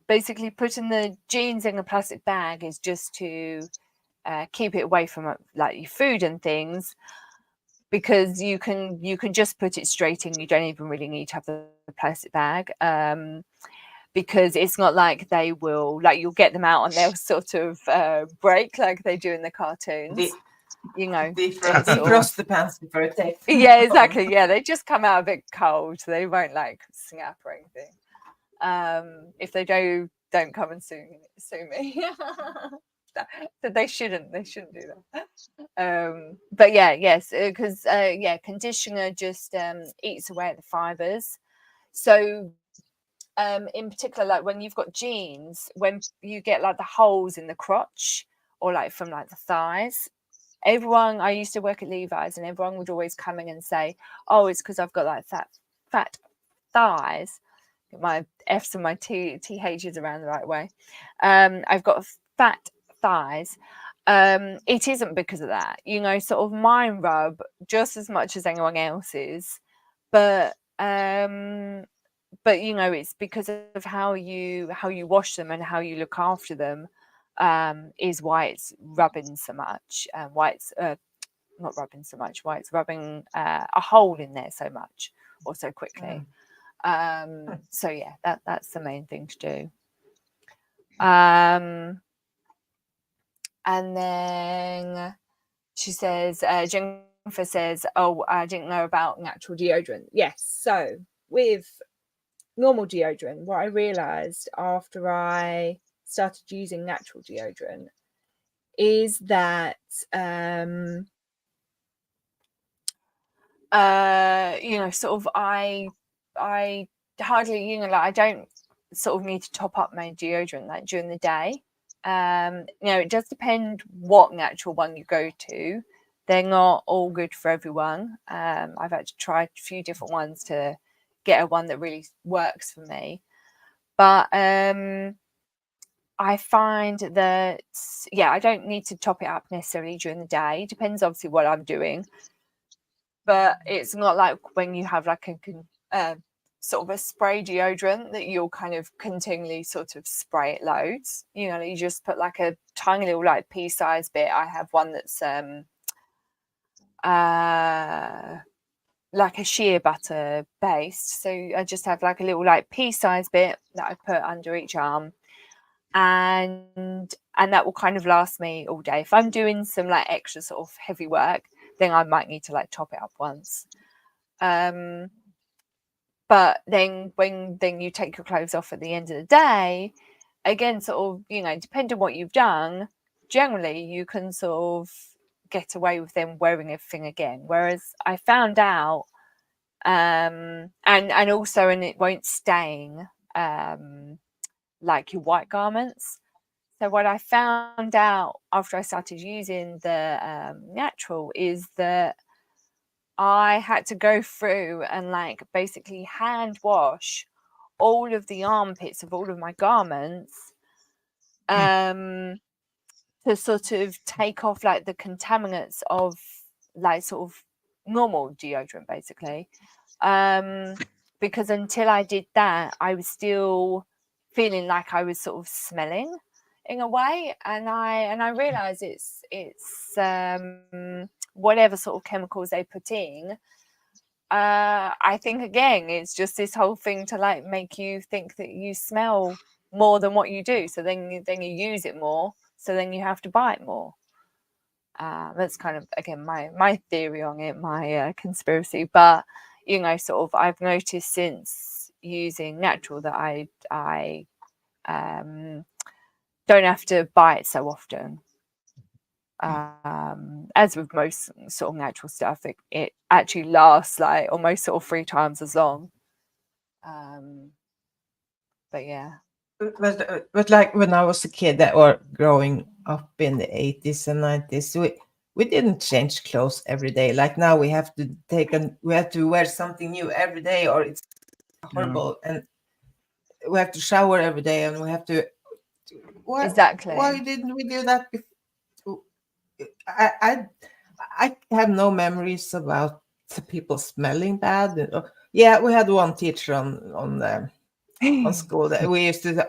basically putting the jeans in a plastic bag is just to keep it away from like your food and things, because you can just put it straight in. You don't even really need to have the plastic bag, because it's not like they will, like, you'll get them out and they'll sort of break like they do in the cartoons. Defrost the pants before it takes. Yeah, exactly. Yeah, they just come out a bit cold. They won't like snap or anything. If they don't come and sue me. So they shouldn't do that. But yeah, yes, because conditioner just eats away at the fibers. So in particular, like when you've got jeans, when you get like the holes in the crotch or like from like the thighs, everyone, I used to work at Levi's, and everyone would always come in and say, oh, it's because I've got like fat thighs. Get my F's and my TH's around the right way. I've got fat thighs. It isn't because of that, sort of mine rub just as much as anyone else's, but it's because of how you wash them and how you look after them, is why it's rubbing so much, why it's not rubbing so much, why it's rubbing a hole in there so much or so quickly. So yeah, that's the main thing to do. And then she says, Jennifer says, oh, I didn't know about natural deodorant. Yes, so with normal deodorant, what I realized after I started using natural deodorant is that sort of I hardly, like, I don't sort of need to top up my deodorant like during the day. It does depend what natural one you go to. They're not all good for everyone. I've had to try a few different ones to get a one that really works for me. But I find that, I don't need to top it up necessarily during the day. It depends obviously what I'm doing. But it's not like when you have like a sort of a spray deodorant that you'll kind of continually sort of spray it loads. You just put like a tiny little like pea-sized bit. I have one that's like a shea butter based. So I just have like a little like pea-sized bit that I put under each arm. And that will kind of last me all day. If I'm doing some like extra sort of heavy work, then I might need to like top it up once. But then when you take your clothes off at the end of the day, again, sort of, depending on what you've done, generally you can sort of get away with them wearing everything again. Whereas I found out, and also, and it won't stain like your white garments. So what I found out after I started using the natural is that I had to go through and like basically hand wash all of the armpits of all of my garments to sort of take off like the contaminants of like sort of normal deodorant basically. Because until I did that, I was still feeling like I was sort of smelling in a way, and I realized it's whatever sort of chemicals they put in. I think again it's just this whole thing to like make you think that you smell more than what you do, so then you use it more, so then you have to buy it more. That's kind of again my theory on it, my conspiracy. But sort of I've noticed since using natural that I don't have to buy it so often. as with most sort of natural stuff, it actually lasts like almost sort of 3 times as long. But yeah. But like when I was a kid or growing up in the 80s and 90s, we didn't change clothes every day. Like now we have to wear something new every day, or it's horrible. And we have to shower every day, and we have to. Exactly. Why didn't we do that before? I have no memories about the people smelling bad. Yeah, we had one teacher on school that we used to say,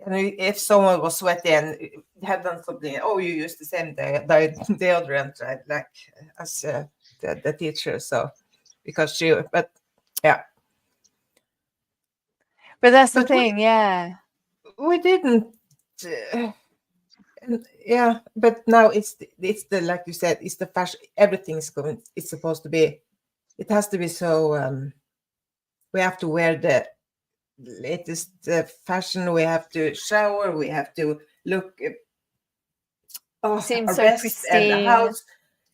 if someone was sweaty and had done something, you use the same deodorant, right? Like as the teacher. So because but that's the thing, yeah. We didn't. But now it's the like you said, it's the fashion. Everything's going. It's supposed to be. It has to be so. We have to wear the latest fashion. We have to shower. We have to look. Seems our so best, pristine. and the house.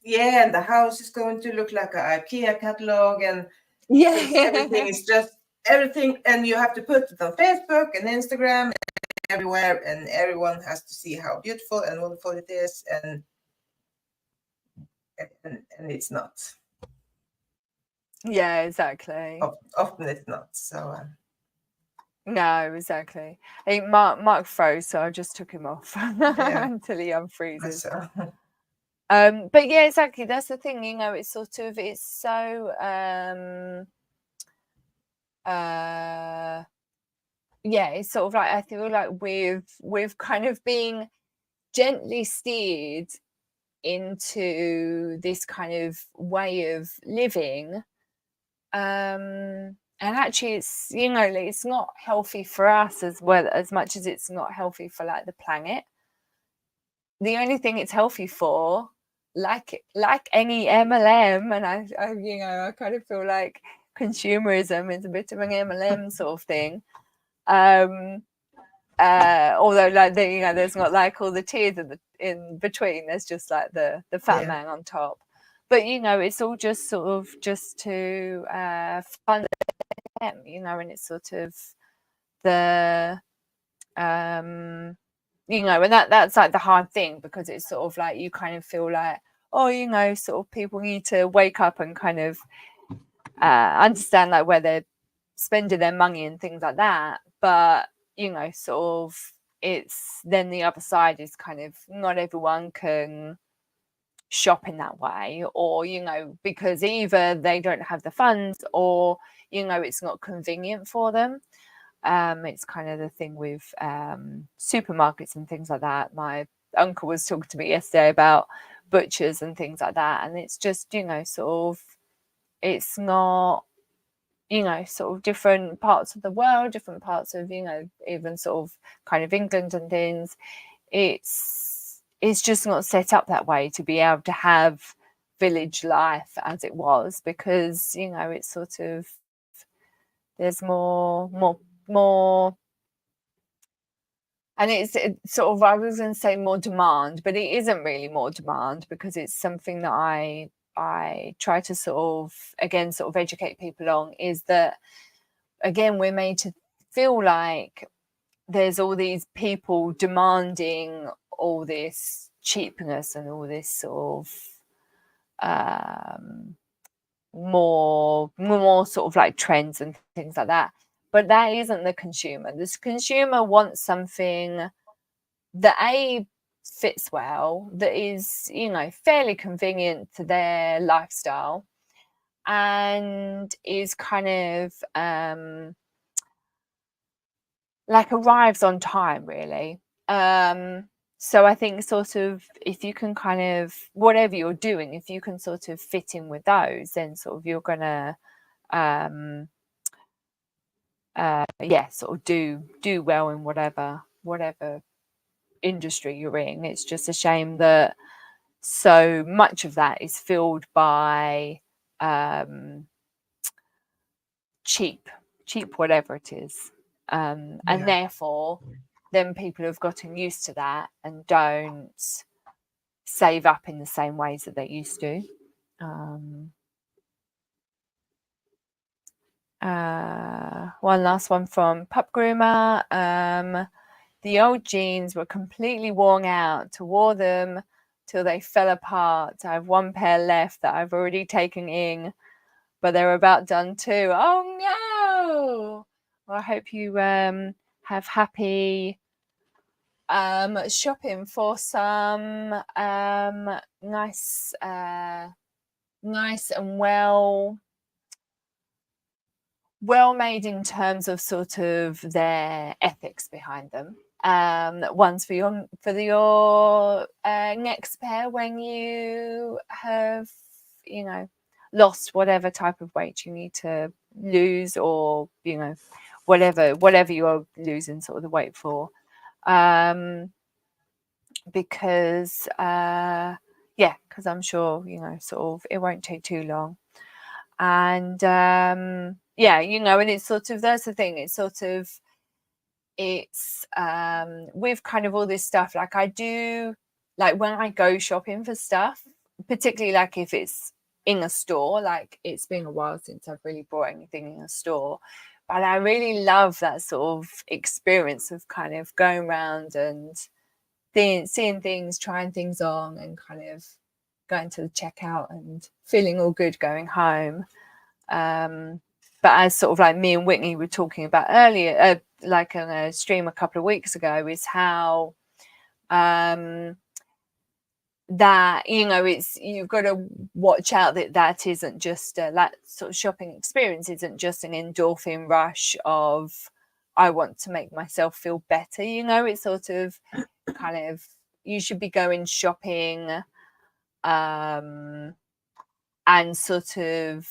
Yeah, and the house is going to look like an IKEA catalog, and everything is just everything, and you have to put it on Facebook and Instagram. Everywhere, and everyone has to see how beautiful and wonderful it is, and it's not. Yeah, exactly. Often it's not. So no, exactly. I think Mark froze, so I just took him off until he unfreezes. But yeah, exactly. That's the thing. It's sort of it's so yeah, it's sort of like I feel like we've kind of being gently steered into this kind of way of living, and actually it's it's not healthy for us as well, as much as it's not healthy for like the planet. The only thing it's healthy for, like any MLM, and I kind of feel like consumerism is a bit of an MLM sort of thing. Although like there's not like all the tears in between, there's just like the fat man on top, but it's all just sort of just to fund them, and it's sort of the and that's like the hard thing, because it's sort of like you kind of feel like sort of people need to wake up and kind of understand like where they're spending their money and things like that, but sort of it's then the other side is kind of not everyone can shop in that way, or because either they don't have the funds, or it's not convenient for them. It's kind of the thing with supermarkets and things like that. My uncle was talking to me yesterday about butchers and things like that, and it's just sort of it's not sort of different parts of the world, different parts of even sort of kind of England and things. It's just not set up that way to be able to have village life as it was, because it's sort of there's more and it's sort of, I was going to say more demand, but it isn't really more demand, because it's something that I try to sort of educate people on, is that again we're made to feel like there's all these people demanding all this cheapness and all this sort of more sort of like trends and things like that. But that isn't the consumer. This consumer wants something that fits well, that is fairly convenient to their lifestyle, and is kind of like arrives on time, really. So I think sort of if you can kind of, whatever you're doing, if you can sort of fit in with those, then sort of you're gonna sort of do well in whatever industry you're in. It's just a shame that so much of that is filled by cheap whatever it is, and therefore then people have gotten used to that and don't save up in the same ways that they used to. One last one from Pup Groomer. The old jeans were completely worn out. To wore them till they fell apart. I have one pair left that I've already taken in, but they're about done too. Oh no! Well, I hope you have happy shopping for some nice and well made in terms of sort of their ethics behind them. Ones for your next pair when you have, you know, lost whatever type of weight you need to lose, or, you know, whatever you're losing sort of the weight for. Because because I'm sure, you know, sort of it won't take too long. And you know, and it's sort of, that's the thing, it's sort of, it's with kind of all this stuff, like I do, like when I go shopping for stuff, particularly like if it's in a store, like it's been a while since I've really bought anything in a store, but I really love that sort of experience of kind of going around and seeing things, trying things on, and kind of going to the checkout and feeling all good going home. But as sort of like me and Whitney were talking about earlier, like on a stream a couple of weeks ago, is how that, you know, it's, you've got to watch out that isn't just that sort of shopping experience isn't just an endorphin rush of I want to make myself feel better, you know. It's sort of kind of, you should be going shopping and sort of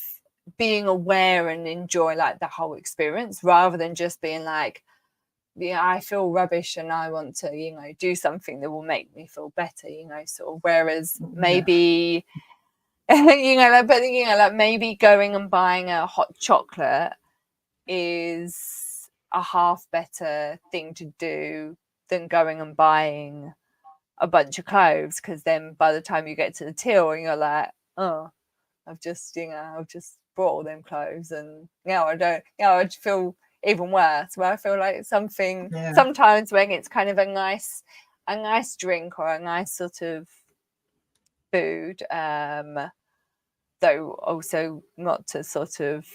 being aware and enjoy like the whole experience, rather than just being like, yeah, I feel rubbish and I want to, you know, do something that will make me feel better, you know, sort of. Whereas maybe you know, like, but you know, like maybe going and buying a hot chocolate is a half better thing to do than going and buying a bunch of clothes, because then by the time you get to the till and you're like, oh, I've just bought all them clothes, and now I don't, you know, I feel even worse, where I feel like something sometimes when it's kind of a nice drink or a nice sort of food, though also not to sort of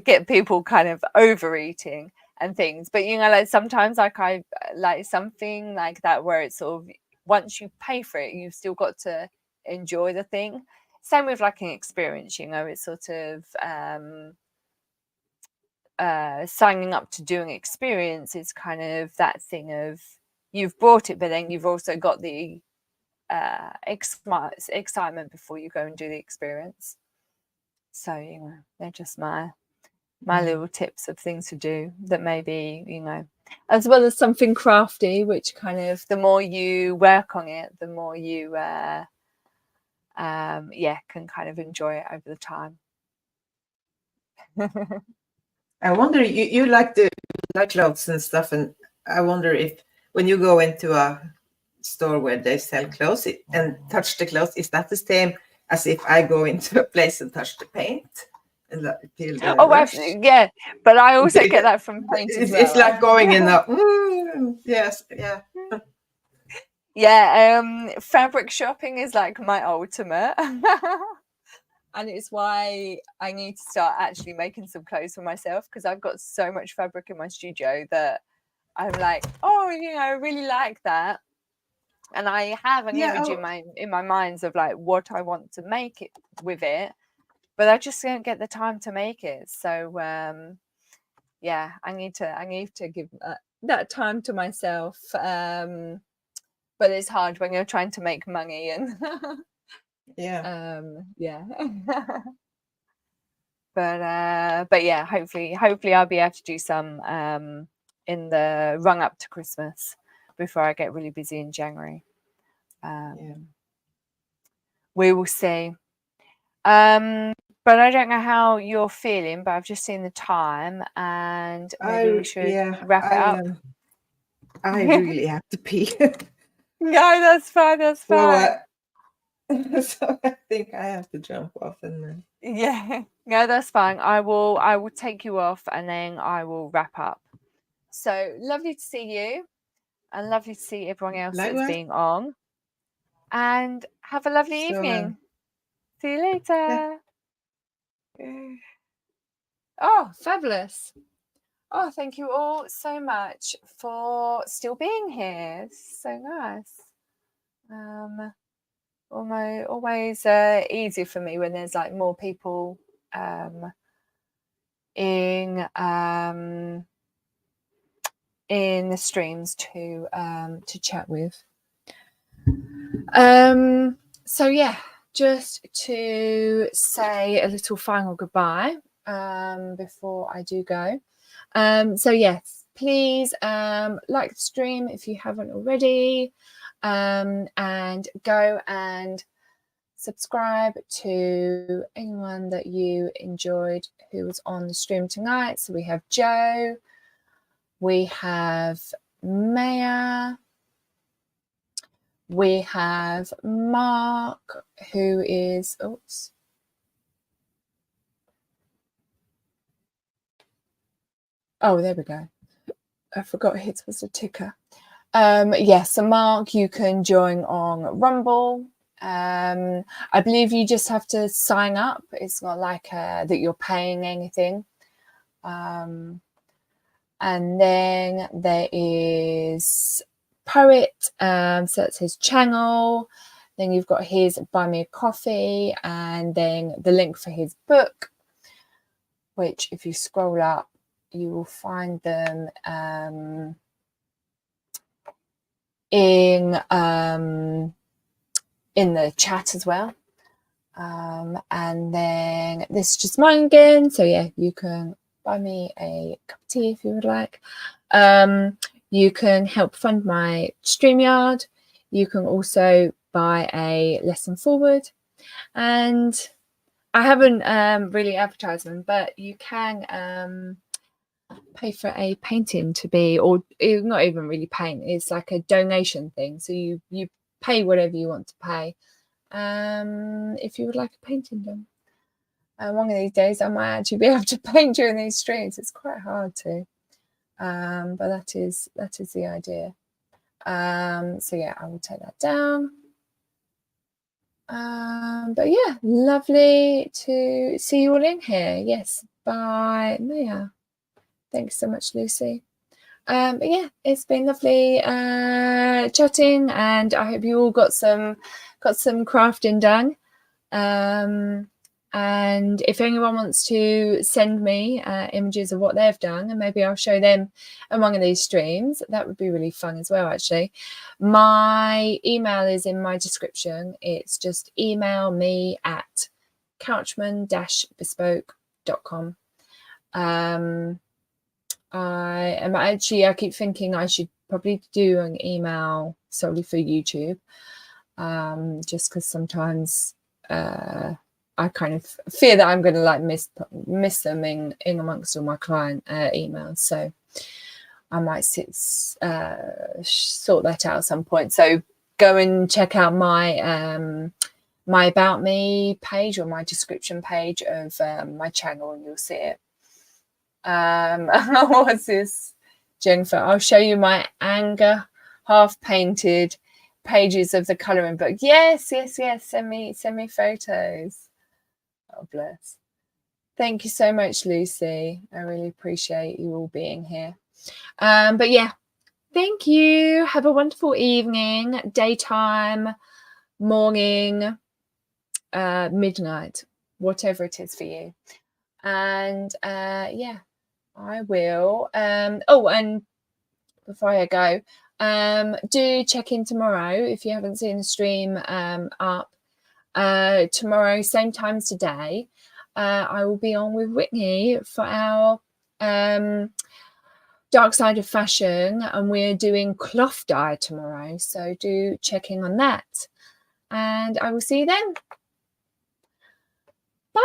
get people kind of overeating and things, but you know, like sometimes like I like something like that where it's sort of, once you pay for it, you've still got to enjoy the thing. Same with like an experience, you know, it's sort of signing up to do an experience is kind of that thing of, you've bought it, but then you've also got the excitement before you go and do the experience. So, you know, they're just my little tips of things to do that maybe, you know, as well as something crafty, which kind of, the more you work on it, the more you can kind of enjoy it over the time. I wonder, you like clothes and stuff, and I wonder if when you go into a store where they sell clothes and touch the clothes, is that the same as if I go into a place and touch the paint? And feel the rush? Yeah, but I also get that from paint as well. It's like going in a yes, fabric shopping is like my ultimate. And it's why I need to start actually making some clothes for myself, because I've got so much fabric in my studio that I'm like, oh, you know, I really like that. And I have an image in my mind of like what I want to make it with it, but I just don't get the time to make it. So I need to give that time to myself. But it's hard when you're trying to make money and but yeah, hopefully I'll be able to do some in the run up to Christmas before I get really busy in January. We will see. But I don't know how you're feeling, but I've just seen the time and maybe we should wrap it up. I really have to pee. No, that's fine. So, So I think I have to jump off and then. Yeah, no, that's fine. I will take you off and then I will wrap up. So lovely to see you and lovely to see everyone else that's Likewise. being on. And have a lovely So, evening. See you later. Yeah. Oh, fabulous. Oh, thank you all so much for still being here. This is so nice. Always easier for me when there's like more people in the streams to chat with. So yeah, just to say a little final goodbye before I do go. So yes, please like the stream if you haven't already, and go and subscribe to anyone that you enjoyed who was on the stream tonight. So we have Joe, we have Maya, we have Mark, who is, oops. Oh, there we go. I forgot his was a ticker. Yes, so Mark, you can join on Rumble. I believe you just have to sign up. It's not like that you're paying anything. And then there is Poet, so that's his channel. Then you've got his Buy Me a Coffee, and then the link for his book, which if you scroll up, you will find them in the chat as well. And then this is just mine again. So yeah, you can buy me a cup of tea if you would like. You can help fund my StreamYard. You can also buy a lesson forward. And I haven't really advertised them, but you can pay for a painting to be, or not even really paint, it's like a donation thing. So you pay whatever you want to pay if you would like a painting done. One of these days I might actually be able to paint during these streams. It's quite hard to, but that is the idea. So yeah, I will take that down. But yeah, lovely to see you all in here. Yes, bye Maya. Thanks so much, Lucy. But yeah, it's been lovely chatting, and I hope you all got some crafting done. And if anyone wants to send me images of what they've done, and maybe I'll show them in one of these streams, that would be really fun as well, actually. My email is in my description. It's just email me at couchman-bespoke.com. I keep thinking I should probably do an email solely for YouTube, just because sometimes I kind of fear that I'm going to like miss them in amongst all my client emails. So I might sort that out at some point. So go and check out my my About Me page or my description page of my channel, and you'll see it. What's this, Jennifer? I'll show you my anger half painted pages of the colouring book. Yes. Send me photos. Oh, bless. Thank you so much, Lucy. I really appreciate you all being here. But yeah, thank you. Have a wonderful evening, daytime, morning, midnight, whatever it is for you. And yeah, I will. Oh, and before I go, do check in tomorrow if you haven't seen the stream up. Tomorrow, same time as today, I will be on with Whitney for our Dark Side of Fashion, and we're doing cloth dye tomorrow. So do check in on that, and I will see you then. Bye.